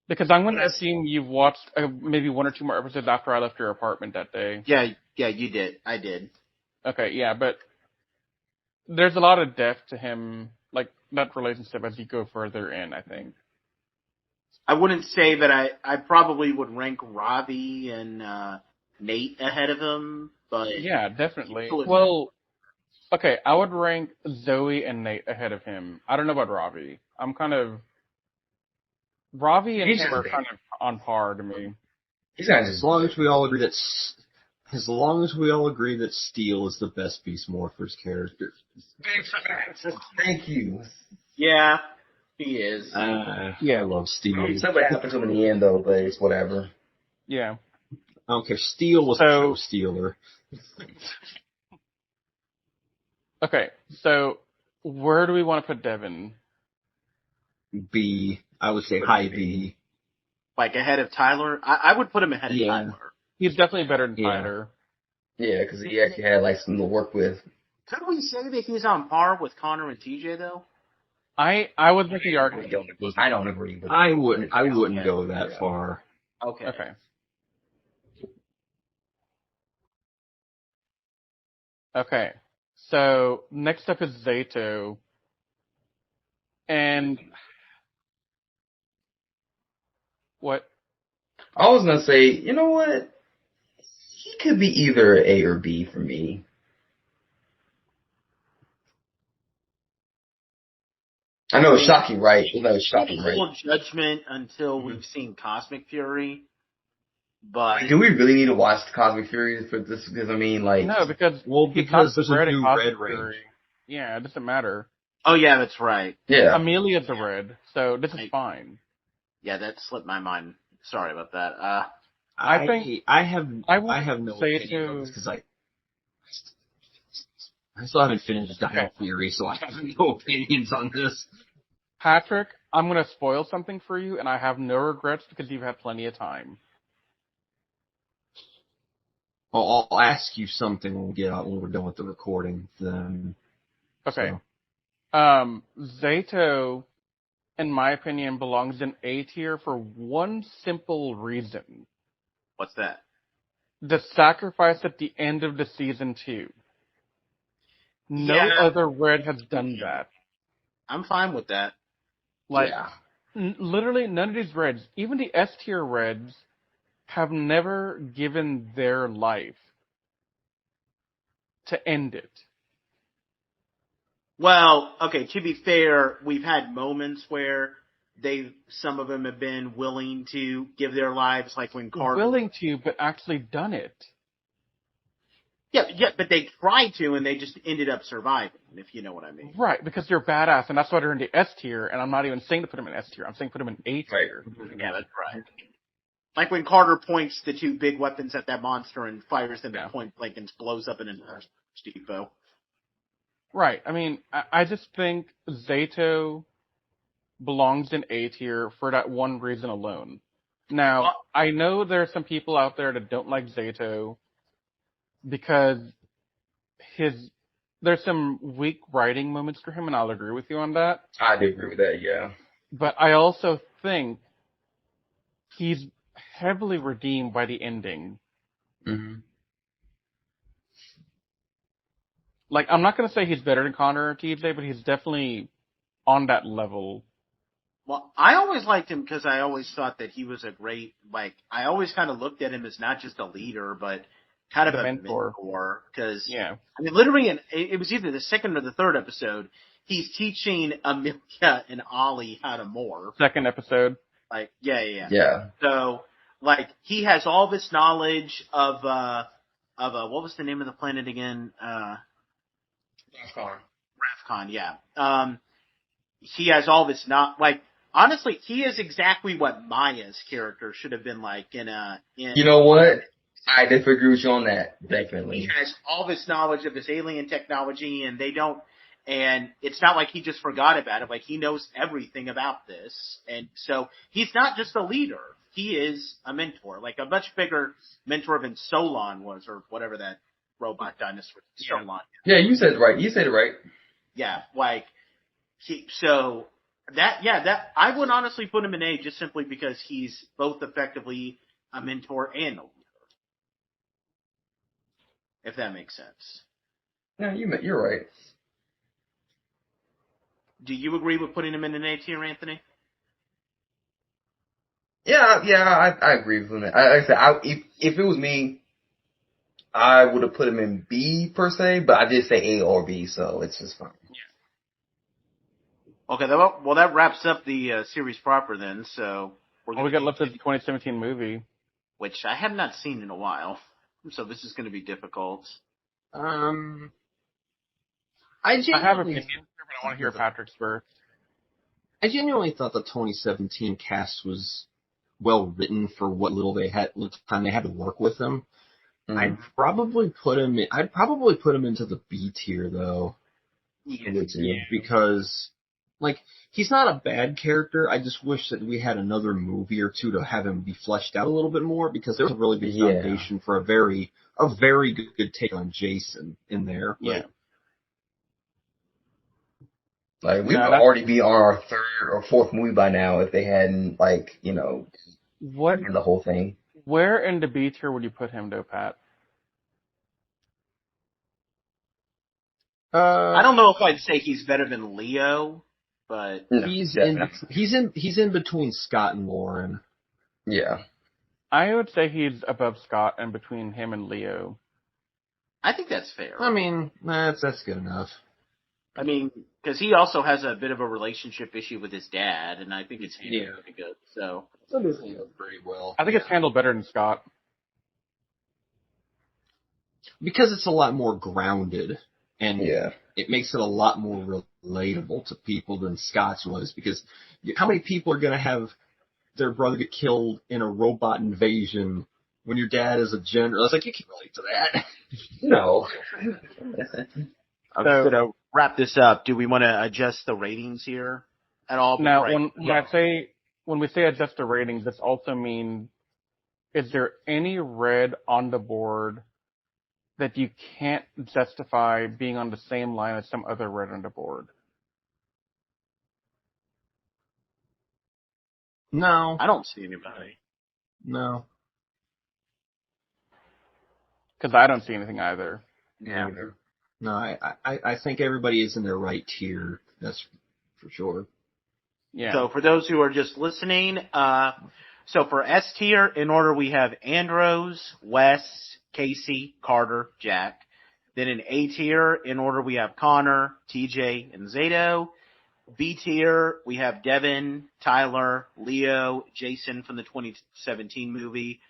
Because I'm going to assume you've watched maybe 1 or 2 more episodes after I left your apartment that day. Yeah, you did. I did. Okay, yeah, but there's a lot of depth to him, like that relationship as you go further in, I think. I wouldn't say that I probably would rank Ravi and Nate ahead of him, but yeah, definitely. Well, okay, I would rank Zoe and Nate ahead of him. I don't know about Ravi. Ravi and him are kind of on par to me. As long as we all agree that Steel is the best Beast Morphers character. Thank you. Yeah, he is. I love Steel. Something happened to him in the end, though, but it's whatever. Yeah. I don't care. Steel was a show stealer. Okay, so where do we want to put Devin? B. I would say high B. Like ahead of Tyler? I would put him ahead of Tyler. He's definitely better than Tyler. Yeah, because he actually had like something to work with. Could we say that he's on par with Connor and TJ though? I would make the argument. I don't agree. But I wouldn't go that far. Okay. Okay. So next up is Zato. And what? I was gonna say, you know what? He could be either A or B for me. I know it's shocking, right? I know it's shocking, right? Full judgment until we've seen Cosmic Fury. But do we really need to watch Cosmic Fury for this? Because I mean, like, no, because there's a new red range. Yeah, it doesn't matter. Oh yeah, that's right. Yeah, Amelia's a red, so this is fine. Yeah, that slipped my mind. Sorry about that. I think I have no opinion because I still haven't finished Dino Fury, so I have no opinions on this. Patrick, I'm going to spoil something for you, and I have no regrets because you've had plenty of time. I'll ask you something when we're done with the recording. Then. Okay. So. Zato, in my opinion, belongs in A tier for one simple reason. What's that? The sacrifice at the end of the season 2. No other red has done that. I'm fine with that. Like, literally none of these reds, even the S tier reds, have never given their life to end it. Well, okay, to be fair, we've had moments where some of them have been willing to give their lives, like when Carter... Willing to, but actually done it. Yeah, but they tried to, and they just ended up surviving, if you know what I mean. Right, because they're badass, and that's why they're in the S tier, and I'm not even saying to put them in S tier, I'm saying put them in A tier. Yeah, that's right. Like when Carter points the 2 big weapons at that monster and fires them at point blank and blows up in an depot. Right, I mean, I just think Zato belongs in A tier for that one reason alone. Now, I know there are some people out there that don't like Zato because there's some weak writing moments for him, and I'll agree with you on that. I do agree with that, yeah. But I also think he's heavily redeemed by the ending. Mm-hmm. Like, I'm not going to say he's better than Connor or TJ, but he's definitely on that level. Well, I always liked him because I always thought that he was a great, I always kind of looked at him as not just a leader, but kind of a mentor. Because, I mean, literally, it was either the second or the third episode, he's teaching Amelia and Ollie how to morph. Second episode. Yeah. So, he has all this knowledge of what was the name of the planet again? Rathcon, yeah. He has all this honestly, he is exactly what Maya's character should have been like in You know what? I disagree with you on that, definitely. He has all this knowledge of this alien technology, and and it's not like he just forgot about it. Like, he knows everything about this, and so he's not just a leader. he is a mentor, like a much bigger mentor than Solon was, or whatever that robot dinosaur Solon. Yeah, you said it right. You said it right. Yeah, like that I would honestly put him in A just simply because he's both effectively a mentor and a leader. If that makes sense. Yeah, you're right. Do you agree with putting him in an A tier, Anthony? Yeah, I agree with him. Like I said, if it was me, I would have put him in B per se, but I did say A or B, so it's just fine. Yeah. Okay, well that wraps up the series proper then. So all we got left is the 2017 movie, which I have not seen in a while. So this is going to be difficult. I have opinions, but I want to hear Patrick's first. I genuinely thought the 2017 cast was well written for what little time they had to work with them. Mm-hmm. I'd probably put him into the B tier though. Yeah, because like he's not a bad character. I just wish that we had another movie or two to have him be fleshed out a little bit more, because there's a really good foundation for a very good take on Jason in there. Yeah. Like, we would already be on our third or fourth movie by now if they hadn't, like, the whole thing. Where in the B tier would you put him, though, Pat? I don't know if I'd say he's better than Leo, but no, he's in between Scott and Lauren. Yeah. I would say he's above Scott and between him and Leo. I think that's fair. I mean, that's good enough. I mean, because he also has a bit of a relationship issue with his dad, and I think it's handled pretty good. So it's handled pretty well. I think it's handled better than Scott. Because it's a lot more grounded, and it makes it a lot more relatable to people than Scott's was. Because how many people are going to have their brother get killed in a robot invasion when your dad is a general? It's like, you can't relate to that. No. So, to wrap this up, do we want to adjust the ratings here at all? Now, when we say adjust the ratings, this also means, is there any red on the board that you can't justify being on the same line as some other red on the board? No. I don't see anybody. No. Because I don't see anything either. Yeah. No, I think everybody is in their right tier. That's for sure. Yeah. So for those who are just listening, so for S tier, in order we have Andros, Wes, Casey, Carter, Jack. Then in A tier, in order we have Connor, TJ, and Zato. B tier, we have Devin, Tyler, Leo, Jason from the 2017 movie,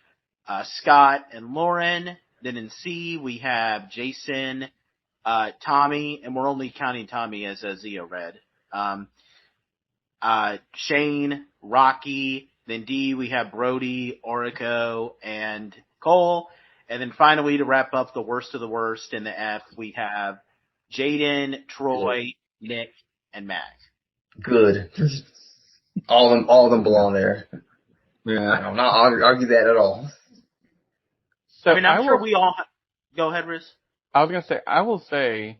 Scott, and Lauren. Then in C, we have Jason, Tommy, and we're only counting Tommy as a Zeo Red. Shane, Rocky. Then D, we have Brody, Orico, and Cole. And then finally, to wrap up the worst of the worst in the F, we have Jaden, Troy, Nick, and Mac. Good. All of them belong there. Yeah. I'm not argue that at all. So I mean, I'm sure we all... Go ahead, Riz. I was going to say, I will say,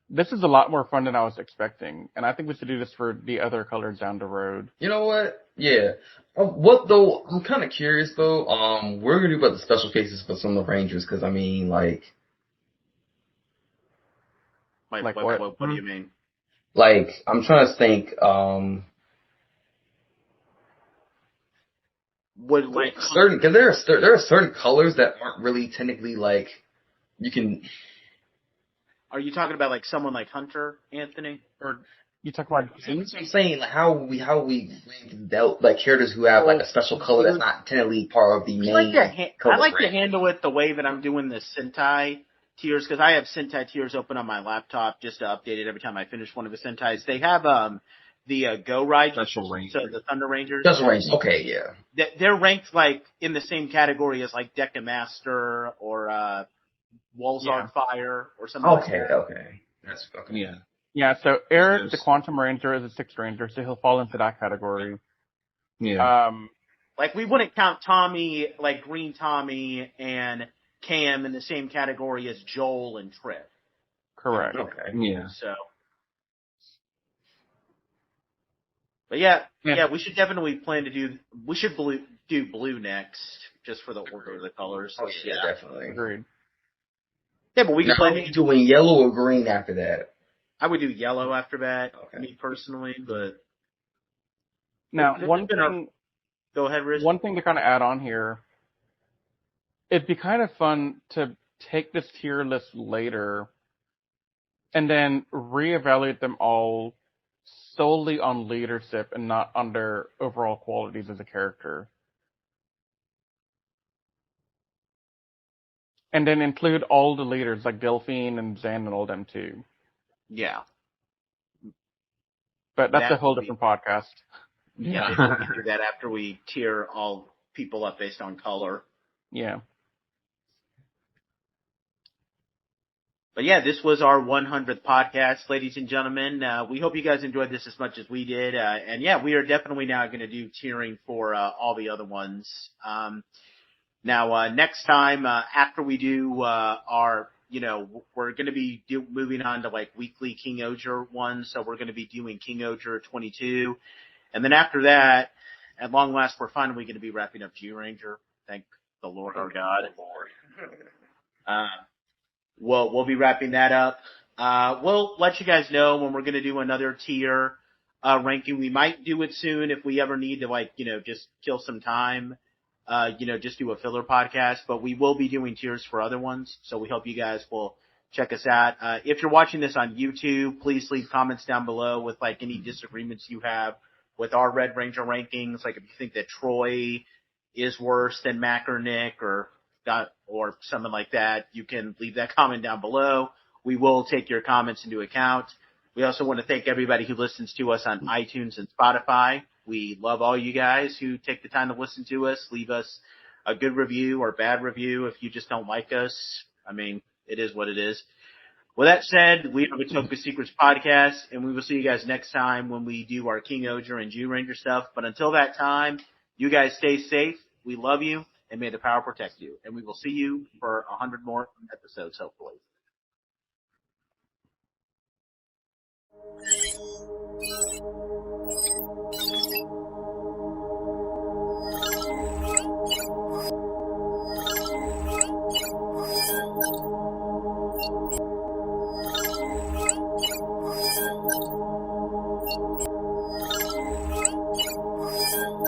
this is a lot more fun than I was expecting, and I think we should do this for the other colors down the road. You know what? Yeah. What though? I'm kind of curious though. We're gonna do about the special cases for some of the Rangers, because I mean, like Wait, what do you mean? Like, I'm trying to think. Certain, because there are certain colors that aren't really technically like you can. Are you talking about like someone like Hunter, Anthony, or you talk about? I'm saying like how we dealt like characters who have like a special color that's not technically part of the main. I like to handle it the way that I'm doing the Sentai tiers, because I have Sentai tiers open on my laptop just to update it every time I finish one of the Sentais. They have the Go Riders, Special Rangers. So the Thunder Rangers. Special Rangers, okay, yeah. They're ranked like in the same category as like Deca Master or Walls on Fire or something like that. Okay. That's okay. Yeah. Yeah, so Eric, the Quantum Ranger, is a 6th Ranger, so he'll fall into that category. Yeah. like we wouldn't count Tommy, like Green Tommy and Cam in the same category as Joel and Trip. Correct. Okay. Yeah. So, but yeah, we should definitely plan to do. We should do blue next, just for the order of the colors. Oh yeah, definitely. Agreed. Yeah, but we can Now, are plan. we doing yellow or green after that? I would do yellow after that, Okay. me personally, but Now, Go ahead, Riz. one thing to kind of add on here, it'd be kind of fun to take this tier list later and then reevaluate them all solely on leadership and not on their overall qualities as a character. And then include all the leaders, like Delphine and Zan and all them too. Yeah. But that's That a whole would be- different podcast. Yeah, we can do that after we tier all people up based on color. Yeah. But yeah, this was our 100th podcast, ladies and gentlemen. We hope you guys enjoyed this as much as we did. And yeah, we are definitely now going to do tiering for all the other ones. Now, next time, after we do our, we're going to be moving on to like weekly King Oger ones. So we're going to be doing King Oger 22. And then after that, at long last, we're finally going to be wrapping up G-Ranger. Thank the Lord our God. We'll be wrapping that up. We'll let you guys know when we're going to do another tier ranking. We might do it soon if we ever need to, just kill some time, just do a filler podcast. But we will be doing tiers for other ones. So we hope you guys will check us out. If you're watching this on YouTube, please leave comments down below with any disagreements you have with our Red Ranger rankings. Like if you think that Troy is worse than Mac or Nick or something like that, you can leave that comment down below. We will take your comments into account. We also want to thank everybody who listens to us on iTunes and Spotify. We love all you guys who take the time to listen to us. Leave us a good review or bad review if you just don't like us. I mean, it is what it is. With that said, we have a Toku Secrets podcast, and we will see you guys next time when we do our King Oger and G-Ranger stuff. But until that time, you guys stay safe. We love you, and may the power protect you. And we will see you for 100 more episodes, hopefully.